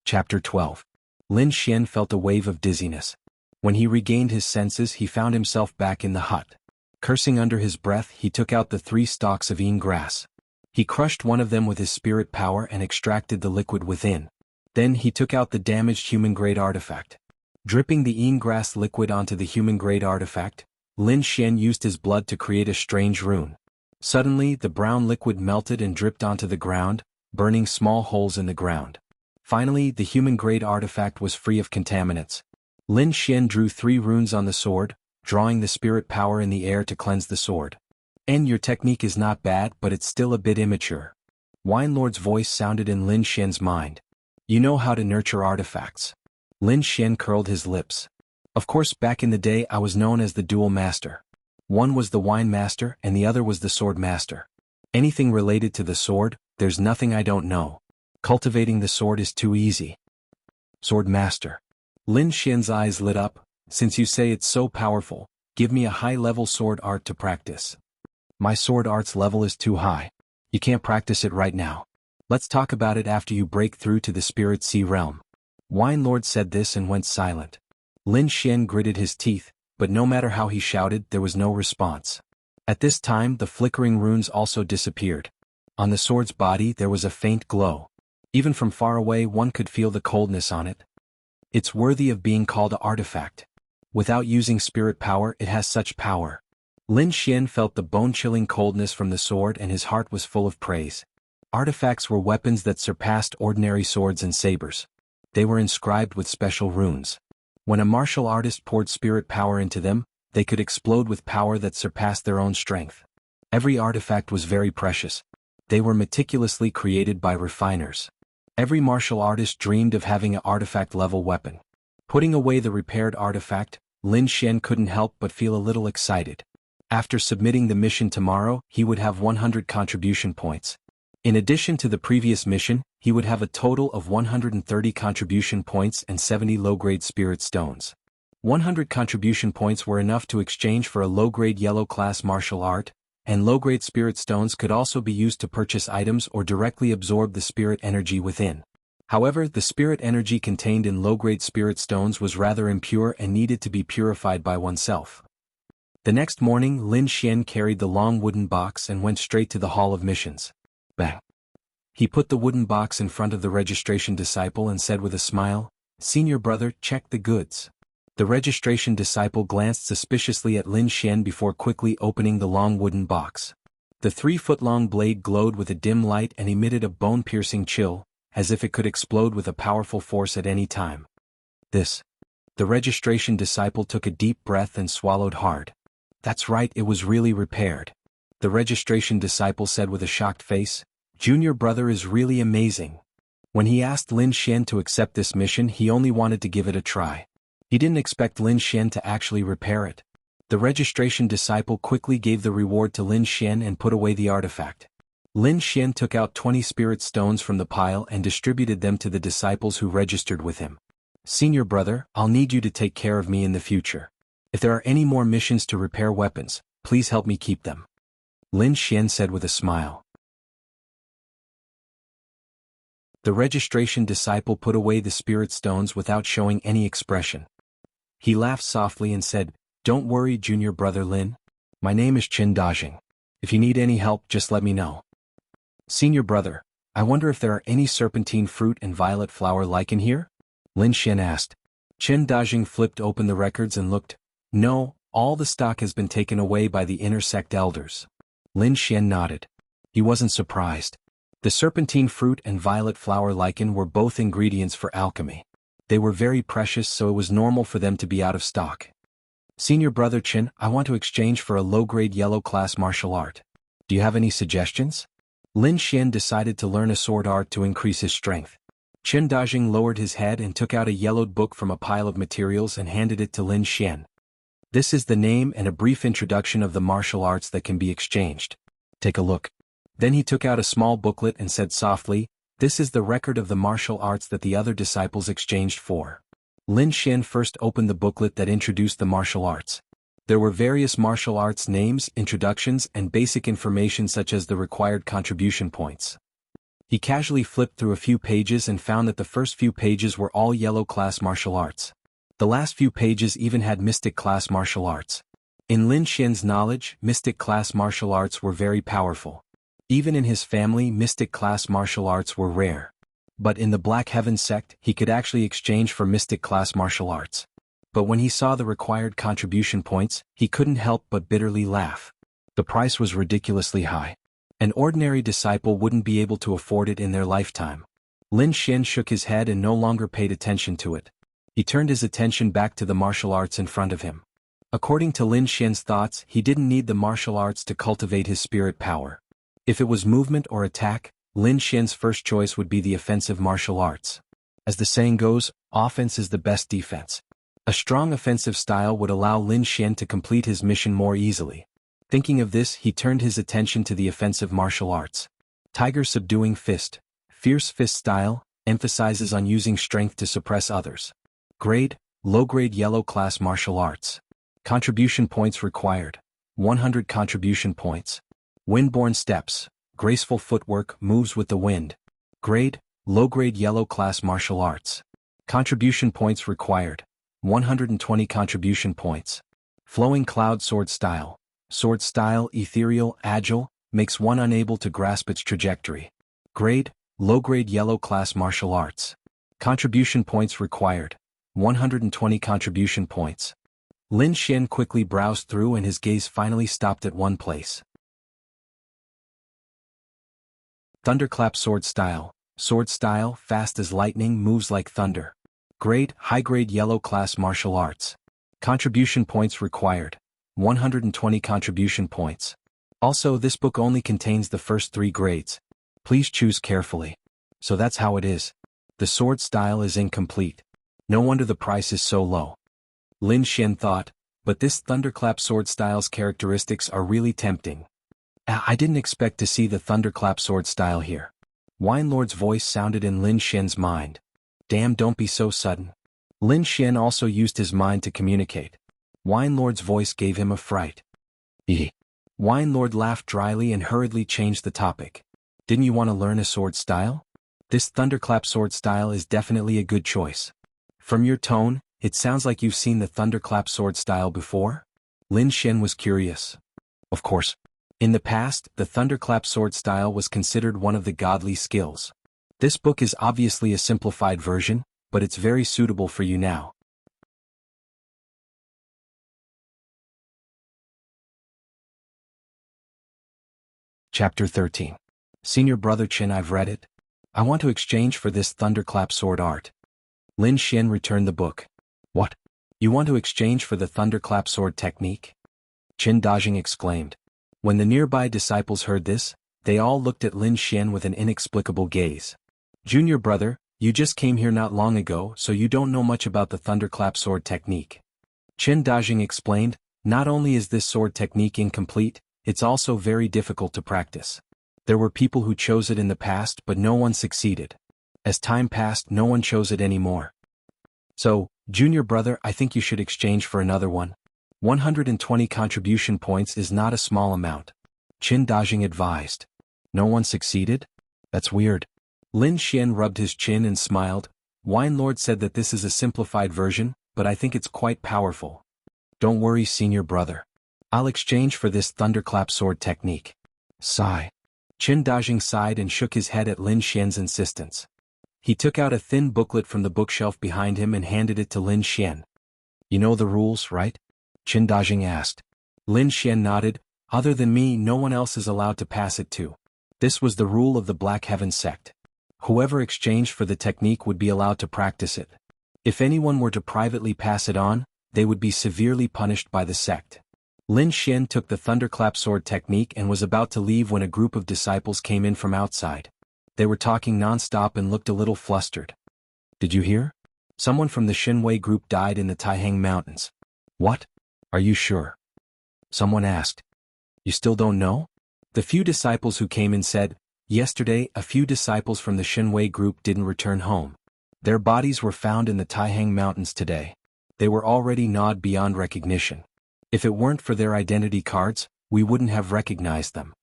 Chapter 12. Lin Xian felt a wave of dizziness. When he regained his senses, he found himself back in the hut. Cursing under his breath, he took out the 3 stalks of Yin grass. He crushed one of them with his spirit power and extracted the liquid within. Then he took out the damaged human-grade artifact. Dripping the Yin grass liquid onto the human-grade artifact, Lin Xian used his blood to create a strange rune. Suddenly, the brown liquid melted and dripped onto the ground, burning small holes in the ground. Finally, the human-grade artifact was free of contaminants. Lin Xian drew 3 runes on the sword, drawing the spirit power in the air to cleanse the sword. "And your technique is not bad, but it's still a bit immature." Wine Lord's voice sounded in Lin Xian's mind. "You know how to nurture artifacts." Lin Xian curled his lips. "Of course, back in the day I was known as the Dual Master. One was the wine master and the other was the sword master. Anything related to the sword, there's nothing I don't know. Cultivating the sword is too easy. Sword master. Lin Xian's eyes lit up. Since you say it's so powerful, give me a high-level sword art to practice. My sword art's level is too high. You can't practice it right now. Let's talk about it after you break through to the Spirit Sea realm. Wine Lord said this and went silent. Lin Xian gritted his teeth, but no matter how he shouted, there was no response. At this time, the flickering runes also disappeared. On the sword's body there was a faint glow. Even from far away one could feel the coldness on it. It's worthy of being called an artifact. Without using spirit power, it has such power. Lin Xian felt the bone-chilling coldness from the sword and his heart was full of praise. Artifacts were weapons that surpassed ordinary swords and sabers. They were inscribed with special runes. When a martial artist poured spirit power into them, they could explode with power that surpassed their own strength. Every artifact was very precious. They were meticulously created by refiners. Every martial artist dreamed of having an artifact-level weapon. Putting away the repaired artifact, Lin Xian couldn't help but feel a little excited. After submitting the mission tomorrow, he would have 100 contribution points. In addition to the previous mission, he would have a total of 130 contribution points and 70 low-grade spirit stones. 100 contribution points were enough to exchange for a low-grade yellow-class martial art, and low-grade spirit stones could also be used to purchase items or directly absorb the spirit energy within. However, the spirit energy contained in low-grade spirit stones was rather impure and needed to be purified by oneself. The next morning, Lin Xian carried the long wooden box and went straight to the Hall of Missions. Bang! He put the wooden box in front of the registration disciple and said with a smile, "Senior brother, check the goods." The registration disciple glanced suspiciously at Lin Xian before quickly opening the long wooden box. The 3-foot-long blade glowed with a dim light and emitted a bone-piercing chill, as if it could explode with a powerful force at any time. This. The registration disciple took a deep breath and swallowed hard. That's right, it was really repaired. The registration disciple said with a shocked face, "Junior brother is really amazing." When he asked Lin Xian to accept this mission, he only wanted to give it a try. He didn't expect Lin Xian to actually repair it. The registration disciple quickly gave the reward to Lin Xian and put away the artifact. Lin Xian took out 20 spirit stones from the pile and distributed them to the disciples who registered with him. "Senior brother, I'll need you to take care of me in the future. If there are any more missions to repair weapons, please help me keep them," Lin Xian said with a smile. The registration disciple put away the spirit stones without showing any expression. He laughed softly and said, "Don't worry, junior brother Lin. My name is Qin Dajing. If you need any help, just let me know." "Senior brother, I wonder if there are any serpentine fruit and violet flower lichen here?" Lin Xian asked. Qin Dajing flipped open the records and looked. "No, all the stock has been taken away by the inner sect elders." Lin Xian nodded. He wasn't surprised. The serpentine fruit and violet flower lichen were both ingredients for alchemy. They were very precious, so it was normal for them to be out of stock. "Senior brother Qin, I want to exchange for a low-grade yellow-class martial art. Do you have any suggestions?" Lin Xian decided to learn a sword art to increase his strength. Qin Dajing lowered his head and took out a yellowed book from a pile of materials and handed it to Lin Xian. "This is the name and a brief introduction of the martial arts that can be exchanged. Take a look." Then he took out a small booklet and said softly, "This is the record of the martial arts that the other disciples exchanged for." Lin Xian first opened the booklet that introduced the martial arts. There were various martial arts names, introductions, and basic information such as the required contribution points. He casually flipped through a few pages and found that the first few pages were all yellow-class martial arts. The last few pages even had mystic-class martial arts. In Lin Xian's knowledge, mystic-class martial arts were very powerful. Even in his family, mystic-class martial arts were rare. But in the Black Heaven sect, he could actually exchange for mystic-class martial arts. But when he saw the required contribution points, he couldn't help but bitterly laugh. The price was ridiculously high. An ordinary disciple wouldn't be able to afford it in their lifetime. Lin Xian shook his head and no longer paid attention to it. He turned his attention back to the martial arts in front of him. According to Lin Xian's thoughts, he didn't need the martial arts to cultivate his spirit power. If it was movement or attack, Lin Xian's first choice would be the offensive martial arts. As the saying goes, offense is the best defense. A strong offensive style would allow Lin Xian to complete his mission more easily. Thinking of this, he turned his attention to the offensive martial arts. Tiger Subduing Fist. Fierce fist style, emphasizes on using strength to suppress others. Grade, low-grade yellow class martial arts. Contribution points required. 100 contribution points. Windborne Steps. Graceful footwork, moves with the wind. Grade, low-grade yellow class martial arts. Contribution points required. 120 contribution points. Flowing Cloud Sword Style. Sword style, ethereal, agile, makes one unable to grasp its trajectory. Grade, low-grade yellow class martial arts. Contribution points required. 120 contribution points. Lin Xian quickly browsed through and his gaze finally stopped at one place. Thunderclap Sword Style. Sword style, fast as lightning, moves like thunder. Grade, high-grade yellow class martial arts. Contribution points required. 120 contribution points. Also, this book only contains the first 3 grades. Please choose carefully. So that's how it is. The sword style is incomplete. No wonder the price is so low. Lin Xian thought, but this Thunderclap sword style's characteristics are really tempting. I didn't expect to see the Thunderclap sword style here. Wine Lord's voice sounded in Lin Xian's mind. Damn, don't be so sudden. Lin Xian also used his mind to communicate. Wine Lord's voice gave him a fright. Wine Lord laughed dryly and hurriedly changed the topic. Didn't you want to learn a sword style? This Thunderclap sword style is definitely a good choice. From your tone, it sounds like you've seen the Thunderclap sword style before? Lin Xian was curious. Of course. In the past, the Thunderclap sword style was considered one of the godly skills. This book is obviously a simplified version, but it's very suitable for you now. Chapter 13. Senior Brother Qin, I've read it. I want to exchange for this Thunderclap sword art. Lin Xian returned the book. What? You want to exchange for the Thunderclap sword technique? Qin Dajing exclaimed. When the nearby disciples heard this, they all looked at Lin Xian with an inexplicable gaze. Junior brother, you just came here not long ago, so you don't know much about the Thunderclap sword technique. Qin Dajing explained, not only is this sword technique incomplete, it's also very difficult to practice. There were people who chose it in the past but no one succeeded. As time passed, no one chose it anymore. So, junior brother, I think you should exchange for another one. 120 contribution points is not a small amount. Qin Dajing advised. No one succeeded? That's weird. Lin Xian rubbed his chin and smiled. Wine Lord said that this is a simplified version, but I think it's quite powerful. Don't worry, senior brother. I'll exchange for this Thunderclap sword technique. Sigh. Qin Dajing sighed and shook his head at Lin Xian's insistence. He took out a thin booklet from the bookshelf behind him and handed it to Lin Xian. You know the rules, right? Qin Dajing asked. Lin Xian nodded. Other than me, no one else is allowed to pass it to. This was the rule of the Black Heaven sect. Whoever exchanged for the technique would be allowed to practice it. If anyone were to privately pass it on, they would be severely punished by the sect. Lin Xian took the Thunderclap sword technique and was about to leave when a group of disciples came in from outside. They were talking non-stop and looked a little flustered. Did you hear? Someone from the Xinwei group died in the Taihang Mountains. What? Are you sure? Someone asked. You still don't know? The few disciples who came in said, yesterday, a few disciples from the Xinwei group didn't return home. Their bodies were found in the Taihang Mountains today. They were already gnawed beyond recognition. If it weren't for their identity cards, we wouldn't have recognized them.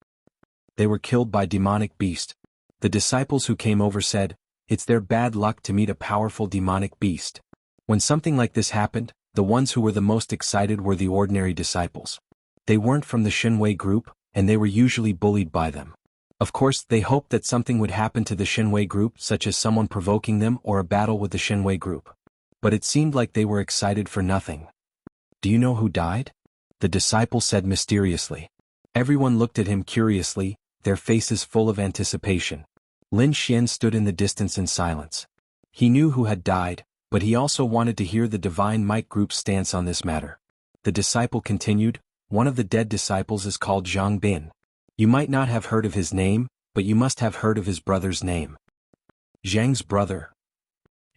They were killed by demonic beast. The disciples who came over said, it's their bad luck to meet a powerful demonic beast. When something like this happened, the ones who were the most excited were the ordinary disciples. They weren't from the Xinwei group, and they were usually bullied by them. Of course, they hoped that something would happen to the Xinwei group, such as someone provoking them or a battle with the Xinwei group. But it seemed like they were excited for nothing. Do you know who died? The disciple said mysteriously. Everyone looked at him curiously, their faces full of anticipation. Lin Xian stood in the distance in silence. He knew who had died, but he also wanted to hear the Divine Might group's stance on this matter. The disciple continued, one of the dead disciples is called Zhang Bin. You might not have heard of his name, but you must have heard of his brother's name. Zhang's brother.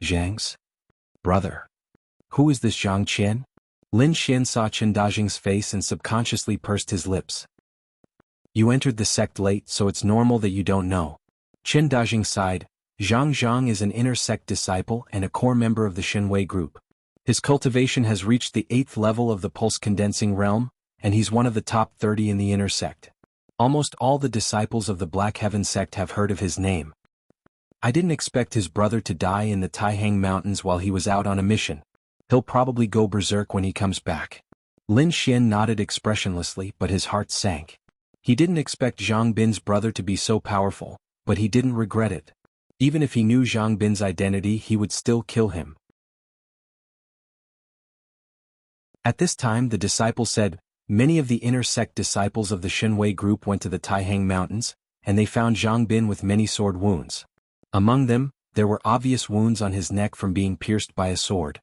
Zhang's brother. Who is this Zhang Qian? Lin Xian saw Chen Dajing's face and subconsciously pursed his lips. You entered the sect late, so it's normal that you don't know. Chen Dajing sighed. Zhang Zhang is an inner sect disciple and a core member of the Shenwei group. His cultivation has reached the 8th level of the pulse-condensing realm, and he's one of the top 30 in the inner sect. Almost all the disciples of the Black Heaven sect have heard of his name. I didn't expect his brother to die in the Taihang Mountains while he was out on a mission. He'll probably go berserk when he comes back. Lin Xian nodded expressionlessly, but his heart sank. He didn't expect Zhang Bin's brother to be so powerful, but he didn't regret it. Even if he knew Zhang Bin's identity, he would still kill him. At this time the disciple said, many of the inner sect disciples of the Shenwei group went to the Taihang Mountains, and they found Zhang Bin with many sword wounds. Among them, there were obvious wounds on his neck from being pierced by a sword.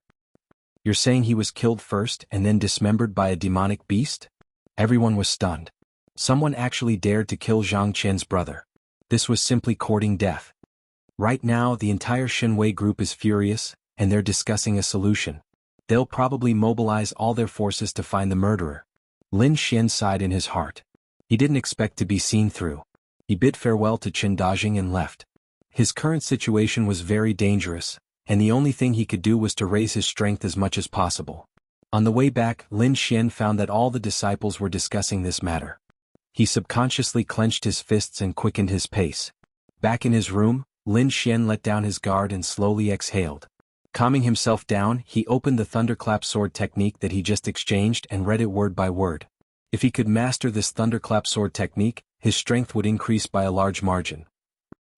You're saying he was killed first and then dismembered by a demonic beast? Everyone was stunned. Someone actually dared to kill Zhang Qian's brother. This was simply courting death. Right now the entire Shenwei group is furious, and they're discussing a solution. They'll probably mobilize all their forces to find the murderer. Lin Xian sighed in his heart. He didn't expect to be seen through. He bid farewell to Chen Dajing and left. His current situation was very dangerous, and the only thing he could do was to raise his strength as much as possible. On the way back, Lin Xian found that all the disciples were discussing this matter. He subconsciously clenched his fists and quickened his pace. Back in his room, Lin Xian let down his guard and slowly exhaled. Calming himself down, he opened the thunderclap sword technique that he just exchanged and read it word by word. If he could master this thunderclap sword technique, his strength would increase by a large margin.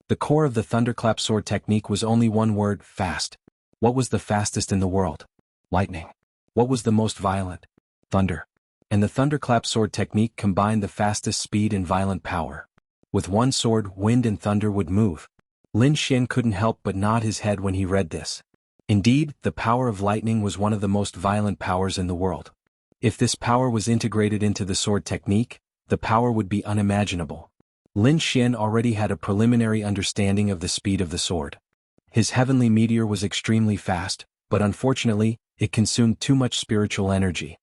The core of the thunderclap sword technique was only one word: fast. What was the fastest in the world? Lightning. What was the most violent? Thunder. And the thunderclap sword technique combined the fastest speed and violent power. With one sword, wind and thunder would move. Lin Xian couldn't help but nod his head when he read this. Indeed, the power of lightning was one of the most violent powers in the world. If this power was integrated into the sword technique, the power would be unimaginable. Lin Xian already had a preliminary understanding of the speed of the sword. His heavenly meteor was extremely fast, but unfortunately, it consumed too much spiritual energy.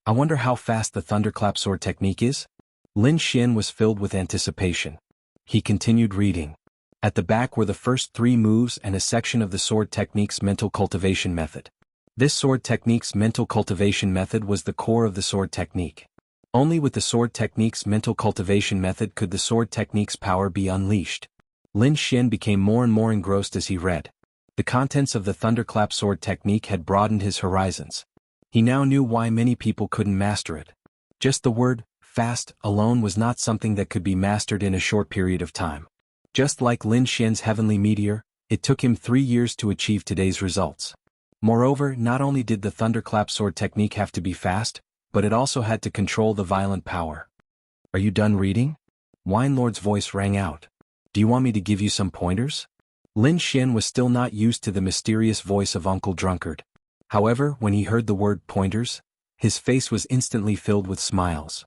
I wonder how fast the thunderclap sword technique is? Lin Xian was filled with anticipation. He continued reading. At the back were the first 3 moves and a section of the sword technique's mental cultivation method. This sword technique's mental cultivation method was the core of the sword technique. Only with the sword technique's mental cultivation method could the sword technique's power be unleashed. Lin Xian became more and more engrossed as he read. The contents of the thunderclap sword technique had broadened his horizons. He now knew why many people couldn't master it. Just the word, fast, alone was not something that could be mastered in a short period of time. Just like Lin Xian's heavenly meteor, it took him 3 years to achieve today's results. Moreover, not only did the thunderclap sword technique have to be fast, but it also had to control the violent power. Are you done reading? Wine Lord's voice rang out. Do you want me to give you some pointers? Lin Xian was still not used to the mysterious voice of Uncle Drunkard. However, when he heard the word pointers, his face was instantly filled with smiles.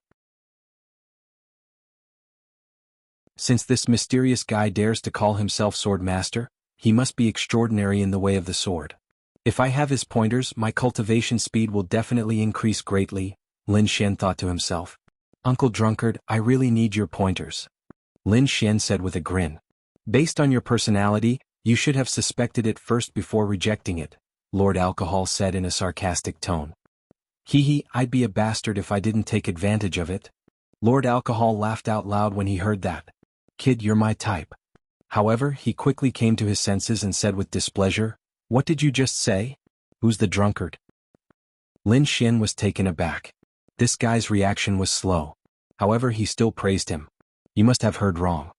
Since this mysterious guy dares to call himself Sword Master, he must be extraordinary in the way of the sword. If I have his pointers, my cultivation speed will definitely increase greatly, Lin Xian thought to himself. Uncle Drunkard, I really need your pointers. Lin Xian said with a grin. Based on your personality, you should have suspected it first before rejecting it, Lord Alcohol said in a sarcastic tone. Hee, I'd be a bastard if I didn't take advantage of it. Lord Alcohol laughed out loud when he heard that. Kid, you're my type. However, he quickly came to his senses and said with displeasure, What did you just say? Who's the drunkard? Lin Xian was taken aback. This guy's reaction was slow. However, he still praised him. You must have heard wrong.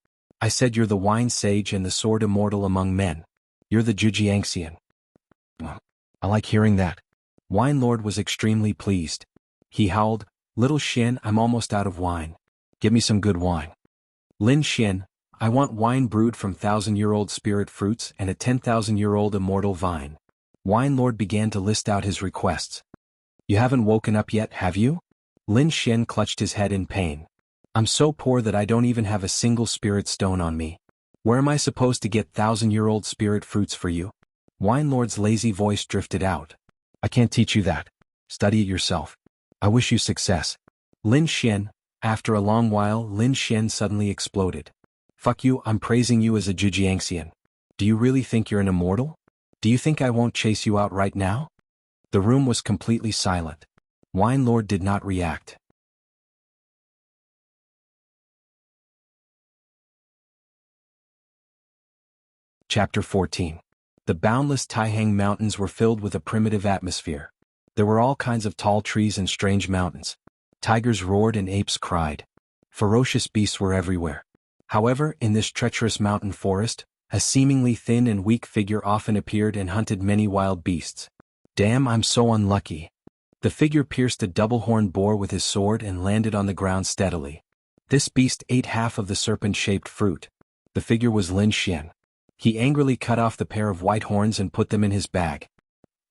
I said you're the wine sage and the sword immortal among men. You're the Zhujiangxian. I like hearing that. Wine Lord was extremely pleased. He howled, Little Xian, I'm almost out of wine. Give me some good wine. Lin Xian, I want wine brewed from 1,000-year-old spirit fruits and a 10,000-year-old immortal vine. Wine Lord began to list out his requests. You haven't woken up yet, have you? Lin Xian clutched his head in pain. I'm so poor that I don't even have a single spirit stone on me. Where am I supposed to get 1,000-year-old spirit fruits for you? Wine Lord's lazy voice drifted out. I can't teach you that. Study it yourself. I wish you success. Lin Xian. After a long while, Lin Xian suddenly exploded. Fuck you, I'm praising you as a Zhijiangxian. Do you really think you're an immortal? Do you think I won't chase you out right now? The room was completely silent. Wine Lord did not react. Chapter 14. The boundless Taihang Mountains were filled with a primitive atmosphere. There were all kinds of tall trees and strange mountains. Tigers roared and apes cried. Ferocious beasts were everywhere. However, in this treacherous mountain forest, a seemingly thin and weak figure often appeared and hunted many wild beasts. Damn, I'm so unlucky. The figure pierced a double-horned boar with his sword and landed on the ground steadily. This beast ate half of the serpent-shaped fruit. The figure was Lin Xian. He angrily cut off the pair of white horns and put them in his bag.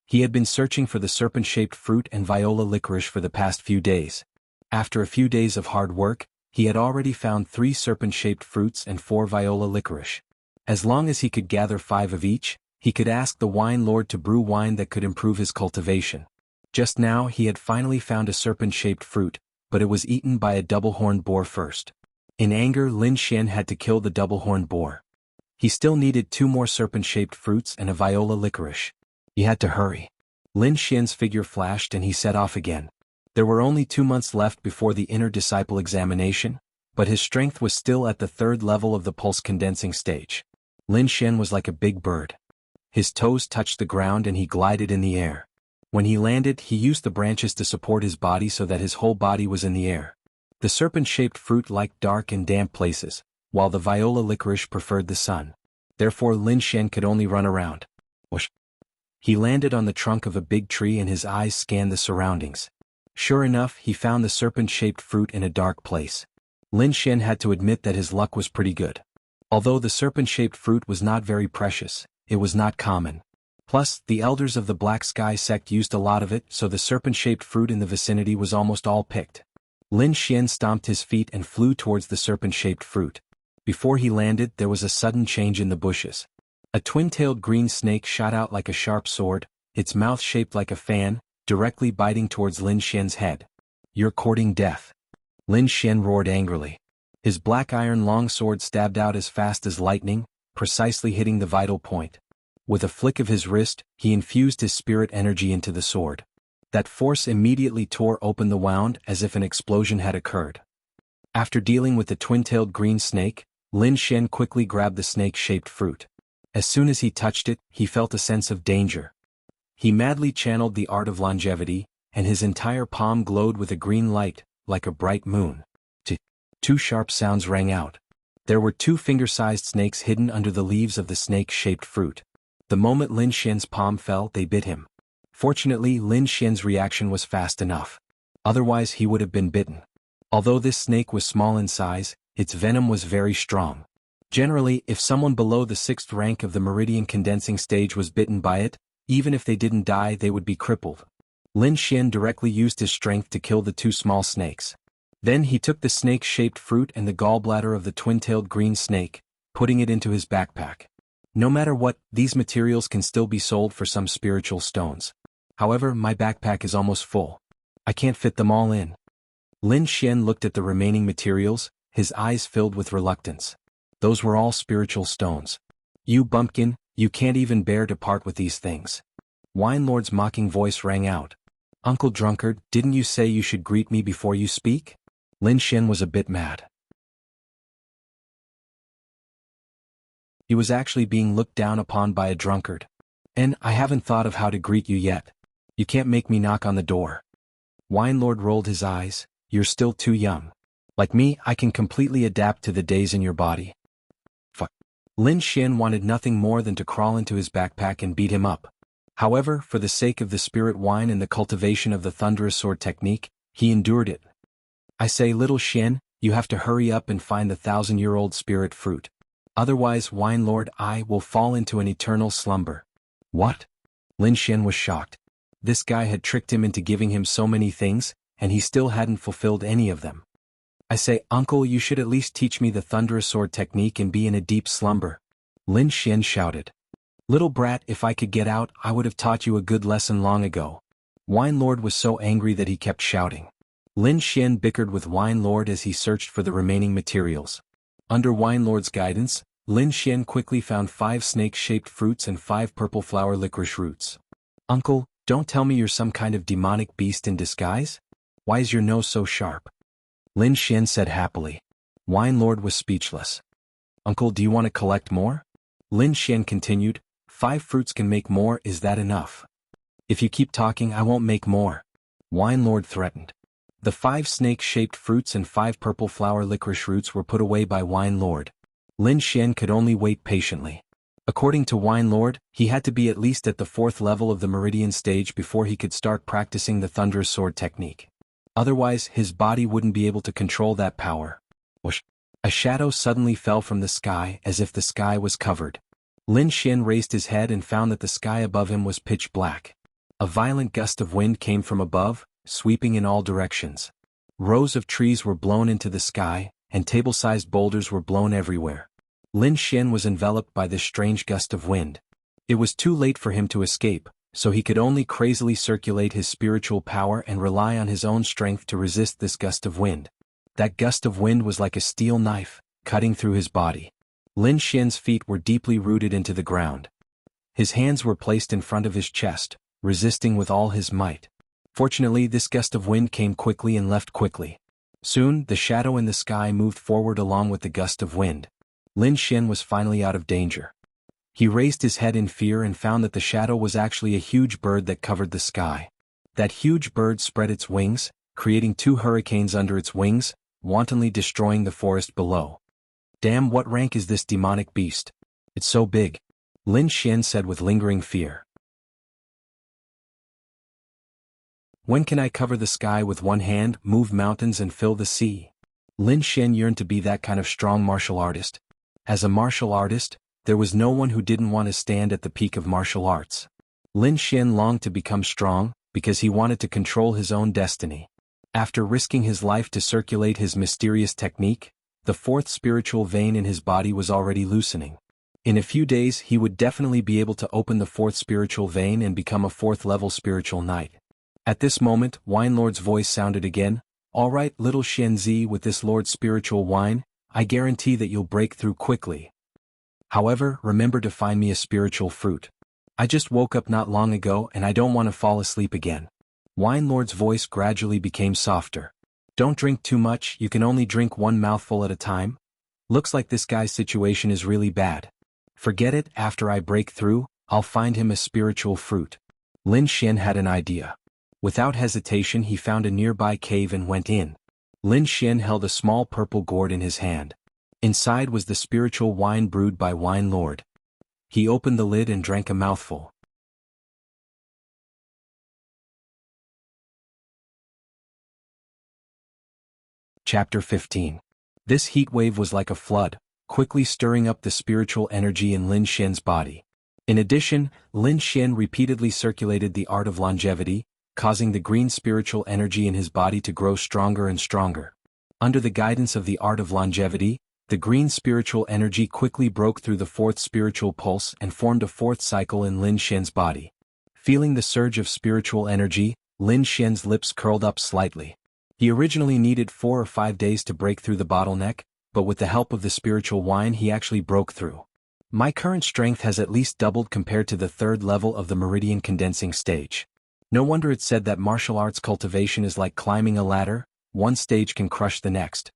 He had been searching for the serpent-shaped fruit and viola licorice for the past few days. After a few days of hard work, he had already found 3 serpent-shaped fruits and 4 viola licorice. As long as he could gather 5 of each, he could ask the wine lord to brew wine that could improve his cultivation. Just now he had finally found a serpent-shaped fruit, but it was eaten by a double-horned boar first. In anger, Lin Xian had to kill the double-horned boar. He still needed 2 more serpent-shaped fruits and a viola licorice. He had to hurry. Lin Xian's figure flashed and he set off again. There were only 2 months left before the inner disciple examination, but his strength was still at the 3rd level of the pulse condensing stage. Lin Xian was like a big bird. His toes touched the ground and he glided in the air. When he landed, he used the branches to support his body so that his whole body was in the air. The serpent-shaped fruit liked dark and damp places, while the viola licorice preferred the sun. Therefore Lin Xian could only run around. Whoosh. He landed on the trunk of a big tree and his eyes scanned the surroundings. Sure enough, he found the serpent-shaped fruit in a dark place. Lin Xian had to admit that his luck was pretty good. Although the serpent-shaped fruit was not very precious, it was not common. Plus, the elders of the Black Sky sect used a lot of it, so the serpent-shaped fruit in the vicinity was almost all picked. Lin Xian stomped his feet and flew towards the serpent-shaped fruit. Before he landed, there was a sudden change in the bushes. A twin-tailed green snake shot out like a sharp sword, its mouth shaped like a fan, directly biting towards Lin Xian's head. You're courting death. Lin Xian roared angrily. His black iron longsword stabbed out as fast as lightning, precisely hitting the vital point. With a flick of his wrist, he infused his spirit energy into the sword. That force immediately tore open the wound as if an explosion had occurred. After dealing with the twin-tailed green snake, Lin Xian quickly grabbed the snake-shaped fruit. As soon as he touched it, he felt a sense of danger. He madly channeled the art of longevity, and his entire palm glowed with a green light, like a bright moon. Two sharp sounds rang out. There were 2 finger-sized snakes hidden under the leaves of the snake-shaped fruit. The moment Lin Xian's palm fell, they bit him. Fortunately, Lin Xian's reaction was fast enough. Otherwise he would have been bitten. Although this snake was small in size, its venom was very strong. Generally, if someone below the 6th rank of the meridian condensing stage was bitten by it, even if they didn't die, they would be crippled. Lin Xian directly used his strength to kill the 2 small snakes. Then he took the snake-shaped fruit and the gallbladder of the twin-tailed green snake, putting it into his backpack. No matter what, these materials can still be sold for some spiritual stones. However, my backpack is almost full. I can't fit them all in. Lin Xian looked at the remaining materials, his eyes filled with reluctance. Those were all spiritual stones. You bumpkin, you can't even bear to part with these things. Wine Lord's mocking voice rang out. Uncle Drunkard, didn't you say you should greet me before you speak? Lin Xian was a bit mad. He was actually being looked down upon by a drunkard. And I haven't thought of how to greet you yet. You can't make me knock on the door. Wine Lord rolled his eyes. You're still too young. Like me, I can completely adapt to the days in your body. Fuck. Lin Xian wanted nothing more than to crawl into his backpack and beat him up. However, for the sake of the spirit wine and the cultivation of the thunderous sword technique, he endured it. I say, little Xian, you have to hurry up and find the 1,000-year-old spirit fruit. Otherwise, Wine Lord, I will fall into an eternal slumber. What? Lin Xian was shocked. This guy had tricked him into giving him so many things, and he still hadn't fulfilled any of them. I say, Uncle, you should at least teach me the thunderous sword technique and be in a deep slumber. Lin Xian shouted. Little brat, if I could get out, I would have taught you a good lesson long ago. Wine Lord was so angry that he kept shouting. Lin Xian bickered with Wine Lord as he searched for the remaining materials. Under Wine Lord's guidance, Lin Xian quickly found 5 snake-shaped fruits and 5 purple flower licorice roots. Uncle, don't tell me you're some kind of demonic beast in disguise? Why is your nose so sharp? Lin Xian said happily. Wine Lord was speechless. Uncle, do you want to collect more? Lin Xian continued, 5 fruits can make more, is that enough? If you keep talking, I won't make more. Wine Lord threatened. The 5 snake-shaped fruits and 5 purple flower licorice roots were put away by Wine Lord. Lin Xian could only wait patiently. According to Wine Lord, he had to be at least at the 4th level of the Meridian stage before he could start practicing the Thunderous Sword technique. Otherwise, his body wouldn't be able to control that power. Whoosh! A shadow suddenly fell from the sky as if the sky was covered. Lin Xian raised his head and found that the sky above him was pitch black. A violent gust of wind came from above, sweeping in all directions. Rows of trees were blown into the sky, and table-sized boulders were blown everywhere. Lin Xian was enveloped by this strange gust of wind. It was too late for him to escape, so he could only crazily circulate his spiritual power and rely on his own strength to resist this gust of wind. That gust of wind was like a steel knife, cutting through his body. Lin Xian's feet were deeply rooted into the ground. His hands were placed in front of his chest, resisting with all his might. Fortunately, this gust of wind came quickly and left quickly. Soon, the shadow in the sky moved forward along with the gust of wind. Lin Xian was finally out of danger. He raised his head in fear and found that the shadow was actually a huge bird that covered the sky. That huge bird spread its wings, creating 2 hurricanes under its wings, wantonly destroying the forest below. Damn, what rank is this demonic beast? It's so big. Lin Xian said with lingering fear. When can I cover the sky with one hand, move mountains and fill the sea? Lin Xian yearned to be that kind of strong martial artist. As a martial artist, there was no one who didn't want to stand at the peak of martial arts. Lin Xian longed to become strong, because he wanted to control his own destiny. After risking his life to circulate his mysterious technique, the 4th spiritual vein in his body was already loosening. In a few days he would definitely be able to open the 4th spiritual vein and become a 4th level spiritual knight. At this moment, Wine Lord's voice sounded again. Alright, little Xianzi, with this Lord's spiritual wine, I guarantee that you'll break through quickly. However, remember to find me a spiritual fruit. I just woke up not long ago and I don't want to fall asleep again. Wine Lord's voice gradually became softer. Don't drink too much, you can only drink 1 mouthful at a time. Looks like this guy's situation is really bad. Forget it, after I break through, I'll find him a spiritual fruit. Lin Xian had an idea. Without hesitation he found a nearby cave and went in. Lin Xian held a small purple gourd in his hand. Inside was the spiritual wine brewed by Wine Lord. He opened the lid and drank a mouthful. Chapter 15. This heat wave was like a flood, quickly stirring up the spiritual energy in Lin Xian's body. In addition, Lin Xian repeatedly circulated the art of longevity, causing the green spiritual energy in his body to grow stronger and stronger. Under the guidance of the art of longevity, the green spiritual energy quickly broke through the 4th spiritual pulse and formed a 4th cycle in Lin Xian's body. Feeling the surge of spiritual energy, Lin Xian's lips curled up slightly. He originally needed 4 or 5 days to break through the bottleneck, but with the help of the spiritual wine he actually broke through. My current strength has at least doubled compared to the 3rd level of the Meridian condensing stage. No wonder it's said that martial arts cultivation is like climbing a ladder, one stage can crush the next.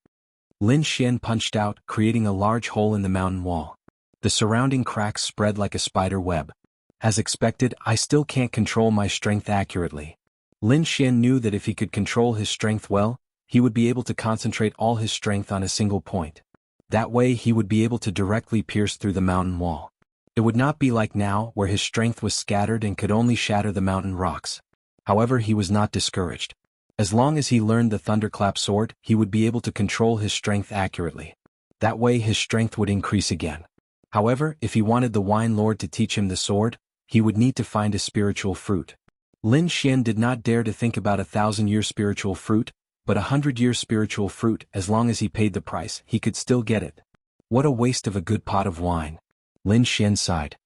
Lin Xian punched out, creating a large hole in the mountain wall. The surrounding cracks spread like a spider web. As expected, I still can't control my strength accurately. Lin Xian knew that if he could control his strength well, he would be able to concentrate all his strength on a single point. That way he would be able to directly pierce through the mountain wall. It would not be like now, where his strength was scattered and could only shatter the mountain rocks. However, he was not discouraged. As long as he learned the Thunderclap sword, he would be able to control his strength accurately. That way his strength would increase again. However, if he wanted the Wine Lord to teach him the sword, he would need to find a spiritual fruit. Lin Xian did not dare to think about 1,000-year spiritual fruit, but 100-year spiritual fruit. As long as he paid the price, he could still get it. What a waste of a good pot of wine. Lin Xian sighed.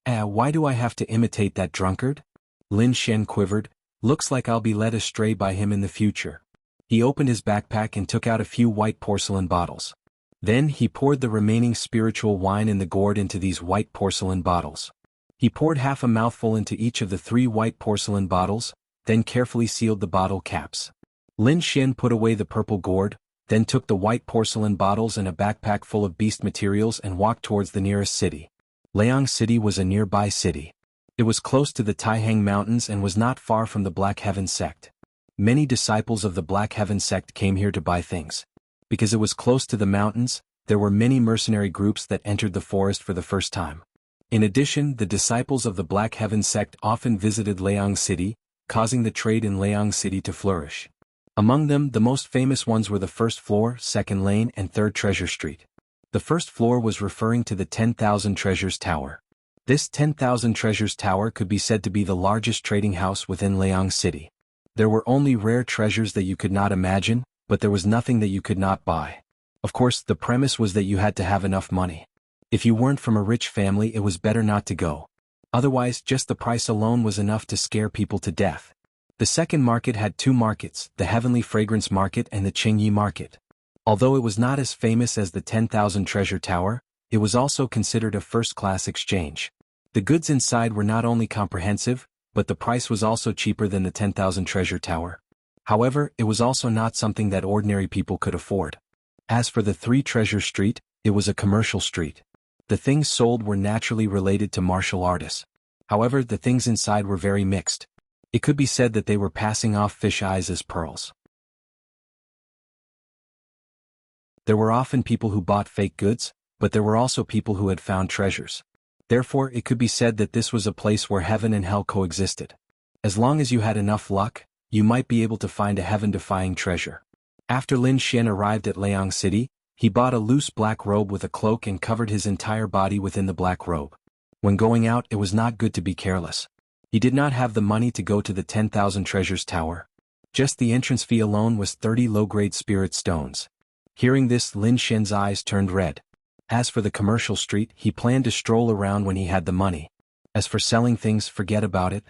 Why do I have to imitate that drunkard? Lin Shen quivered. Looks like I'll be led astray by him in the future. He opened his backpack and took out a few white porcelain bottles. Then he poured the remaining spiritual wine in the gourd into these white porcelain bottles. He poured half a mouthful into each of the 3 white porcelain bottles, then carefully sealed the bottle caps. Lin Shen put away the purple gourd, then took the white porcelain bottles and a backpack full of beast materials and walked towards the nearest city. Liang City was a nearby city. It was close to the Taihang Mountains and was not far from the Black Heaven sect. Many disciples of the Black Heaven sect came here to buy things. Because it was close to the mountains, there were many mercenary groups that entered the forest for the first time. In addition, the disciples of the Black Heaven sect often visited Liang City, causing the trade in Liang City to flourish. Among them, the most famous ones were the first floor, second lane, and third treasure street. The first floor was referring to the 10,000 Treasures Tower. This 10,000 Treasures Tower could be said to be the largest trading house within Liang City. There were only rare treasures that you could not imagine, but there was nothing that you could not buy. Of course, the premise was that you had to have enough money. If you weren't from a rich family, it was better not to go. Otherwise, just the price alone was enough to scare people to death. The second market had 2 markets, the Heavenly Fragrance Market and the Qingyi Market. Although it was not as famous as the 10,000 Treasure Tower, it was also considered a first-class exchange. The goods inside were not only comprehensive, but the price was also cheaper than the 10,000 Treasure Tower. However, it was also not something that ordinary people could afford. As for the 3 Treasure Street, it was a commercial street. The things sold were naturally related to martial artists. However, the things inside were very mixed. It could be said that they were passing off fish eyes as pearls. There were often people who bought fake goods, but there were also people who had found treasures. Therefore, it could be said that this was a place where heaven and hell coexisted. As long as you had enough luck, you might be able to find a heaven-defying treasure. After Lin Shen arrived at Liang City, he bought a loose black robe with a cloak and covered his entire body within the black robe. When going out, it was not good to be careless. He did not have the money to go to the 10,000 Treasures Tower. Just the entrance fee alone was 30 low-grade spirit stones. Hearing this, Lin Shen's eyes turned red. As for the commercial street, he planned to stroll around when he had the money. As for selling things, forget about it.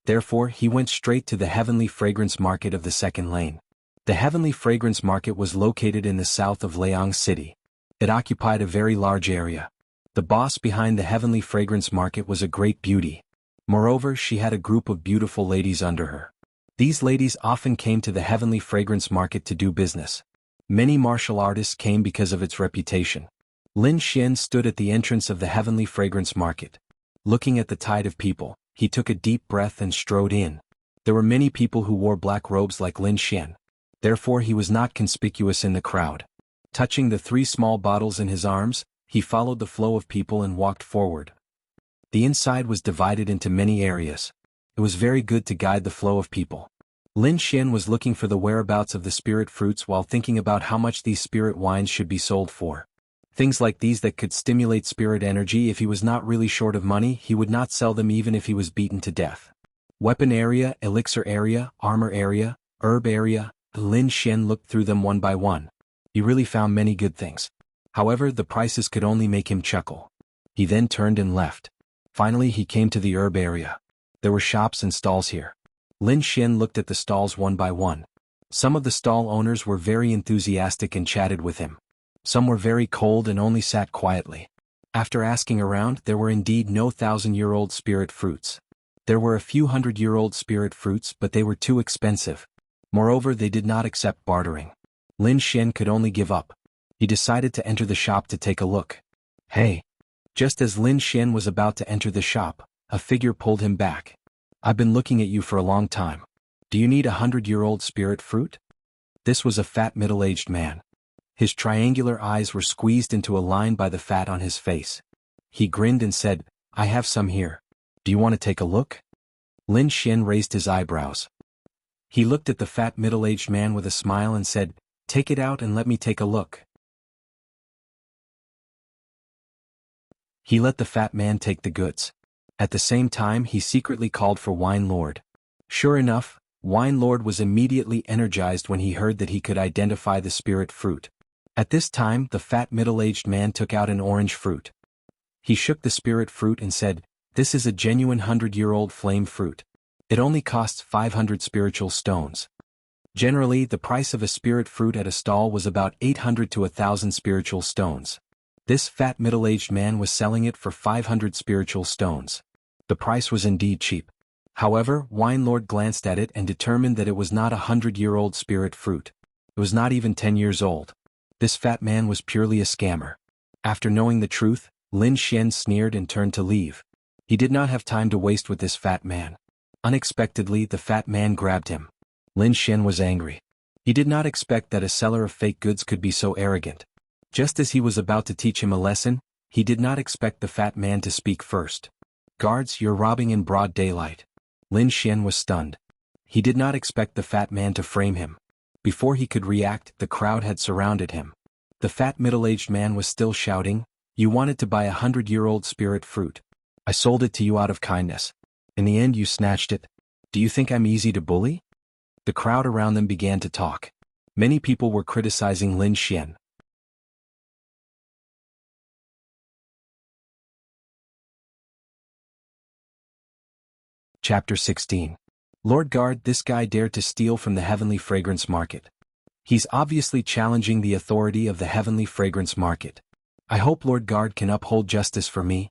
Therefore, he went straight to the Heavenly Fragrance Market of the second lane. The Heavenly Fragrance Market was located in the south of Liang City. It occupied a very large area. The boss behind the Heavenly Fragrance Market was a great beauty. Moreover, she had a group of beautiful ladies under her. These ladies often came to the Heavenly Fragrance Market to do business. Many martial artists came because of its reputation. Lin Shen stood at the entrance of the Heavenly Fragrance Market. Looking at the tide of people, he took a deep breath and strode in. There were many people who wore black robes like Lin Shen. Therefore, he was not conspicuous in the crowd. Touching the 3 small bottles in his arms, he followed the flow of people and walked forward. The inside was divided into many areas. It was very good to guide the flow of people. Lin Shen was looking for the whereabouts of the spirit fruits while thinking about how much these spirit wines should be sold for. Things like these that could stimulate spirit energy. If he was not really short of money, he would not sell them even if he was beaten to death. Weapon area, elixir area, armor area, herb area. Lin Shen looked through them one by one. He really found many good things. However, the prices could only make him chuckle. He then turned and left. Finally, he came to the herb area. There were shops and stalls here. Lin Shen looked at the stalls one by one. Some of the stall owners were very enthusiastic and chatted with him. Some were very cold and only sat quietly. After asking around, there were indeed no 1,000-year-old spirit fruits. There were a few 100-year-old spirit fruits, but they were too expensive. Moreover, they did not accept bartering. Lin Shen could only give up. He decided to enter the shop to take a look. Hey! Just as Lin Shen was about to enter the shop, a figure pulled him back. I've been looking at you for a long time. Do you need a 100-year-old spirit fruit? This was a fat middle-aged man. His triangular eyes were squeezed into a line by the fat on his face. He grinned and said, I have some here. Do you want to take a look? Lin Shen raised his eyebrows. He looked at the fat middle-aged man with a smile and said, Take it out and let me take a look. He let the fat man take the goods. At the same time, he secretly called for Wine Lord. Sure enough, Wine Lord was immediately energized when he heard that he could identify the spirit fruit. At this time, the fat middle-aged man took out an orange fruit. He shook the spirit fruit and said, This is a genuine 100-year-old flame fruit. It only costs 500 spiritual stones. Generally, the price of a spirit fruit at a stall was about 800 to 1,000 spiritual stones. This fat middle-aged man was selling it for 500 spiritual stones. The price was indeed cheap. However, Wine Lord glanced at it and determined that it was not a 100-year-old spirit fruit. It was not even 10 years old. This fat man was purely a scammer. After knowing the truth, Lin Xian sneered and turned to leave. He did not have time to waste with this fat man. Unexpectedly, the fat man grabbed him. Lin Xian was angry. He did not expect that a seller of fake goods could be so arrogant. Just as he was about to teach him a lesson, he did not expect the fat man to speak first. "Guards, you're robbing in broad daylight." Lin Xian was stunned. He did not expect the fat man to frame him. Before he could react, the crowd had surrounded him. The fat middle-aged man was still shouting, "You wanted to buy a 100-year-old spirit fruit. I sold it to you out of kindness. In the end you snatched it. Do you think I'm easy to bully?" The crowd around them began to talk. Many people were criticizing Lin Xian. Chapter 16. Lord Guard, this guy dared to steal from the Heavenly Fragrance Market. He's obviously challenging the authority of the Heavenly Fragrance Market. I hope Lord Guard can uphold justice for me.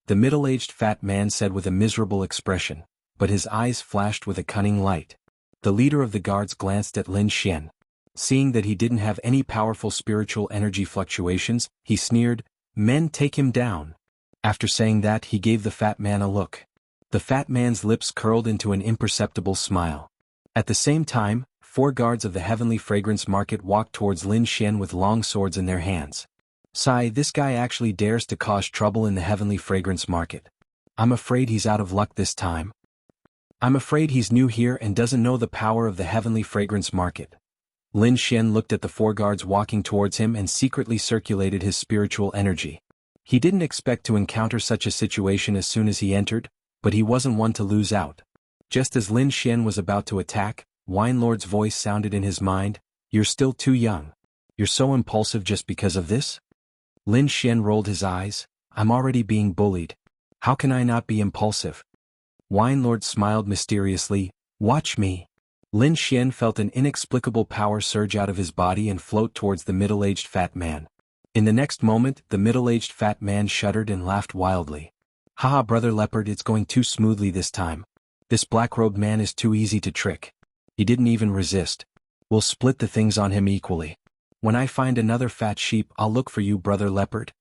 The middle-aged fat man said with a miserable expression, but his eyes flashed with a cunning light. The leader of the guards glanced at Lin Xian. Seeing that he didn't have any powerful spiritual energy fluctuations, he sneered, "Men, take him down." After saying that, he gave the fat man a look. The fat man's lips curled into an imperceptible smile. At the same time, 4 guards of the Heavenly Fragrance Market walked towards Lin Xian with long swords in their hands. "Sai, this guy actually dares to cause trouble in the Heavenly Fragrance Market. I'm afraid he's out of luck this time. I'm afraid he's new here and doesn't know the power of the Heavenly Fragrance Market." Lin Xian looked at the 4 guards walking towards him and secretly circulated his spiritual energy. He didn't expect to encounter such a situation as soon as he entered, but he wasn't one to lose out. Just as Lin Xian was about to attack, Wine Lord's voice sounded in his mind, "You're still too young. You're so impulsive just because of this?" Lin Xian rolled his eyes, "I'm already being bullied. How can I not be impulsive?" Wine Lord smiled mysteriously, "Watch me." Lin Xian felt an inexplicable power surge out of his body and float towards the middle-aged fat man. In the next moment, the middle-aged fat man shuddered and laughed wildly. "Haha, Brother Leopard, it's going too smoothly this time. This black-robed man is too easy to trick. He didn't even resist. We'll split the things on him equally. When I find another fat sheep, I'll look for you, Brother Leopard."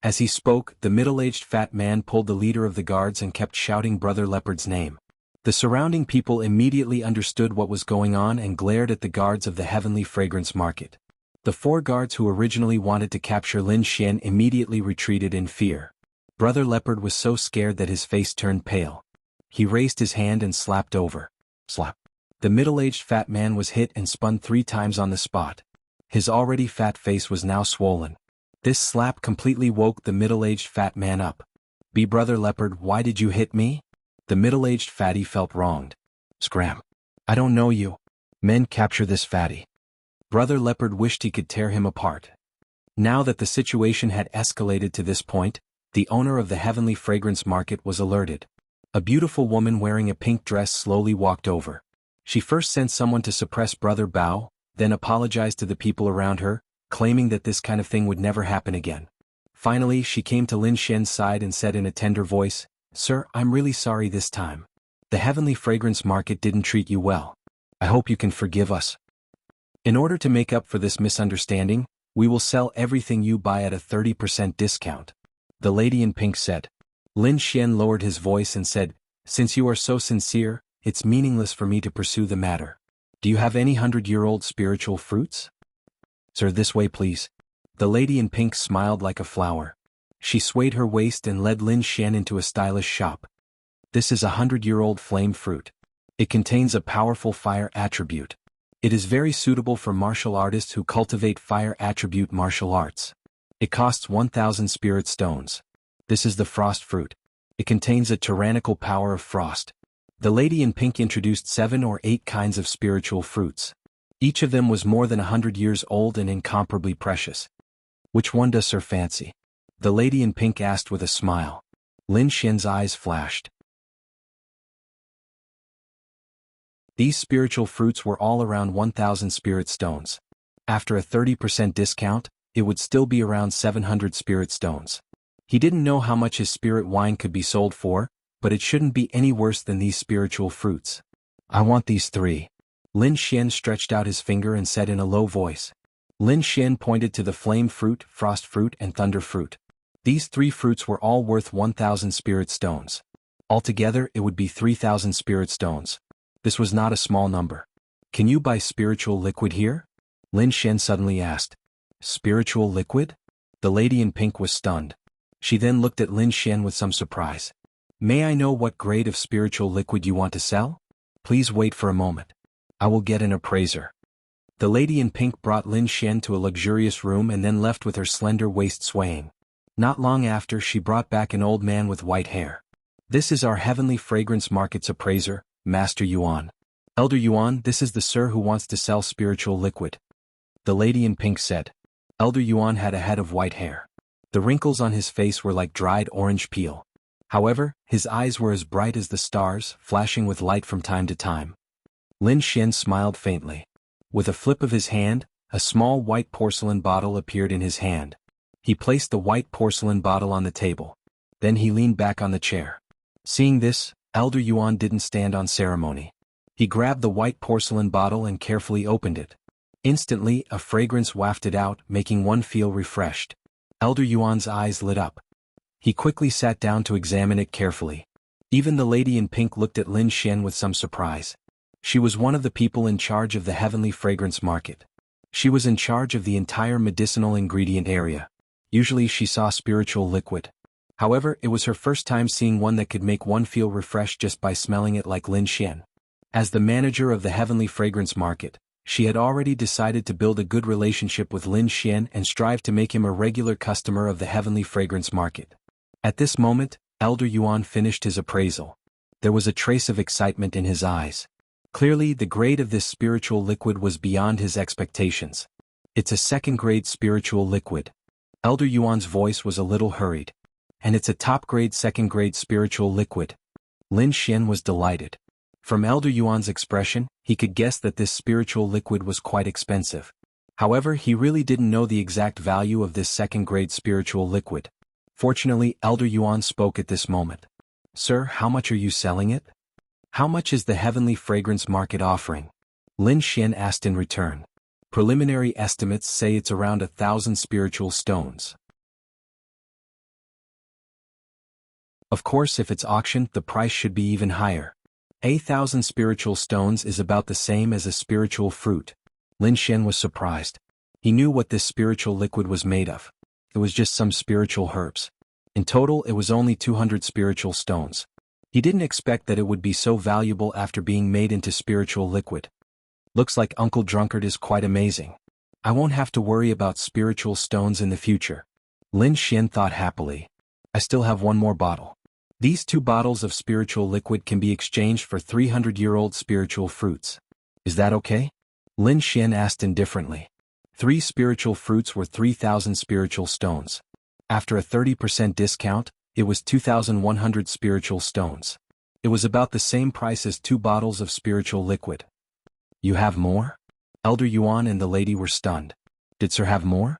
As he spoke, the middle-aged fat man pulled the leader of the guards and kept shouting Brother Leopard's name. The surrounding people immediately understood what was going on and glared at the guards of the Heavenly Fragrance Market. The 4 guards who originally wanted to capture Lin Xian immediately retreated in fear. Brother Leopard was so scared that his face turned pale. He raised his hand and slapped over. Slap. The middle-aged fat man was hit and spun 3 times on the spot. His already fat face was now swollen. This slap completely woke the middle-aged fat man up. "Be Brother Leopard, why did you hit me?" The middle-aged fatty felt wronged. "Scram. I don't know you. Men, capture this fatty." Brother Leopard wished he could tear him apart. Now that the situation had escalated to this point, the owner of the Heavenly Fragrance Market was alerted. A beautiful woman wearing a pink dress slowly walked over. She first sent someone to suppress Brother Bao, then apologized to the people around her, claiming that this kind of thing would never happen again. Finally, she came to Lin Xian's side and said in a tender voice, "Sir, I'm really sorry this time. The Heavenly Fragrance Market didn't treat you well. I hope you can forgive us. In order to make up for this misunderstanding, we will sell everything you buy at a 30% discount." The lady in pink said. Lin Xian lowered his voice and said, "Since you are so sincere, it's meaningless for me to pursue the matter. Do you have any 100-year-old spiritual fruits?" "Sir, this way please." The lady in pink smiled like a flower. She swayed her waist and led Lin Xian into a stylish shop. "This is a 100-year-old flame fruit. It contains a powerful fire attribute. It is very suitable for martial artists who cultivate fire attribute martial arts. It costs 1,000 spirit stones. This is the frost fruit. It contains a tyrannical power of frost." The lady in pink introduced 7 or 8 kinds of spiritual fruits. Each of them was more than 100 years old and incomparably precious. "Which one does Sir fancy?" the lady in pink asked with a smile. Lin Xian's eyes flashed. These spiritual fruits were all around 1,000 spirit stones. After a 30% discount, it would still be around 700 spirit stones. He didn't know how much his spirit wine could be sold for, but it shouldn't be any worse than these spiritual fruits. I want these 3. Lin Xian stretched out his finger and said in a low voice. Lin Xian pointed to the flame fruit, frost fruit, and thunder fruit. These 3 fruits were all worth 1,000 spirit stones. Altogether, it would be 3,000 spirit stones. This was not a small number. Can you buy spiritual liquid here? Lin Xian suddenly asked. Spiritual liquid? The lady in pink was stunned. She then looked at Lin Xian with some surprise. May I know what grade of spiritual liquid you want to sell? Please wait for a moment. I will get an appraiser. The lady in pink brought Lin Xian to a luxurious room and then left with her slender waist swaying. Not long after, she brought back an old man with white hair. This is our Heavenly Fragrance Market's appraiser, Master Yuan. Elder Yuan, this is the sir who wants to sell spiritual liquid. The lady in pink said. Elder Yuan had a head of white hair. The wrinkles on his face were like dried orange peel. However, his eyes were as bright as the stars, flashing with light from time to time. Lin Xian smiled faintly. With a flip of his hand, a small white porcelain bottle appeared in his hand. He placed the white porcelain bottle on the table. Then he leaned back on the chair. Seeing this, Elder Yuan didn't stand on ceremony. He grabbed the white porcelain bottle and carefully opened it. Instantly, a fragrance wafted out, making one feel refreshed. Elder Yuan's eyes lit up. He quickly sat down to examine it carefully. Even the lady in pink looked at Lin Xian with some surprise. She was one of the people in charge of the Heavenly Fragrance Market. She was in charge of the entire medicinal ingredient area. Usually she saw spiritual liquid. However, it was her first time seeing one that could make one feel refreshed just by smelling it like Lin Xian. As the manager of the Heavenly Fragrance Market, she had already decided to build a good relationship with Lin Xian and strive to make him a regular customer of the Heavenly Fragrance Market. At this moment, Elder Yuan finished his appraisal. There was a trace of excitement in his eyes. Clearly, the grade of this spiritual liquid was beyond his expectations. It's a 2nd-grade spiritual liquid. Elder Yuan's voice was a little hurried. And it's a top-grade 2nd-grade spiritual liquid. Lin Xian was delighted. From Elder Yuan's expression, he could guess that this spiritual liquid was quite expensive. However, he really didn't know the exact value of this 2nd-grade spiritual liquid. Fortunately, Elder Yuan spoke at this moment. Sir, how much are you selling it? How much is the Heavenly Fragrance Market offering? Lin Xian asked in return. Preliminary estimates say it's around 1,000 spiritual stones. Of course, if it's auctioned, the price should be even higher. 1,000 spiritual stones is about the same as a spiritual fruit. Lin Xian was surprised. He knew what this spiritual liquid was made of. It was just some spiritual herbs. In total, it was only 200 spiritual stones. He didn't expect that it would be so valuable after being made into spiritual liquid. Looks like Uncle Drunkard is quite amazing. I won't have to worry about spiritual stones in the future. Lin Xian thought happily. I still have one more bottle. These 2 bottles of spiritual liquid can be exchanged for 300-year-old spiritual fruits. Is that okay? Lin Xian asked indifferently. 3 spiritual fruits were 3,000 spiritual stones. After a 30% discount, it was 2,100 spiritual stones. It was about the same price as 2 bottles of spiritual liquid. You have more? Elder Yuan and the lady were stunned. Did sir have more?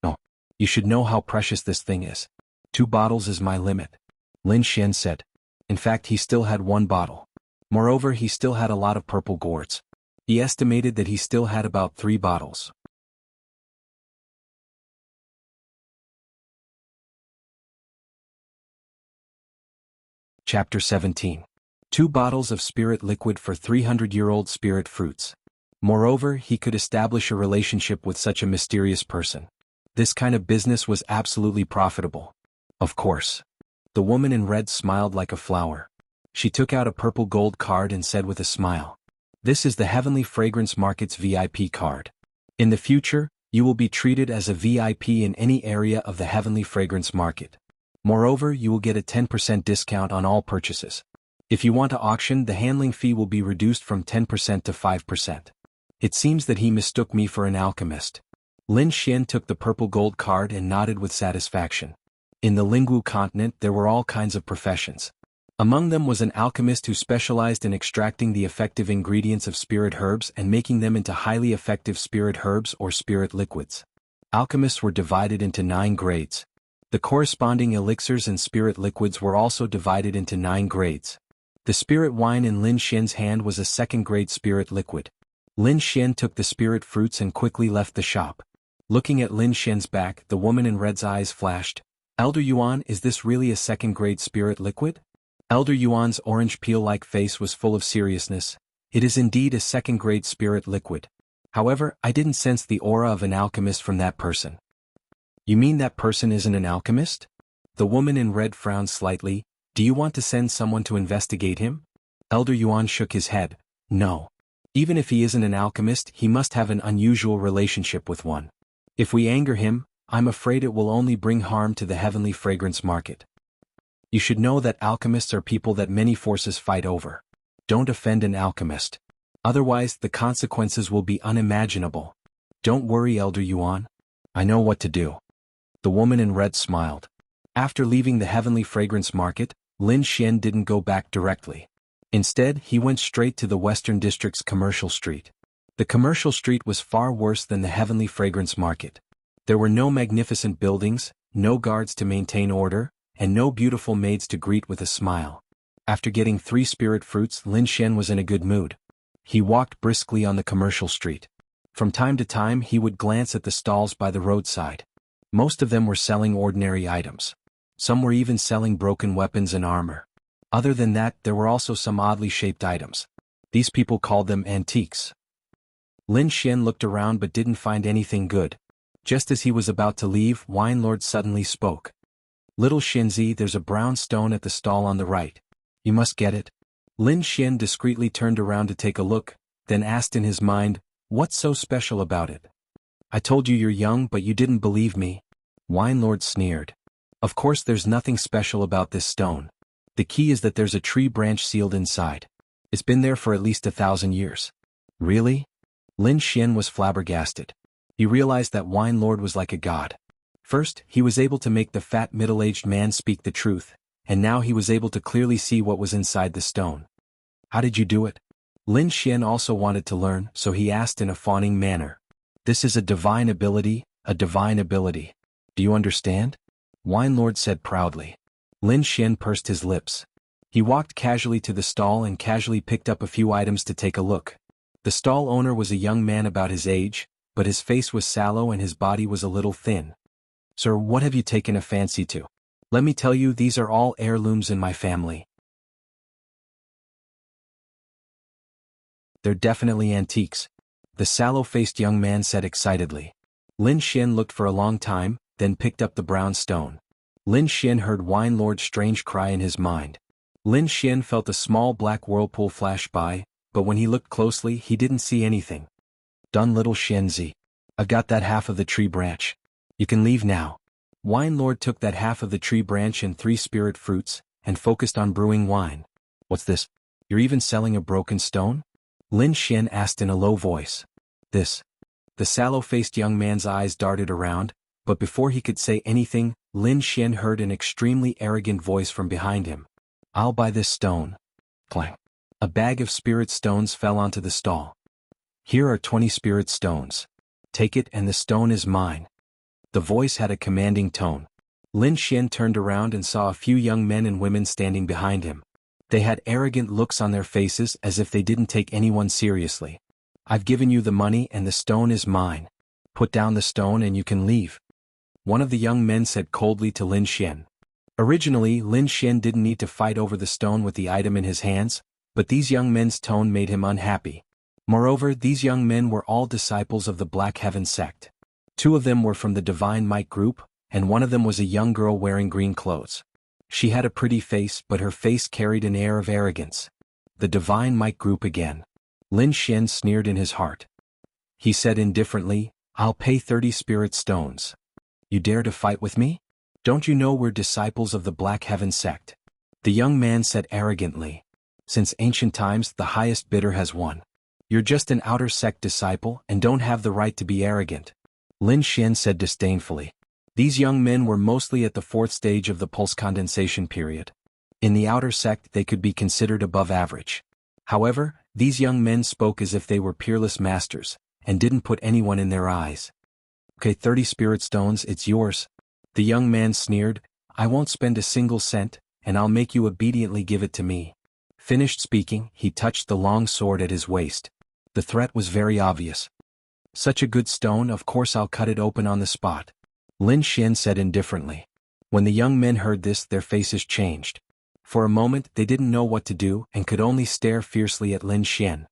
No. You should know how precious this thing is. 2 bottles is my limit. Lin Xian said. In fact, he still had 1 bottle. Moreover, he still had a lot of purple gourds. He estimated that he still had about 3 bottles. Chapter 17. 2 bottles of spirit liquid for 300-year-old spirit fruits. Moreover, he could establish a relationship with such a mysterious person. This kind of business was absolutely profitable. Of course. The woman in red smiled like a flower. She took out a purple gold card and said with a smile. This is the Heavenly Fragrance Market's VIP card. In the future, you will be treated as a VIP in any area of the Heavenly Fragrance Market. Moreover, you will get a 10% discount on all purchases. If you want to auction, the handling fee will be reduced from 10% to 5%. It seems that he mistook me for an alchemist. Lin Xian took the purple gold card and nodded with satisfaction. In the Lingwu continent there were all kinds of professions. Among them was an alchemist who specialized in extracting the effective ingredients of spirit herbs and making them into highly effective spirit herbs or spirit liquids. Alchemists were divided into 9 grades. The corresponding elixirs and spirit liquids were also divided into 9 grades. The spirit wine in Lin Xian's hand was a 2nd-grade spirit liquid. Lin Xian took the spirit fruits and quickly left the shop. Looking at Lin Xian's back, the woman in red's eyes flashed. "Elder Yuan, is this really a 2nd-grade spirit liquid?" Elder Yuan's orange peel-like face was full of seriousness. "It is indeed a 2nd-grade spirit liquid. However, I didn't sense the aura of an alchemist from that person." "You mean that person isn't an alchemist?" The woman in red frowned slightly. "Do you want to send someone to investigate him?" Elder Yuan shook his head. "No. Even if he isn't an alchemist, he must have an unusual relationship with one. If we anger him, I'm afraid it will only bring harm to the heavenly fragrance market. You should know that alchemists are people that many forces fight over. Don't offend an alchemist. Otherwise, the consequences will be unimaginable. Don't worry, Elder Yuan. I know what to do." The woman in red smiled. After leaving the heavenly fragrance market, Lin Xian didn't go back directly. Instead, he went straight to the Western District's commercial street. The commercial street was far worse than the heavenly fragrance market. There were no magnificent buildings, no guards to maintain order, and no beautiful maids to greet with a smile. After getting 3 spirit fruits, Lin Xian was in a good mood. He walked briskly on the commercial street. From time to time he would glance at the stalls by the roadside. Most of them were selling ordinary items. Some were even selling broken weapons and armor. Other than that, there were also some oddly shaped items. These people called them antiques. Lin Xian looked around but didn't find anything good. Just as he was about to leave, Wine Lord suddenly spoke. "Little Xinzi, there's a brown stone at the stall on the right. You must get it." Lin Xian discreetly turned around to take a look, then asked in his mind, "What's so special about it?" "I told you you're young but you didn't believe me." Wine Lord sneered. "Of course there's nothing special about this stone. The key is that there's a tree branch sealed inside. It's been there for at least 1,000 years. "Really?" Lin Xian was flabbergasted. He realized that Wine Lord was like a god. First, he was able to make the fat middle-aged man speak the truth, and now he was able to clearly see what was inside the stone. "How did you do it?" Lin Xian also wanted to learn, so he asked in a fawning manner. "This is a divine ability, a divine ability. Do you understand?" Wine Lord said proudly. Lin Xian pursed his lips. He walked casually to the stall and casually picked up a few items to take a look. The stall owner was a young man about his age, but his face was sallow and his body was a little thin. "Sir, what have you taken a fancy to?" "Let me tell you, these are all heirlooms in my family. They're definitely antiques," the sallow-faced young man said excitedly. Lin Xian looked for a long time, then picked up the brown stone. Lin Xian heard Wine Lord's strange cry in his mind. Lin Xian felt a small black whirlpool flash by, but when he looked closely he didn't see anything. "Done, little Xianzi. I've got that half of the tree branch. You can leave now." Wine Lord took that half of the tree branch and 3 spirit fruits, and focused on brewing wine. "What's this? You're even selling a broken stone?" Lin Xian asked in a low voice. "This." The sallow-faced young man's eyes darted around, but before he could say anything, Lin Xian heard an extremely arrogant voice from behind him. "I'll buy this stone." Clang. A bag of spirit stones fell onto the stall. "Here are 20 spirit stones. Take it and the stone is mine." The voice had a commanding tone. Lin Xian turned around and saw a few young men and women standing behind him. They had arrogant looks on their faces as if they didn't take anyone seriously. "I've given you the money and the stone is mine. Put down the stone and you can leave," one of the young men said coldly to Lin Xian. Originally, Lin Xian didn't need to fight over the stone with the item in his hands, but these young men's tone made him unhappy. Moreover, these young men were all disciples of the Black Heaven sect. 2 of them were from the Divine Might group, and one of them was a young girl wearing green clothes. She had a pretty face, but her face carried an air of arrogance. The Divine Might group again. Lin Xian sneered in his heart. He said indifferently, "I'll pay 30 spirit stones. You dare to fight with me? Don't you know we're disciples of the Black Heaven sect?" The young man said arrogantly. "Since ancient times, the highest bidder has won. You're just an outer sect disciple and don't have the right to be arrogant." Lin Xian said disdainfully. These young men were mostly at the fourth stage of the pulse condensation period. In the outer sect they could be considered above average. However, these young men spoke as if they were peerless masters, and didn't put anyone in their eyes. Okay, 30 spirit stones, it's yours. The young man sneered, I won't spend a single cent, and I'll make you obediently give it to me. Finished speaking, he touched the long sword at his waist. The threat was very obvious. Such a good stone, of course I'll cut it open on the spot. Lin Xian said indifferently. When the young men heard this, their faces changed. For a moment they didn't know what to do and could only stare fiercely at Lin Xian.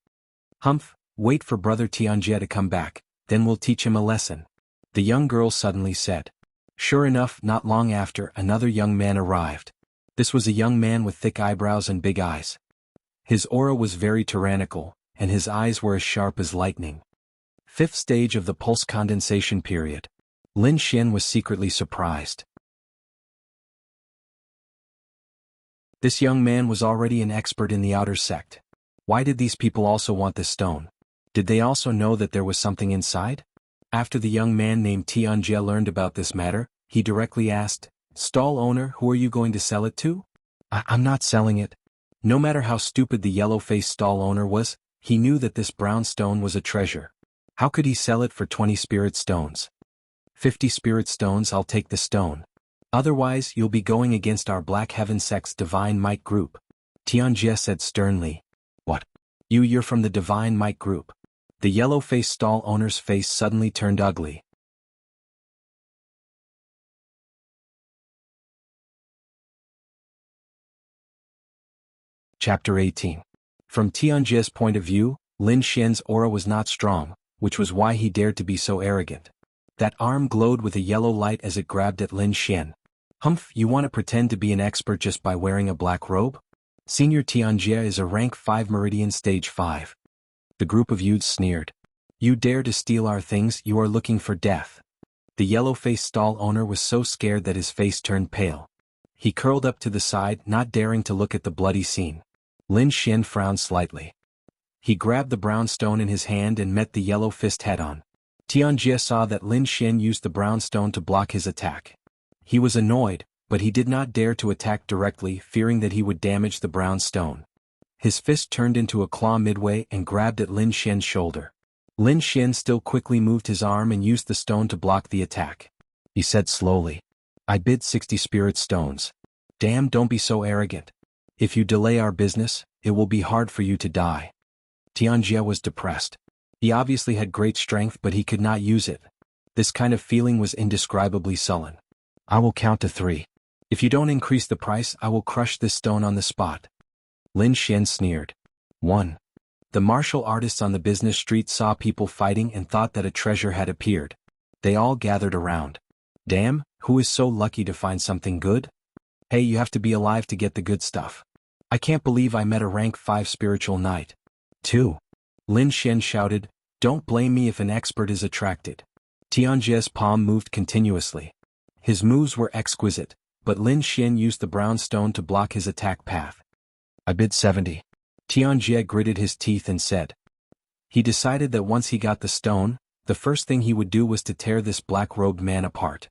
Humph, wait for brother Tianjie to come back, then we'll teach him a lesson. The young girl suddenly said. Sure enough, not long after, another young man arrived. This was a young man with thick eyebrows and big eyes. His aura was very tyrannical, and his eyes were as sharp as lightning. Fifth stage of the pulse condensation period. Lin Xian was secretly surprised. This young man was already an expert in the outer sect. Why did these people also want this stone? Did they also know that there was something inside? After the young man named Tianjie learned about this matter, he directly asked, Stall owner, who are you going to sell it to? I'm not selling it. No matter how stupid the yellow-faced stall owner was, he knew that this brown stone was a treasure. How could he sell it for 20 spirit stones? 50 spirit stones, I'll take the stone. Otherwise you'll be going against our Black Heaven sect's Divine Might group. Tianjie said sternly. What? You're from the Divine Might group. The yellow-faced stall owner's face suddenly turned ugly. Chapter 18. From Tianjie's point of view, Lin Xian's aura was not strong, which was why he dared to be so arrogant. That arm glowed with a yellow light as it grabbed at Lin Xian. Humph, you want to pretend to be an expert just by wearing a black robe? Senior Tianjie is a rank 5 Meridian Stage 5. The group of youths sneered. You dare to steal our things, you are looking for death. The yellow-faced stall owner was so scared that his face turned pale. He curled up to the side, not daring to look at the bloody scene. Lin Xian frowned slightly. He grabbed the brown stone in his hand and met the yellow fist head-on. Tianjie saw that Lin Xian used the brown stone to block his attack. He was annoyed, but he did not dare to attack directly, fearing that he would damage the brown stone. His fist turned into a claw midway and grabbed at Lin Xian's shoulder. Lin Xian still quickly moved his arm and used the stone to block the attack. He said slowly, I bid 60 spirit stones. Damn, don't be so arrogant. If you delay our business, it will be hard for you to die. Tianjie was depressed. He obviously had great strength, but he could not use it. This kind of feeling was indescribably sullen. I will count to 3. If you don't increase the price, I will crush this stone on the spot. Lin Xian sneered. 1. The martial artists on the business street saw people fighting and thought that a treasure had appeared. They all gathered around. Damn, who is so lucky to find something good? Hey, you have to be alive to get the good stuff. I can't believe I met a rank 5 spiritual knight. 2. Lin Xian shouted, Don't blame me if an expert is attracted. Tianjie's palm moved continuously. His moves were exquisite, but Lin Xian used the brown stone to block his attack path. I bid 70. Tianjie gritted his teeth and said. He decided that once he got the stone, the first thing he would do was to tear this black-robed man apart.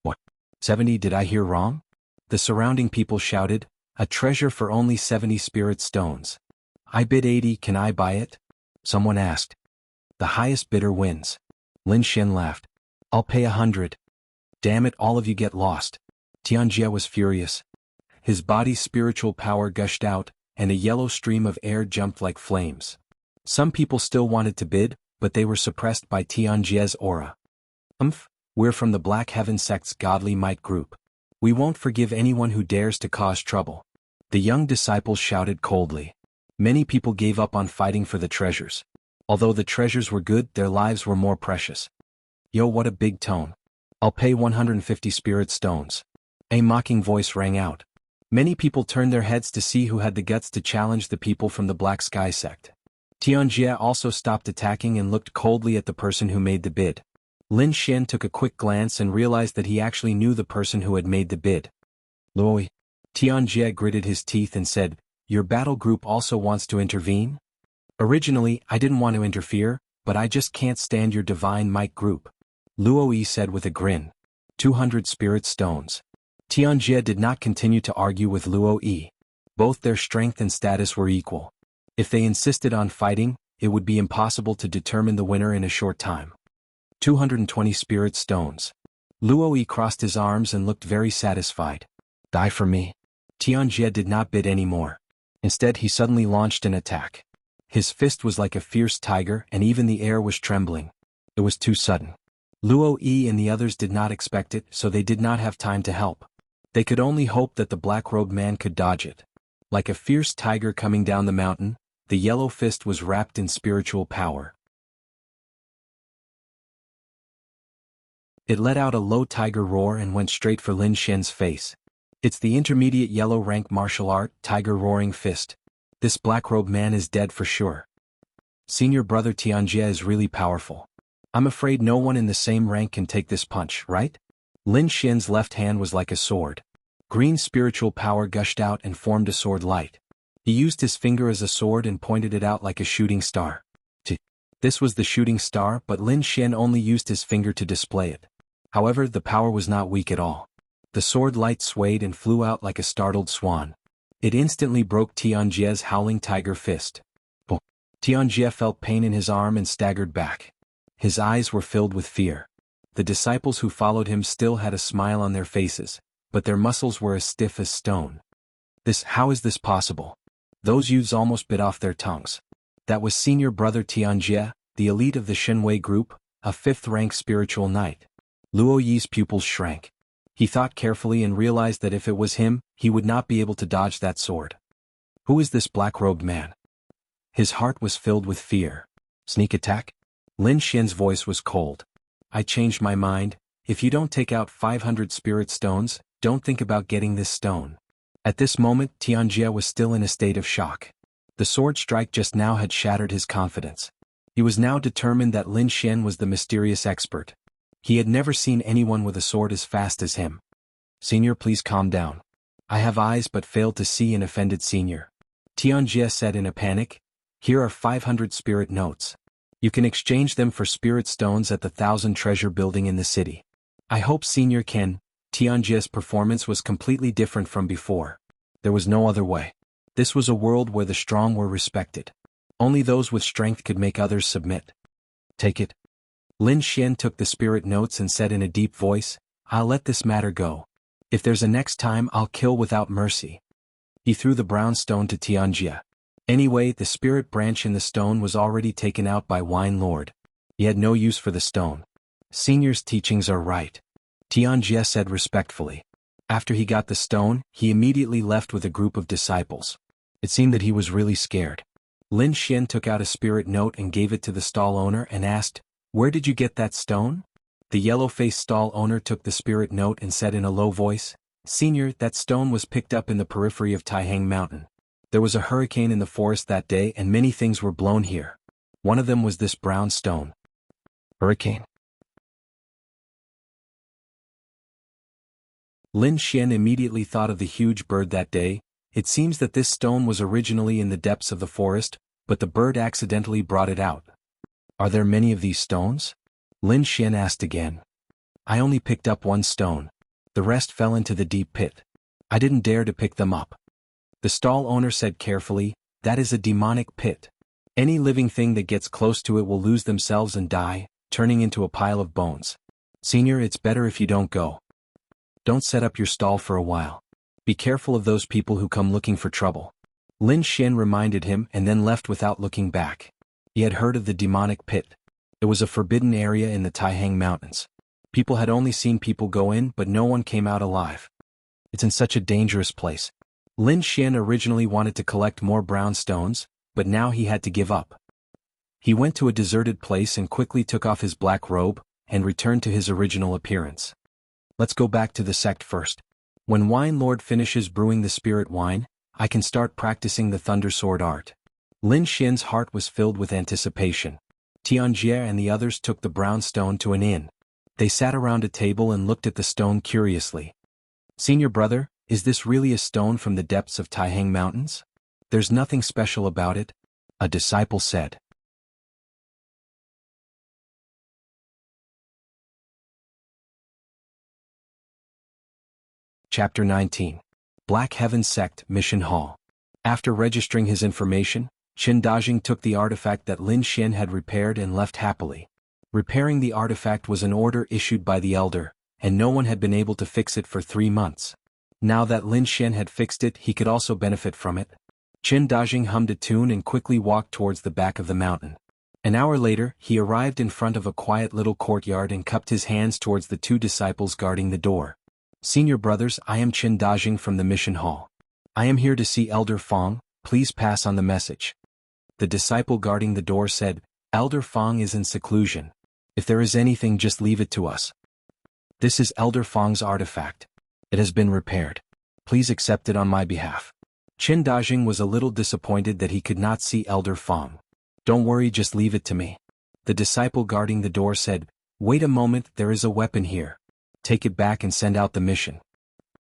What? 70? Did I hear wrong? The surrounding people shouted, A treasure for only 70 spirit stones. I bid 80, can I buy it? Someone asked. The highest bidder wins. Lin Xian laughed. I'll pay 100. Damn it, all of you get lost. Tianjie was furious. His body's spiritual power gushed out, and a yellow stream of air jumped like flames. Some people still wanted to bid, but they were suppressed by Tianjie's aura. We're from the Black Heaven sect's Godly Might group. We won't forgive anyone who dares to cause trouble. The young disciples shouted coldly. Many people gave up on fighting for the treasures. Although the treasures were good, their lives were more precious. Yo, what a big tone. I'll pay 150 spirit stones. A mocking voice rang out. Many people turned their heads to see who had the guts to challenge the people from the Black Sky sect. Tianjie also stopped attacking and looked coldly at the person who made the bid. Lin Xian took a quick glance and realized that he actually knew the person who had made the bid. Luoi. Tianjie gritted his teeth and said, Your battle group also wants to intervene? Originally, I didn't want to interfere, but I just can't stand your Divine Might group. Luoi said with a grin. 200 spirit stones. Tianjie did not continue to argue with Luo Yi. Both their strength and status were equal. If they insisted on fighting, it would be impossible to determine the winner in a short time. 220 spirit stones. Luo Yi crossed his arms and looked very satisfied. Die for me. Tianjie did not bid any more. Instead he suddenly launched an attack. His fist was like a fierce tiger and even the air was trembling. It was too sudden. Luo Yi and the others did not expect it, so they did not have time to help. They could only hope that the black-robed man could dodge it. Like a fierce tiger coming down the mountain, the yellow fist was wrapped in spiritual power. It let out a low tiger roar and went straight for Lin Xian's face. It's the intermediate yellow rank martial art, Tiger Roaring Fist. This black-robed man is dead for sure. Senior brother Tianjie is really powerful. I'm afraid no one in the same rank can take this punch, right? Lin Xian's left hand was like a sword. Green spiritual power gushed out and formed a sword light. He used his finger as a sword and pointed it out like a shooting star. This was the shooting star, but Lin Xian only used his finger to display it. However, the power was not weak at all. The sword light swayed and flew out like a startled swan. It instantly broke Tianjie's howling tiger fist. Tianjie felt pain in his arm and staggered back. His eyes were filled with fear. The disciples who followed him still had a smile on their faces, but their muscles were as stiff as stone. How is this possible? Those youths almost bit off their tongues. That was senior brother Tianjie, the elite of the Shenwei group, a fifth-rank spiritual knight. Luo Yi's pupils shrank. He thought carefully and realized that if it was him, he would not be able to dodge that sword. Who is this black-robed man? His heart was filled with fear. Sneak attack? Lin Xian's voice was cold. I changed my mind. If you don't take out 500 spirit stones, don't think about getting this stone. At this moment, Tianjie was still in a state of shock. The sword strike just now had shattered his confidence. He was now determined that Lin Xian was the mysterious expert. He had never seen anyone with a sword as fast as him. Senior, please calm down. I have eyes but failed to see, an offended senior. Tianjie said in a panic. Here are 500 spirit notes. You can exchange them for spirit stones at the 1,000 treasure building in the city. I hope senior can. Tianjie's performance was completely different from before. There was no other way. This was a world where the strong were respected. Only those with strength could make others submit. Take it. Lin Xian took the spirit notes and said in a deep voice, I'll let this matter go. If there's a next time, I'll kill without mercy. He threw the brown stone to Tianjie. Anyway, the spirit branch in the stone was already taken out by Wine Lord. He had no use for the stone. Senior's teachings are right. Tianjie said respectfully. After he got the stone, he immediately left with a group of disciples. It seemed that he was really scared. Lin Xian took out a spirit note and gave it to the stall owner and asked, Where did you get that stone? The yellow-faced stall owner took the spirit note and said in a low voice, Senior, that stone was picked up in the periphery of Taihang Mountain. There was a hurricane in the forest that day and many things were blown here. One of them was this brown stone. Hurricane? Lin Xian immediately thought of the huge bird that day. It seems that this stone was originally in the depths of the forest, but the bird accidentally brought it out. Are there many of these stones? Lin Xian asked again. I only picked up one stone. The rest fell into the deep pit. I didn't dare to pick them up. The stall owner said carefully, That is a demonic pit. Any living thing that gets close to it will lose themselves and die, turning into a pile of bones. Senior, it's better if you don't go. Don't set up your stall for a while. Be careful of those people who come looking for trouble. Lin Xian reminded him and then left without looking back. He had heard of the demonic pit. It was a forbidden area in the Taihang Mountains. People had only seen people go in, but no one came out alive. It's in such a dangerous place. Lin Xian originally wanted to collect more brown stones, but now he had to give up. He went to a deserted place and quickly took off his black robe, and returned to his original appearance. Let's go back to the sect first. When Wine Lord finishes brewing the spirit wine, I can start practicing the Thunder Sword art. Lin Xian's heart was filled with anticipation. Tianjie and the others took the brown stone to an inn. They sat around a table and looked at the stone curiously. Senior brother, is this really a stone from the depths of Taihang Mountains? There's nothing special about it, a disciple said. Chapter 19. Black Heaven Sect Mission Hall. After registering his information, Qin Dajing took the artifact that Lin Xian had repaired and left happily. Repairing the artifact was an order issued by the Elder, and no one had been able to fix it for 3 months. Now that Lin Xian had fixed it, he could also benefit from it. Qin Dajing hummed a tune and quickly walked towards the back of the mountain. An hour later, he arrived in front of a quiet little courtyard and cupped his hands towards the 2 disciples guarding the door. "Senior brothers, I am Qin Dajing from the mission hall. I am here to see Elder Fong, please pass on the message." The disciple guarding the door said, "Elder Fong is in seclusion. If there is anything, just leave it to us. This is Elder Fong's artifact. It has been repaired. Please accept it on my behalf." Qin Dajing was a little disappointed that he could not see Elder Fong. "Don't worry, just leave it to me." The disciple guarding the door said, "Wait a moment, there is a weapon here. Take it back and send out the mission."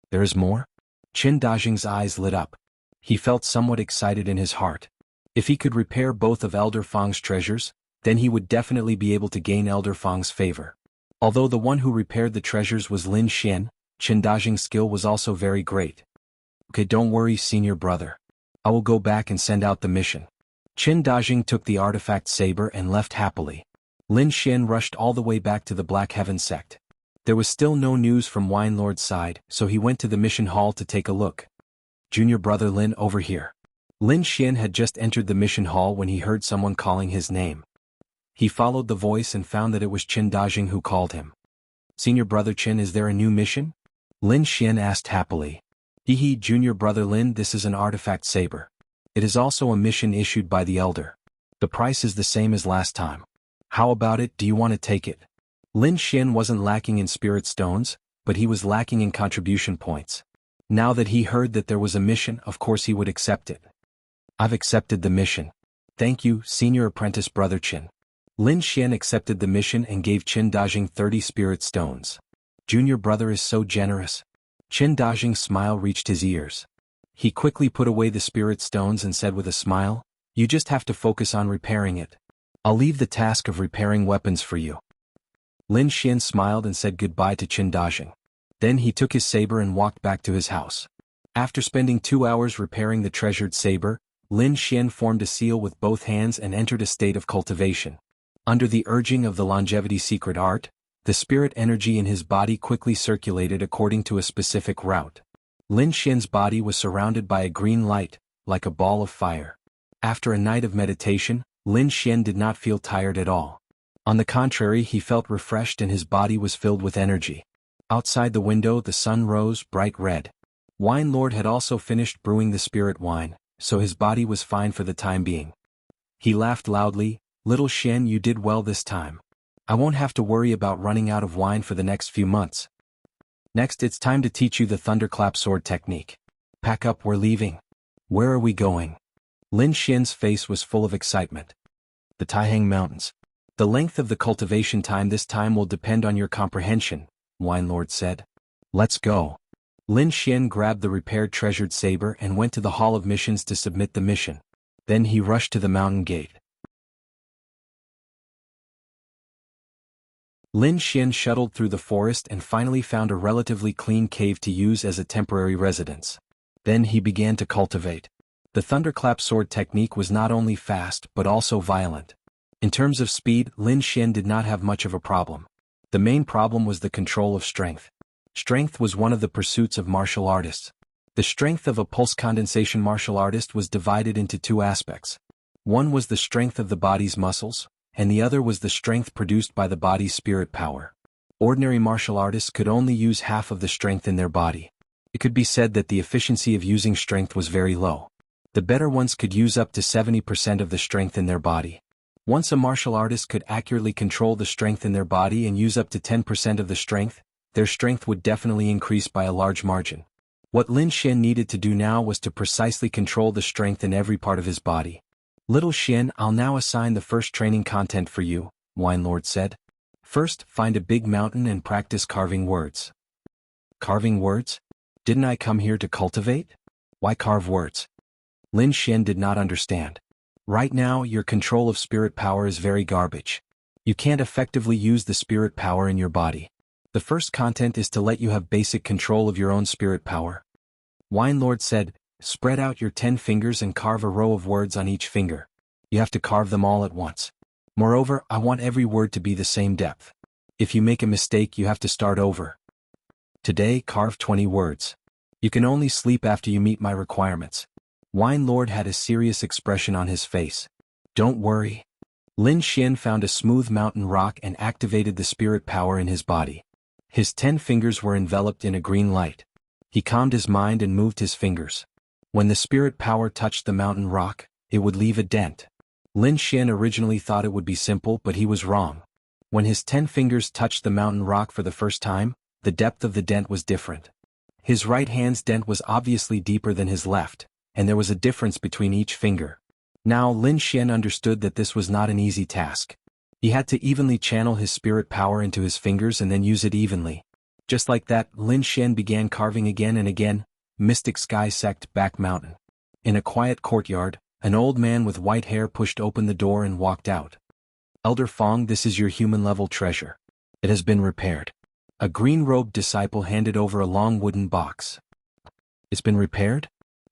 "There is more?" Qin Dajing's eyes lit up. He felt somewhat excited in his heart. If he could repair both of Elder Fong's treasures, then he would definitely be able to gain Elder Fong's favor. Although the one who repaired the treasures was Lin Xian, Qin Dajing's skill was also very great. "Okay, don't worry, senior brother. I will go back and send out the mission." Qin Dajing took the artifact saber and left happily. Lin Xian rushed all the way back to the Black Heaven sect. There was still no news from Wine Lord's side, so he went to the mission hall to take a look. "Junior brother Lin, over here." Lin Xian had just entered the mission hall when he heard someone calling his name. He followed the voice and found that it was Qin Dajing who called him. "Senior brother Qin, is there a new mission?" Lin Xian asked happily. "Hee, junior brother Lin, this is an artifact saber. It is also a mission issued by the Elder. The price is the same as last time. How about it, do you want to take it?" Lin Xian wasn't lacking in spirit stones, but he was lacking in contribution points. Now that he heard that there was a mission, of course he would accept it. "I've accepted the mission. Thank you, senior apprentice brother Qin." Lin Xian accepted the mission and gave Qin Dajing 30 spirit stones. "Junior brother is so generous." Qin Dajing's smile reached his ears. He quickly put away the spirit stones and said with a smile, "You just have to focus on repairing it. I'll leave the task of repairing weapons for you." Lin Xian smiled and said goodbye to Qin Dajing. Then he took his saber and walked back to his house. After spending 2 hours repairing the treasured saber, Lin Xian formed a seal with both hands and entered a state of cultivation. Under the urging of the longevity secret art, the spirit energy in his body quickly circulated according to a specific route. Lin Xian's body was surrounded by a green light, like a ball of fire. After a night of meditation, Lin Xian did not feel tired at all. On the contrary, he felt refreshed and his body was filled with energy. Outside the window the sun rose bright red. Wine Lord had also finished brewing the spirit wine, so his body was fine for the time being. He laughed loudly, "Little Xian, you did well this time. I won't have to worry about running out of wine for the next few months. Next it's time to teach you the thunderclap sword technique. Pack up, we're leaving." "Where are we going?" Lin Xian's face was full of excitement. "The Taihang Mountains. The length of the cultivation time this time will depend on your comprehension," Wine Lord said. "Let's go." Lin Xian grabbed the repaired treasured saber and went to the Hall of Missions to submit the mission. Then he rushed to the mountain gate. Lin Xian shuttled through the forest and finally found a relatively clean cave to use as a temporary residence. Then he began to cultivate. The thunderclap sword technique was not only fast but also violent. In terms of speed, Lin Xian did not have much of a problem. The main problem was the control of strength. Strength was one of the pursuits of martial artists. The strength of a pulse condensation martial artist was divided into 2 aspects. One was the strength of the body's muscles, and the other was the strength produced by the body's spirit power. Ordinary martial artists could only use half of the strength in their body. It could be said that the efficiency of using strength was very low. The better ones could use up to 70% of the strength in their body. Once a martial artist could accurately control the strength in their body and use up to 10% of the strength, their strength would definitely increase by a large margin. What Lin Xian needed to do now was to precisely control the strength in every part of his body. "Little Xian, I'll now assign the first training content for you," Wine Lord said. "First, find a big mountain and practice carving words." "Carving words? Didn't I come here to cultivate? Why carve words?" Lin Xian did not understand. "Right now, your control of spirit power is very garbage. You can't effectively use the spirit power in your body. The The first content is to let you have basic control of your own spirit power. Wine Lord said, spread out your 10 fingers and carve a row of words on each finger. You have to carve them all at once. Moreover, I want every word to be the same depth. If you make a mistake, you have to start over. Today, carve 20 words. You can only sleep after you meet my requirements. Wine Lord had a serious expression on his face. Don't worry. Lin Xian found a smooth mountain rock and activated the spirit power in his body. His 10 fingers were enveloped in a green light. He calmed his mind and moved his fingers. When the spirit power touched the mountain rock, it would leave a dent. Lin Xian originally thought it would be simple, but he was wrong. When his 10 fingers touched the mountain rock for the first time, the depth of the dent was different. His right hand's dent was obviously deeper than his left, and there was a difference between each finger. Now Lin Xian understood that this was not an easy task. He had to evenly channel his spirit power into his fingers and then use it evenly. Just like that, Lin Xian began carving again and again. Mystic Sky Sect Back Mountain. In a quiet courtyard, an old man with white hair pushed open the door and walked out. Elder Fong, this is your human-level treasure. It has been repaired. A green-robed disciple handed over a long wooden box. It's been repaired?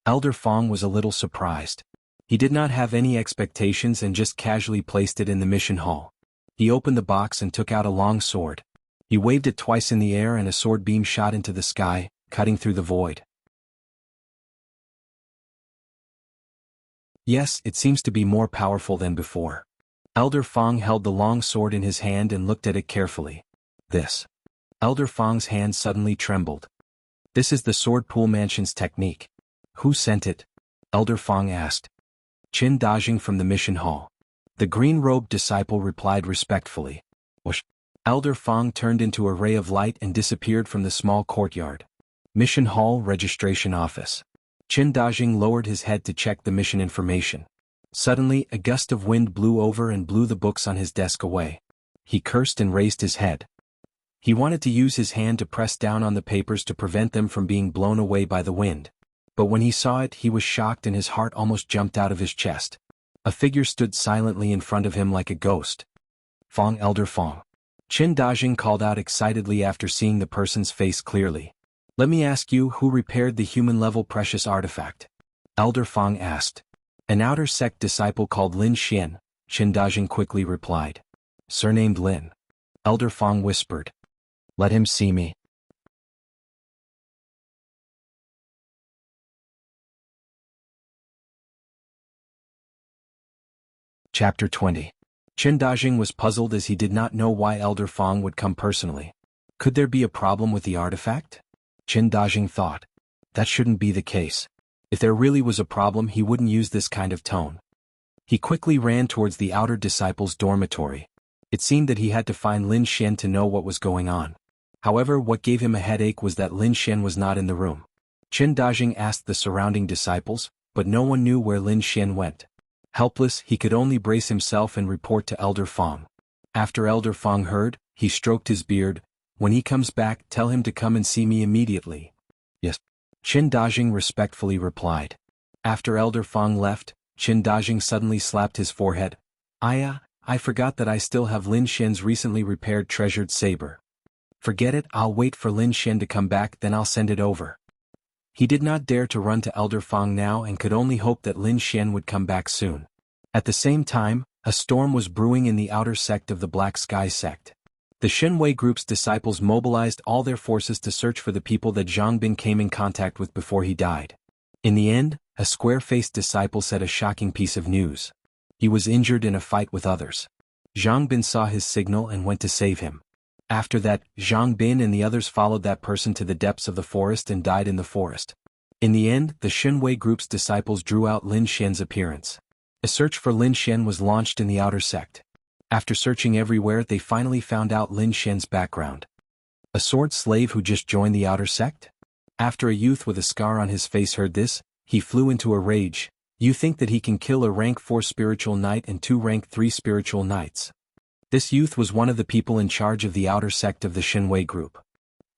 Elder Fong was a little surprised. He did not have any expectations and just casually placed it in the mission hall. He opened the box and took out a long sword. He waved it twice in the air and a sword beam shot into the sky, cutting through the void. Yes, it seems to be more powerful than before. Elder Fong held the long sword in his hand and looked at it carefully. This. Elder Fong's hand suddenly trembled. This is the Sword Pool Mansion's technique. Who sent it? Elder Fong asked. Qin Dajing from the mission hall. The green-robed disciple replied respectfully. Whoosh. Elder Fong turned into a ray of light and disappeared from the small courtyard. Mission hall registration office. Qin Dajing lowered his head to check the mission information. Suddenly, a gust of wind blew over and blew the books on his desk away. He cursed and raised his head. He wanted to use his hand to press down on the papers to prevent them from being blown away by the wind. But when he saw it, he was shocked and his heart almost jumped out of his chest. A figure stood silently in front of him like a ghost. Fong, Elder Fong. Qin Dajing called out excitedly after seeing the person's face clearly. Let me ask you, who repaired the human-level precious artifact? Elder Fong asked. An outer sect disciple called Lin Xian, Qin Dajing quickly replied. Surnamed Lin. Elder Fong whispered. Let him see me. Chapter 20. Qin Dajing was puzzled as he did not know why Elder Fong would come personally. Could there be a problem with the artifact? Qin Dajing thought. That shouldn't be the case. If there really was a problem, he wouldn't use this kind of tone. He quickly ran towards the outer disciples' dormitory. It seemed that he had to find Lin Xian to know what was going on. However, what gave him a headache was that Lin Xian was not in the room. Qin Dajing asked the surrounding disciples, but no one knew where Lin Xian went. Helpless, he could only brace himself and report to Elder Fong. After Elder Fong heard, he stroked his beard. When he comes back, tell him to come and see me immediately. Yes. Qin Dajing respectfully replied. After Elder Fong left, Qin Dajing suddenly slapped his forehead. I forgot that I still have Lin Xian's recently repaired treasured saber. Forget it, I'll wait for Lin Xian to come back, then I'll send it over. He did not dare to run to Elder Fong now and could only hope that Lin Xian would come back soon. At the same time, a storm was brewing in the outer sect of the Black Sky sect. The Shenwei group's disciples mobilized all their forces to search for the people that Zhang Bin came in contact with before he died. In the end, a square-faced disciple said a shocking piece of news. He was injured in a fight with others. Zhang Bin saw his signal and went to save him. After that, Zhang Bin and the others followed that person to the depths of the forest and died in the forest. In the end, the Shenwei group's disciples drew out Lin Xian's appearance. A search for Lin Xian was launched in the outer sect. After searching everywhere, they finally found out Lin Xian's background. A sword slave who just joined the outer sect? After a youth with a scar on his face heard this, he flew into a rage. You think that he can kill a rank 4 spiritual knight and 2 rank 3 spiritual knights? This youth was one of the people in charge of the outer sect of the Shenwei group.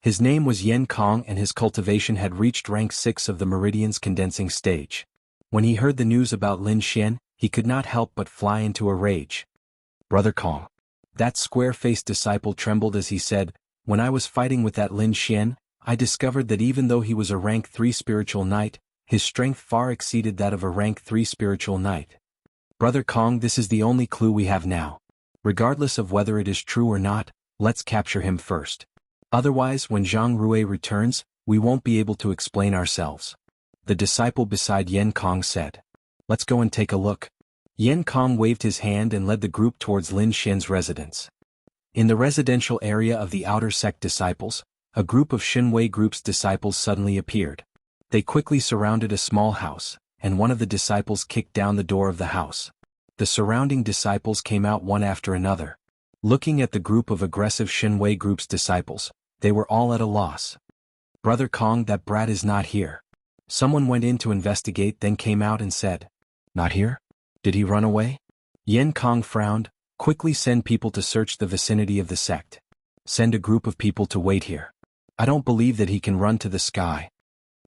His name was Yen Kong and his cultivation had reached rank 6 of the Meridian's condensing stage. When he heard the news about Lin Xian, he could not help but fly into a rage. Brother Kong. That square-faced disciple trembled as he said, When I was fighting with that Lin Xian, I discovered that even though he was a rank 3 spiritual knight, his strength far exceeded that of a rank 3 spiritual knight. Brother Kong, this is the only clue we have now. Regardless of whether it is true or not, let's capture him first. Otherwise, when Zhang Rui returns, we won't be able to explain ourselves. The disciple beside Yan Kong said. Let's go and take a look. Yan Kong waved his hand and led the group towards Lin Xian's residence. In the residential area of the outer sect disciples, a group of Xinwei group's disciples suddenly appeared. They quickly surrounded a small house, and one of the disciples kicked down the door of the house. The surrounding disciples came out one after another. Looking at the group of aggressive Xinwei group's disciples, they were all at a loss. Brother Kong, that brat is not here. Someone went in to investigate, then came out and said, Not here? Did he run away? Yan Kong frowned. Quickly send people to search the vicinity of the sect. Send a group of people to wait here. I don't believe that he can run to the sky.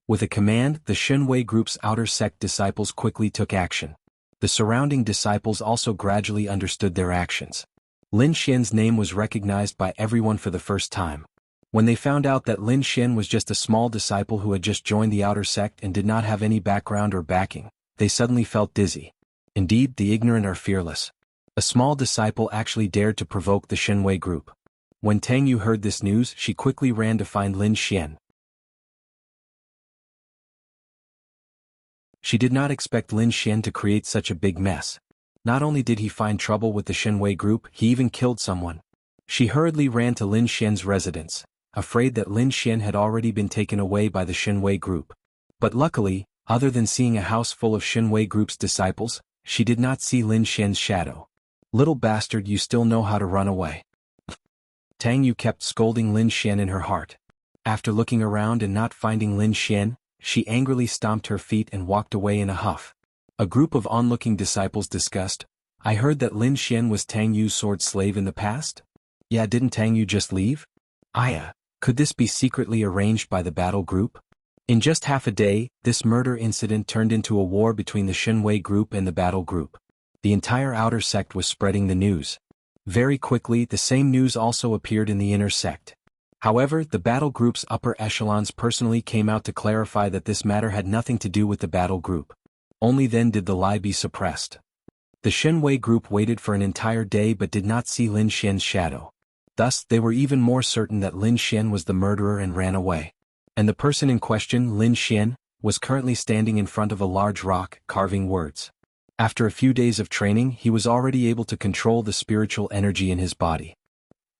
With a command, the Xinwei group's outer sect disciples quickly took action. The surrounding disciples also gradually understood their actions. Lin Xian's name was recognized by everyone for the first time. When they found out that Lin Xian was just a small disciple who had just joined the outer sect and did not have any background or backing, they suddenly felt dizzy. Indeed, the ignorant are fearless. A small disciple actually dared to provoke the Xinwei group. When Tang Yu heard this news, she quickly ran to find Lin Xian. She did not expect Lin Xian to create such a big mess. Not only did he find trouble with the Xinwei group, he even killed someone. She hurriedly ran to Lin Xian's residence, afraid that Lin Xian had already been taken away by the Xinwei group. But luckily, other than seeing a house full of Xinwei group's disciples, she did not see Lin Xian's shadow. Little bastard, you still know how to run away. Tang Yu kept scolding Lin Xian in her heart. After looking around and not finding Lin Xian, she angrily stomped her feet and walked away in a huff. A group of onlooking disciples discussed, I heard that Lin Xian was Tang Yu's sword slave in the past? Yeah, didn't Tang Yu just leave? Could this be secretly arranged by the battle group? In just half a day, this murder incident turned into a war between the Xinwei group and the battle group. The entire outer sect was spreading the news. Very quickly, the same news also appeared in the inner sect. However, the battle group's upper echelons personally came out to clarify that this matter had nothing to do with the battle group. Only then did the lie be suppressed. The Xinwei group waited for an entire day but did not see Lin Xian's shadow. Thus, they were even more certain that Lin Xian was the murderer and ran away. And the person in question, Lin Xian, was currently standing in front of a large rock, carving words. After a few days of training, he was already able to control the spiritual energy in his body.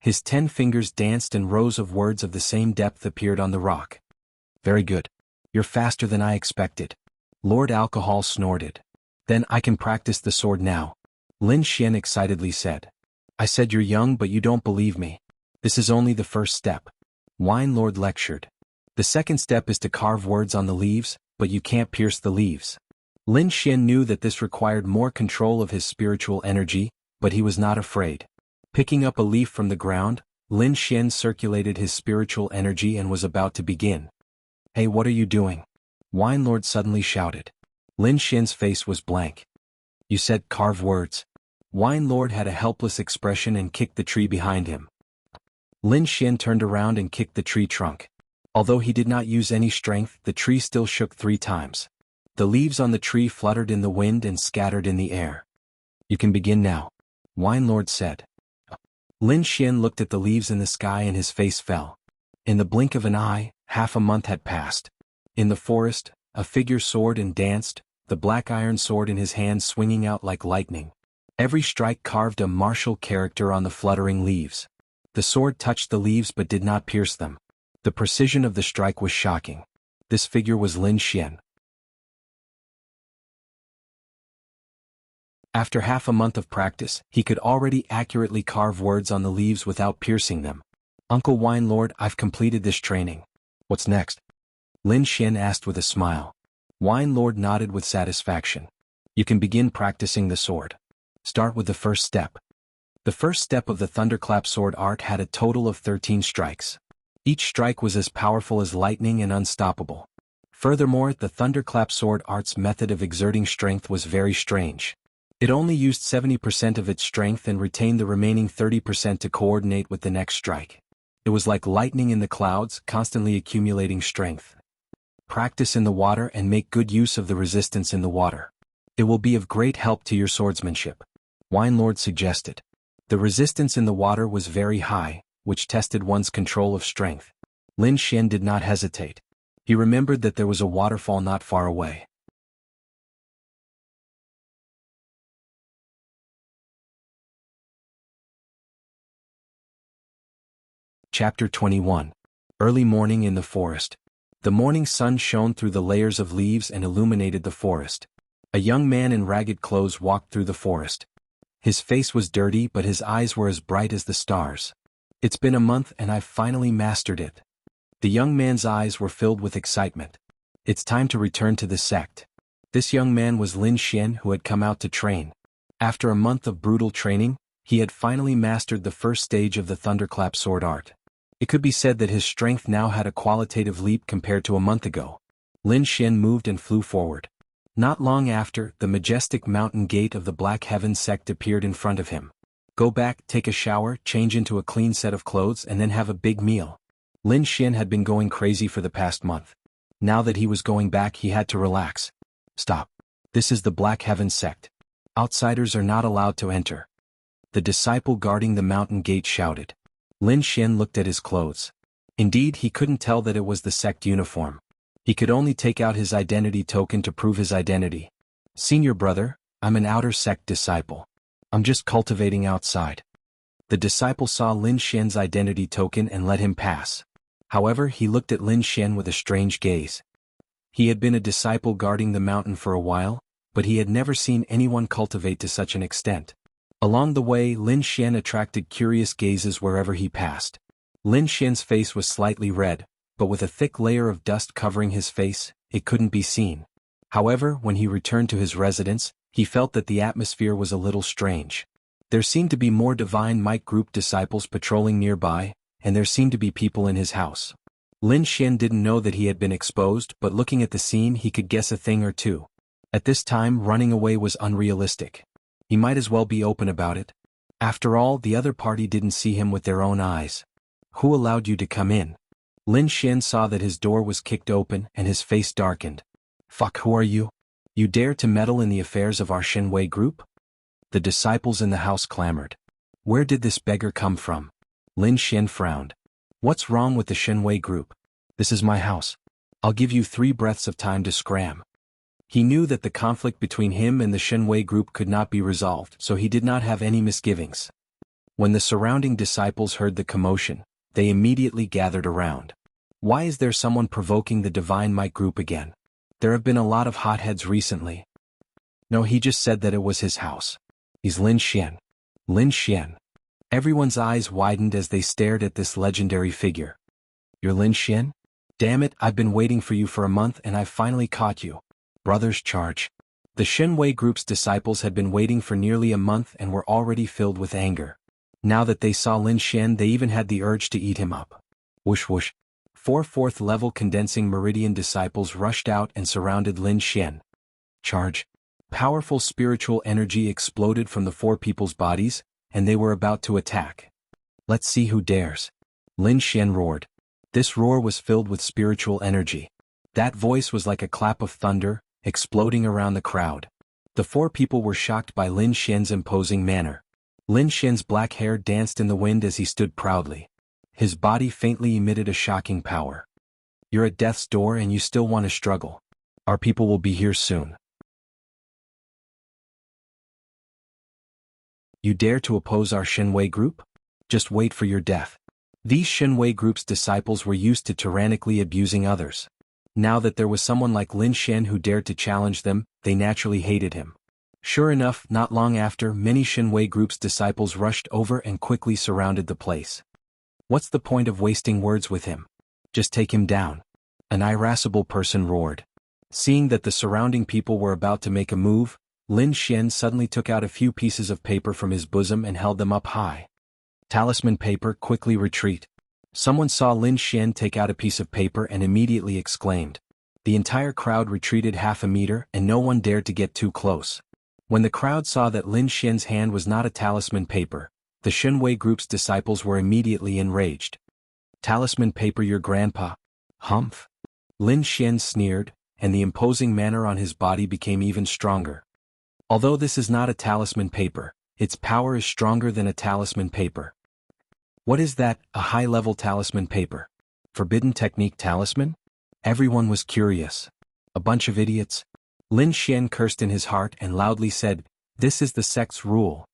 His 10 fingers danced and rows of words of the same depth appeared on the rock. Very good. You're faster than I expected. Lord Alcohol snorted. Then I can practice the sword now. Lin Xian excitedly said. I said you're young but you don't believe me. This is only the first step. Wine Lord lectured. The second step is to carve words on the leaves, but you can't pierce the leaves. Lin Xian knew that this required more control of his spiritual energy, but he was not afraid. Picking up a leaf from the ground, Lin Xian circulated his spiritual energy and was about to begin. Hey, what are you doing? Wine Lord suddenly shouted. Lin Xian's face was blank. You said carve words. Wine Lord had a helpless expression and kicked the tree behind him. Lin Xian turned around and kicked the tree trunk. Although he did not use any strength, the tree still shook 3 times. The leaves on the tree fluttered in the wind and scattered in the air. You can begin now, Wine Lord said. Lin Xian looked at the leaves in the sky and his face fell. In the blink of an eye, half a month had passed. In the forest, a figure soared and danced, the black iron sword in his hand swinging out like lightning. Every strike carved a martial character on the fluttering leaves. The sword touched the leaves but did not pierce them. The precision of the strike was shocking. This figure was Lin Xian. After half a month of practice, he could already accurately carve words on the leaves without piercing them. Uncle Wine Lord, I've completed this training. What's next? Lin Xian asked with a smile. Wine Lord nodded with satisfaction. You can begin practicing the sword. Start with the first step. The first step of the Thunderclap sword art had a total of 13 strikes. Each strike was as powerful as lightning and unstoppable. Furthermore, the Thunderclap sword art's method of exerting strength was very strange. It only used 70% of its strength and retained the remaining 30% to coordinate with the next strike. It was like lightning in the clouds, constantly accumulating strength. Practice in the water and make good use of the resistance in the water. It will be of great help to your swordsmanship, Wine Lord suggested. The resistance in the water was very high, which tested one's control of strength. Lin Xian did not hesitate. He remembered that there was a waterfall not far away. Chapter 21. Early morning in the forest. The morning sun shone through the layers of leaves and illuminated the forest. A young man in ragged clothes walked through the forest. His face was dirty, but his eyes were as bright as the stars. It's been a month and I've finally mastered it. The young man's eyes were filled with excitement. It's time to return to the sect. This young man was Lin Xian, who had come out to train. After a month of brutal training, he had finally mastered the first stage of the thunderclap sword art. It could be said that his strength now had a qualitative leap compared to a month ago. Lin Xian moved and flew forward. Not long after, the majestic mountain gate of the Black Heaven sect appeared in front of him. Go back, take a shower, change into a clean set of clothes and then have a big meal. Lin Xian had been going crazy for the past month. Now that he was going back, he had to relax. Stop. This is the Black Heaven sect. Outsiders are not allowed to enter. The disciple guarding the mountain gate shouted. Lin Xian looked at his clothes. Indeed, he couldn't tell that it was the sect uniform. He could only take out his identity token to prove his identity. Senior brother, I'm an outer sect disciple. I'm just cultivating outside. The disciple saw Lin Xian's identity token and let him pass. However, he looked at Lin Xian with a strange gaze. He had been a disciple guarding the mountain for a while, but he had never seen anyone cultivate to such an extent. Along the way, Lin Xian attracted curious gazes wherever he passed. Lin Xian's face was slightly red, but with a thick layer of dust covering his face, it couldn't be seen. However, when he returned to his residence, he felt that the atmosphere was a little strange. There seemed to be more Divine Might Group disciples patrolling nearby, and there seemed to be people in his house. Lin Xian didn't know that he had been exposed, but looking at the scene he could guess a thing or two. At this time, running away was unrealistic. He might as well be open about it. After all, the other party didn't see him with their own eyes. Who allowed you to come in? Lin Xian saw that his door was kicked open and his face darkened. Fuck, who are you? You dare to meddle in the affairs of our Shenwei group? The disciples in the house clamored. Where did this beggar come from? Lin Xian frowned. What's wrong with the Shenwei group? This is my house. I'll give you 3 breaths of time to scram. He knew that the conflict between him and the Shenwei group could not be resolved, so he did not have any misgivings. When the surrounding disciples heard the commotion, they immediately gathered around. Why is there someone provoking the Divine Might Group again? There have been a lot of hotheads recently. No, he just said that it was his house. He's Lin Xian. Lin Xian. Everyone's eyes widened as they stared at this legendary figure. You're Lin Xian? Damn it, I've been waiting for you for a month and I've finally caught you. Brothers, charge. The Shenwei group's disciples had been waiting for nearly a month and were already filled with anger. Now that they saw Lin Xian, they even had the urge to eat him up. Whoosh whoosh. 4 4th-level condensing meridian disciples rushed out and surrounded Lin Xian. Charge. Powerful spiritual energy exploded from the 4 people's bodies, and they were about to attack. Let's see who dares. Lin Xian roared. This roar was filled with spiritual energy. That voice was like a clap of thunder, exploding around the crowd. The 4 people were shocked by Lin Xian's imposing manner. Lin Xian's black hair danced in the wind as he stood proudly. His body faintly emitted a shocking power. You're at death's door and you still want to struggle. Our people will be here soon. You dare to oppose our Shenwei group? Just wait for your death. These Shenwei group's disciples were used to tyrannically abusing others. Now that there was someone like Lin Xian who dared to challenge them, they naturally hated him. Sure enough, not long after, many Shenwei group's disciples rushed over and quickly surrounded the place. What's the point of wasting words with him? Just take him down. An irascible person roared. Seeing that the surrounding people were about to make a move, Lin Xian suddenly took out a few pieces of paper from his bosom and held them up high. Talisman paper, quickly retreat. Someone saw Lin Xian take out a piece of paper and immediately exclaimed. The entire crowd retreated half a meter and no one dared to get too close. When the crowd saw that Lin Xian's hand was not a talisman paper, the Shenwei group's disciples were immediately enraged. Talisman paper your grandpa. Humph. Lin Xian sneered, and the imposing manner on his body became even stronger. Although this is not a talisman paper, its power is stronger than a talisman paper. What is that, a high-level talisman paper? Forbidden technique talisman? Everyone was curious. A bunch of idiots. Lin Xian cursed in his heart and loudly said, "This is the sect's rule.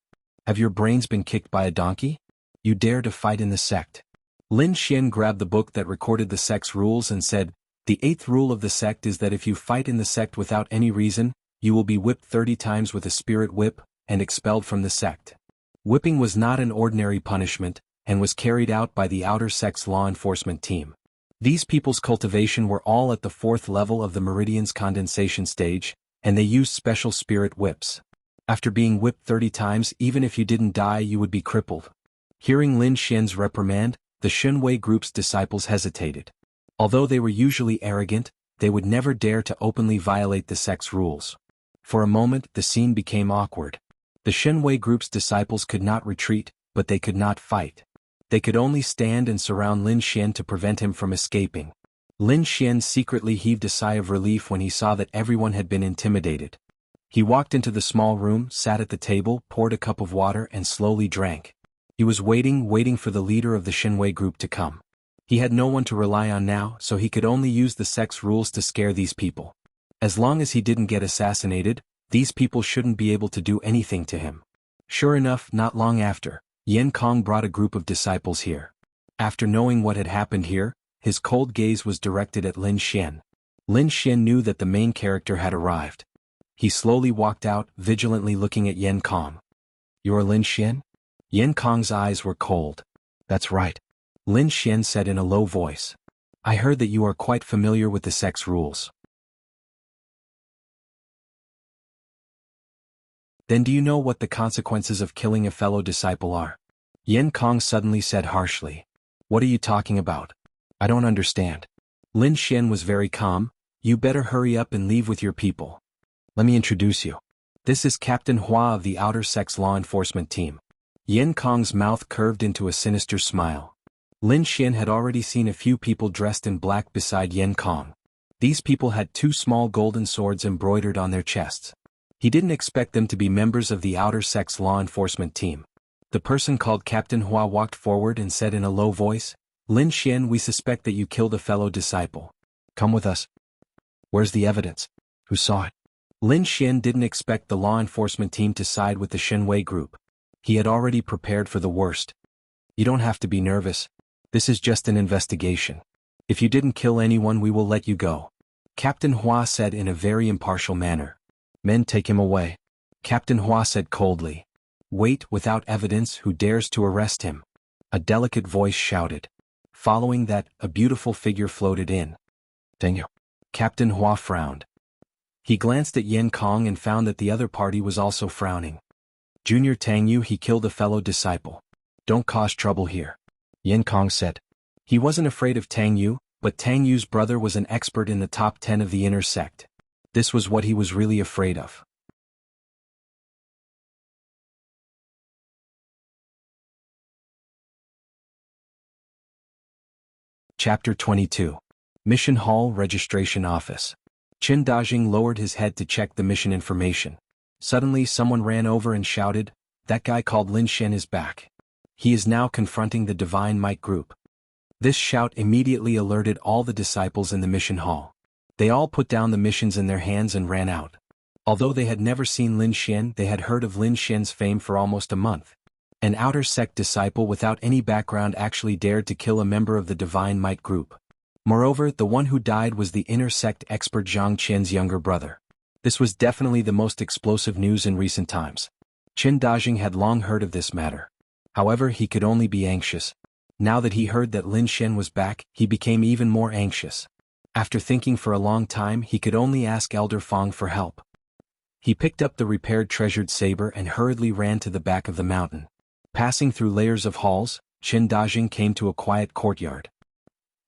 Have your brains been kicked by a donkey? You dare to fight in the sect?" Lin Xian grabbed the book that recorded the sect's rules and said, "The 8th rule of the sect is that if you fight in the sect without any reason, you will be whipped 30 times with a spirit whip, and expelled from the sect." Whipping was not an ordinary punishment, and was carried out by the outer sect's law enforcement team. These people's cultivation were all at the 4th level of the Meridian's condensation stage, and they used special spirit whips. After being whipped 30 times, even if you didn't die, you would be crippled. Hearing Lin Xian's reprimand, the Xunwei group's disciples hesitated. Although they were usually arrogant, they would never dare to openly violate the sect's rules. For a moment, the scene became awkward. The Xunwei group's disciples could not retreat, but they could not fight. They could only stand and surround Lin Xian to prevent him from escaping. Lin Xian secretly heaved a sigh of relief when he saw that everyone had been intimidated. He walked into the small room, sat at the table, poured a cup of water and slowly drank. He was waiting for the leader of the Xunwei group to come. He had no one to rely on now, so he could only use the sect's rules to scare these people. As long as he didn't get assassinated, these people shouldn't be able to do anything to him. Sure enough, not long after, Yan Kong brought a group of disciples here. After knowing what had happened here, his cold gaze was directed at Lin Xian. Lin Xian knew that the main character had arrived. He slowly walked out, vigilantly looking at Yan Kong. "You're Lin Xian?" Yan Kong's eyes were cold. "That's right," Lin Xian said in a low voice. "I heard that you are quite familiar with the sect's rules. Then do you know what the consequences of killing a fellow disciple are?" Yan Kong suddenly said harshly. "What are you talking about? I don't understand." Lin Xian was very calm. "You better hurry up and leave with your people. Let me introduce you. This is Captain Hua of the Outer Sect's law enforcement team." Yan Kong's mouth curved into a sinister smile. Lin Xian had already seen a few people dressed in black beside Yan Kong. These people had 2 small golden swords embroidered on their chests. He didn't expect them to be members of the Outer Sect's law enforcement team. The person called Captain Hua walked forward and said in a low voice, "Lin Xian, we suspect that you killed a fellow disciple. Come with us." "Where's the evidence? Who saw it?" Lin Xian didn't expect the law enforcement team to side with the Xunwei group. He had already prepared for the worst. "You don't have to be nervous. This is just an investigation. If you didn't kill anyone, we will let you go," Captain Hua said in a very impartial manner. "Men, take him away," Captain Hua said coldly. "Wait, without evidence, who dares to arrest him?" A delicate voice shouted. Following that, a beautiful figure floated in. "Thank you." Captain Hua frowned. He glanced at Yan Kong and found that the other party was also frowning. "Junior Tang Yu, he killed a fellow disciple. Don't cause trouble here," Yan Kong said. He wasn't afraid of Tang Yu, but Tang Yu's brother was an expert in the top 10 of the inner sect. This was what he was really afraid of. Chapter 22. Mission Hall Registration Office. Qin Dajing lowered his head to check the mission information. Suddenly someone ran over and shouted, "That guy called Lin Xian is back. He is now confronting the Divine Might group." This shout immediately alerted all the disciples in the mission hall. They all put down the missions in their hands and ran out. Although they had never seen Lin Xian, they had heard of Lin Xian's fame for almost a month. An outer sect disciple without any background actually dared to kill a member of the Divine Might group. Moreover, the one who died was the inner sect expert Zhang Qian's younger brother. This was definitely the most explosive news in recent times. Qin Dajing had long heard of this matter. However, he could only be anxious. Now that he heard that Lin Xian was back, he became even more anxious. After thinking for a long time, he could only ask Elder Fong for help. He picked up the repaired treasured saber and hurriedly ran to the back of the mountain. Passing through layers of halls, Qin Dajing came to a quiet courtyard.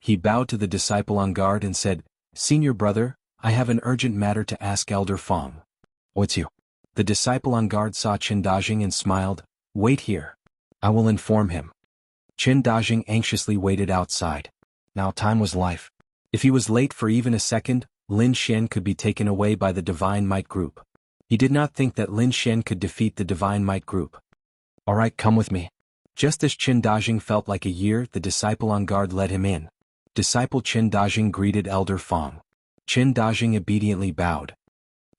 He bowed to the disciple on guard and said, "Senior brother, I have an urgent matter to ask Elder Fong." "What's you?" The disciple on guard saw Qin Dajing and smiled. "Wait here. I will inform him." Qin Dajing anxiously waited outside. Now time was life. If he was late for even a second, Lin Xian could be taken away by the Divine Might Group. He did not think that Lin Xian could defeat the Divine Might Group. Alright, come with me. Just as Qin Dajing felt like a year, the disciple on guard led him in. Disciple Qin Dajing greeted Elder Fong. Qin Dajing obediently bowed.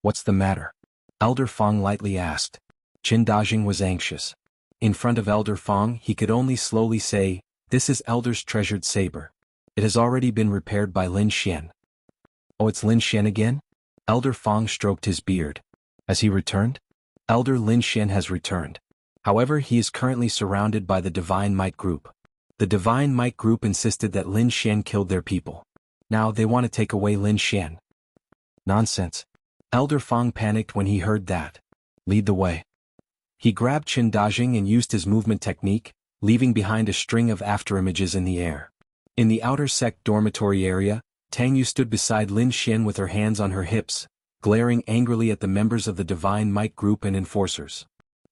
What's the matter? Elder Fong lightly asked. Qin Dajing was anxious. In front of Elder Fong, he could only slowly say, "This is Elder's treasured saber. It has already been repaired by Lin Xian." Oh, it's Lin Xian again? Elder Fong stroked his beard. Has he returned? Elder Lin Xian has returned. However, he is currently surrounded by the Divine Might Group. The Divine Might Group insisted that Lin Xian killed their people. Now they want to take away Lin Xian. Nonsense. Elder Fong panicked when he heard that. Lead the way. He grabbed Qin Dajing and used his movement technique, leaving behind a string of afterimages in the air. In the outer sect dormitory area, Tang Yu stood beside Lin Xian with her hands on her hips, glaring angrily at the members of the Divine Might Group and enforcers.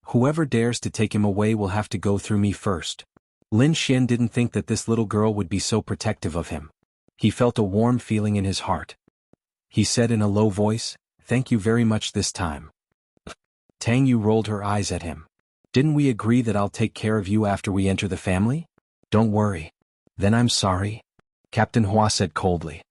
Whoever dares to take him away will have to go through me first. Lin Xian didn't think that this little girl would be so protective of him. He felt a warm feeling in his heart. He said in a low voice, "Thank you very much this time." Tang Yu rolled her eyes at him. "Didn't we agree that I'll take care of you after we enter the family? Don't worry. Then I'm sorry," Captain Hua said coldly.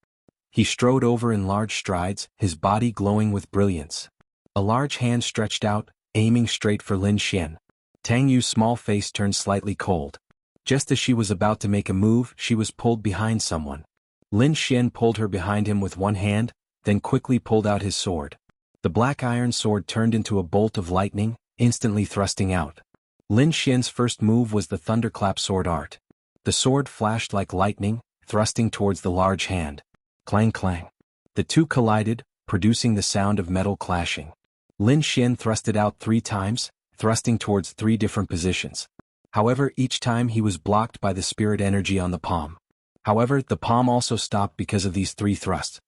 He strode over in large strides, his body glowing with brilliance. A large hand stretched out, aiming straight for Lin Xian. Tang Yu's small face turned slightly cold. Just as she was about to make a move, she was pulled behind someone. Lin Xian pulled her behind him with one hand, then quickly pulled out his sword. The black iron sword turned into a bolt of lightning, instantly thrusting out. Lin Xian's first move was the thunderclap sword art. The sword flashed like lightning, thrusting towards the large hand. Clang clang. The two collided, producing the sound of metal clashing. Lin Xian thrust it out 3 times, thrusting towards 3 different positions. However, each time he was blocked by the spirit energy on the palm. However, the palm also stopped because of these 3 thrusts.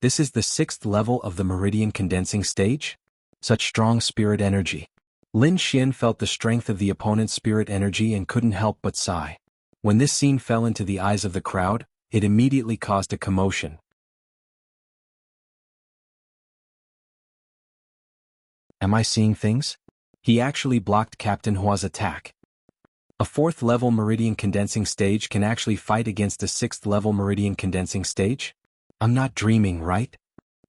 This is the 6th level of the meridian condensing stage? Such strong spirit energy. Lin Xian felt the strength of the opponent's spirit energy and couldn't help but sigh. When this scene fell into the eyes of the crowd, it immediately caused a commotion. Am I seeing things? He actually blocked Captain Hua's attack. A 4th level meridian condensing stage can actually fight against a 6th level meridian condensing stage? I'm not dreaming, right?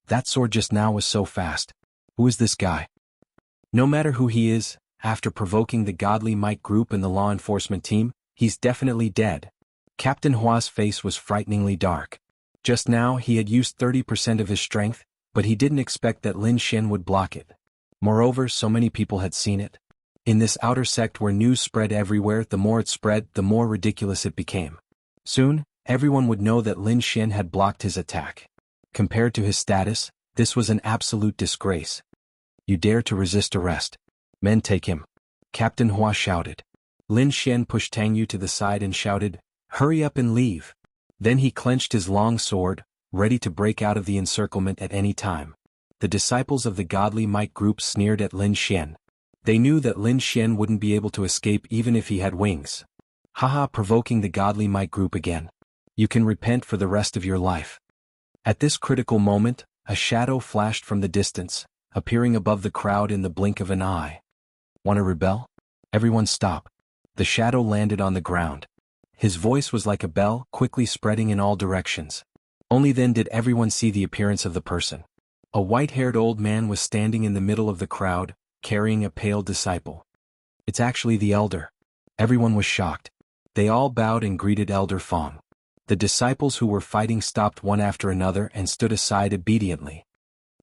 That sword just now was so fast. Who is this guy? No matter who he is, after provoking the Godly Might Group and the law enforcement team, he's definitely dead. Captain Hua's face was frighteningly dark. Just now he had used 30% of his strength, but he didn't expect that Lin Xian would block it. Moreover, so many people had seen it. In this outer sect where news spread everywhere, the more it spread, the more ridiculous it became. Soon, everyone would know that Lin Xian had blocked his attack. Compared to his status, this was an absolute disgrace. You dare to resist arrest. Men, take him. Captain Hua shouted. Lin Xian pushed Tang Yu to the side and shouted, "Hurry up and leave." Then he clenched his long sword, ready to break out of the encirclement at any time. The disciples of the Godly Might Group sneered at Lin Xian. They knew that Lin Xian wouldn't be able to escape even if he had wings. Haha, provoking the Godly Might Group again. You can repent for the rest of your life. At this critical moment, a shadow flashed from the distance, appearing above the crowd in the blink of an eye. Want to rebel? Everyone stop. The shadow landed on the ground. His voice was like a bell, quickly spreading in all directions. Only then did everyone see the appearance of the person. A white-haired old man was standing in the middle of the crowd, carrying a pale disciple. It's actually the elder. Everyone was shocked. They all bowed and greeted Elder Fong. The disciples who were fighting stopped one after another and stood aside obediently.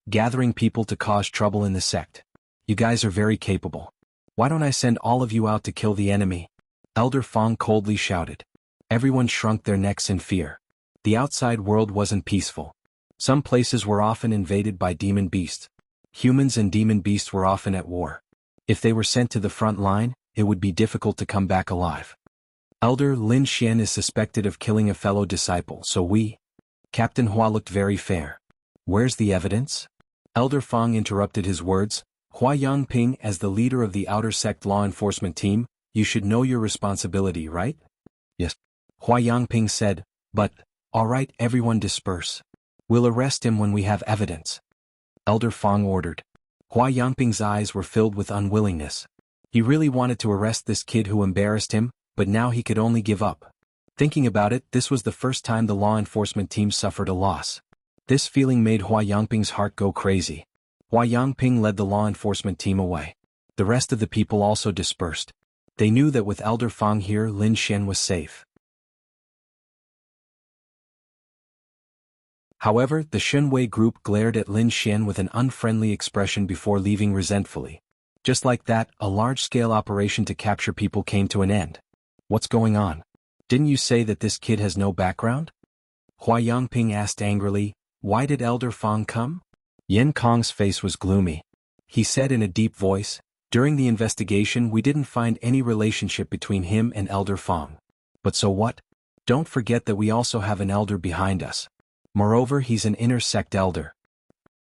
Gathering people to cause trouble in the sect. You guys are very capable. Why don't I send all of you out to kill the enemy? Elder Fong coldly shouted. Everyone shrunk their necks in fear. The outside world wasn't peaceful. Some places were often invaded by demon beasts. Humans and demon beasts were often at war. If they were sent to the front line, it would be difficult to come back alive. Elder Lin Xian is suspected of killing a fellow disciple, so we... Captain Hua looked very fair. Where's the evidence? Elder Fong interrupted his words. Hua Yangping, as the leader of the outer sect law enforcement team, you should know your responsibility, right? Yes. Hua Yangping said, but, all right, everyone disperse. We'll arrest him when we have evidence. Elder Fong ordered. Hua Yangping's eyes were filled with unwillingness. He really wanted to arrest this kid who embarrassed him, but now he could only give up. Thinking about it, this was the first time the law enforcement team suffered a loss. This feeling made Hua Yangping's heart go crazy. Hua Yangping led the law enforcement team away. The rest of the people also dispersed. They knew that with Elder Fong here, Lin Xian was safe. However, the Shunwei group glared at Lin Xian with an unfriendly expression before leaving resentfully. Just like that, a large-scale operation to capture people came to an end. What's going on? Didn't you say that this kid has no background? Hua Yangping asked angrily, why did Elder Fong come? Yin Kong's face was gloomy. He said in a deep voice, during the investigation we didn't find any relationship between him and Elder Fong. But so what? Don't forget that we also have an elder behind us. Moreover, he's an inner sect elder.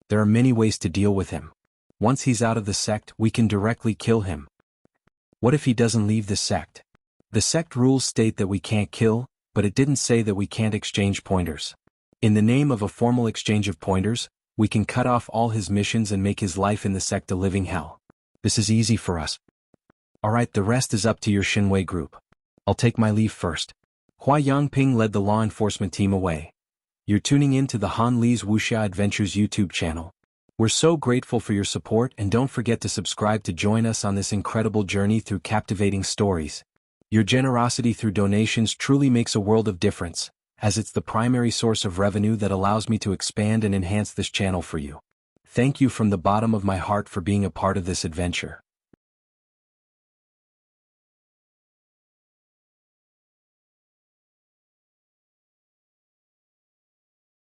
There are many ways to deal with him. Once he's out of the sect, we can directly kill him. What if he doesn't leave the sect? The sect rules state that we can't kill, but it didn't say that we can't exchange pointers. In the name of a formal exchange of pointers, we can cut off all his missions and make his life in the sect a living hell. This is easy for us. Alright, the rest is up to your Shinwei group. I'll take my leave first. Hua Yangping led the law enforcement team away. You're tuning in to the Han Li's Wuxia Adventures YouTube channel. We're so grateful for your support, and don't forget to subscribe to join us on this incredible journey through captivating stories. Your generosity through donations truly makes a world of difference, as it's the primary source of revenue that allows me to expand and enhance this channel for you. Thank you from the bottom of my heart for being a part of this adventure.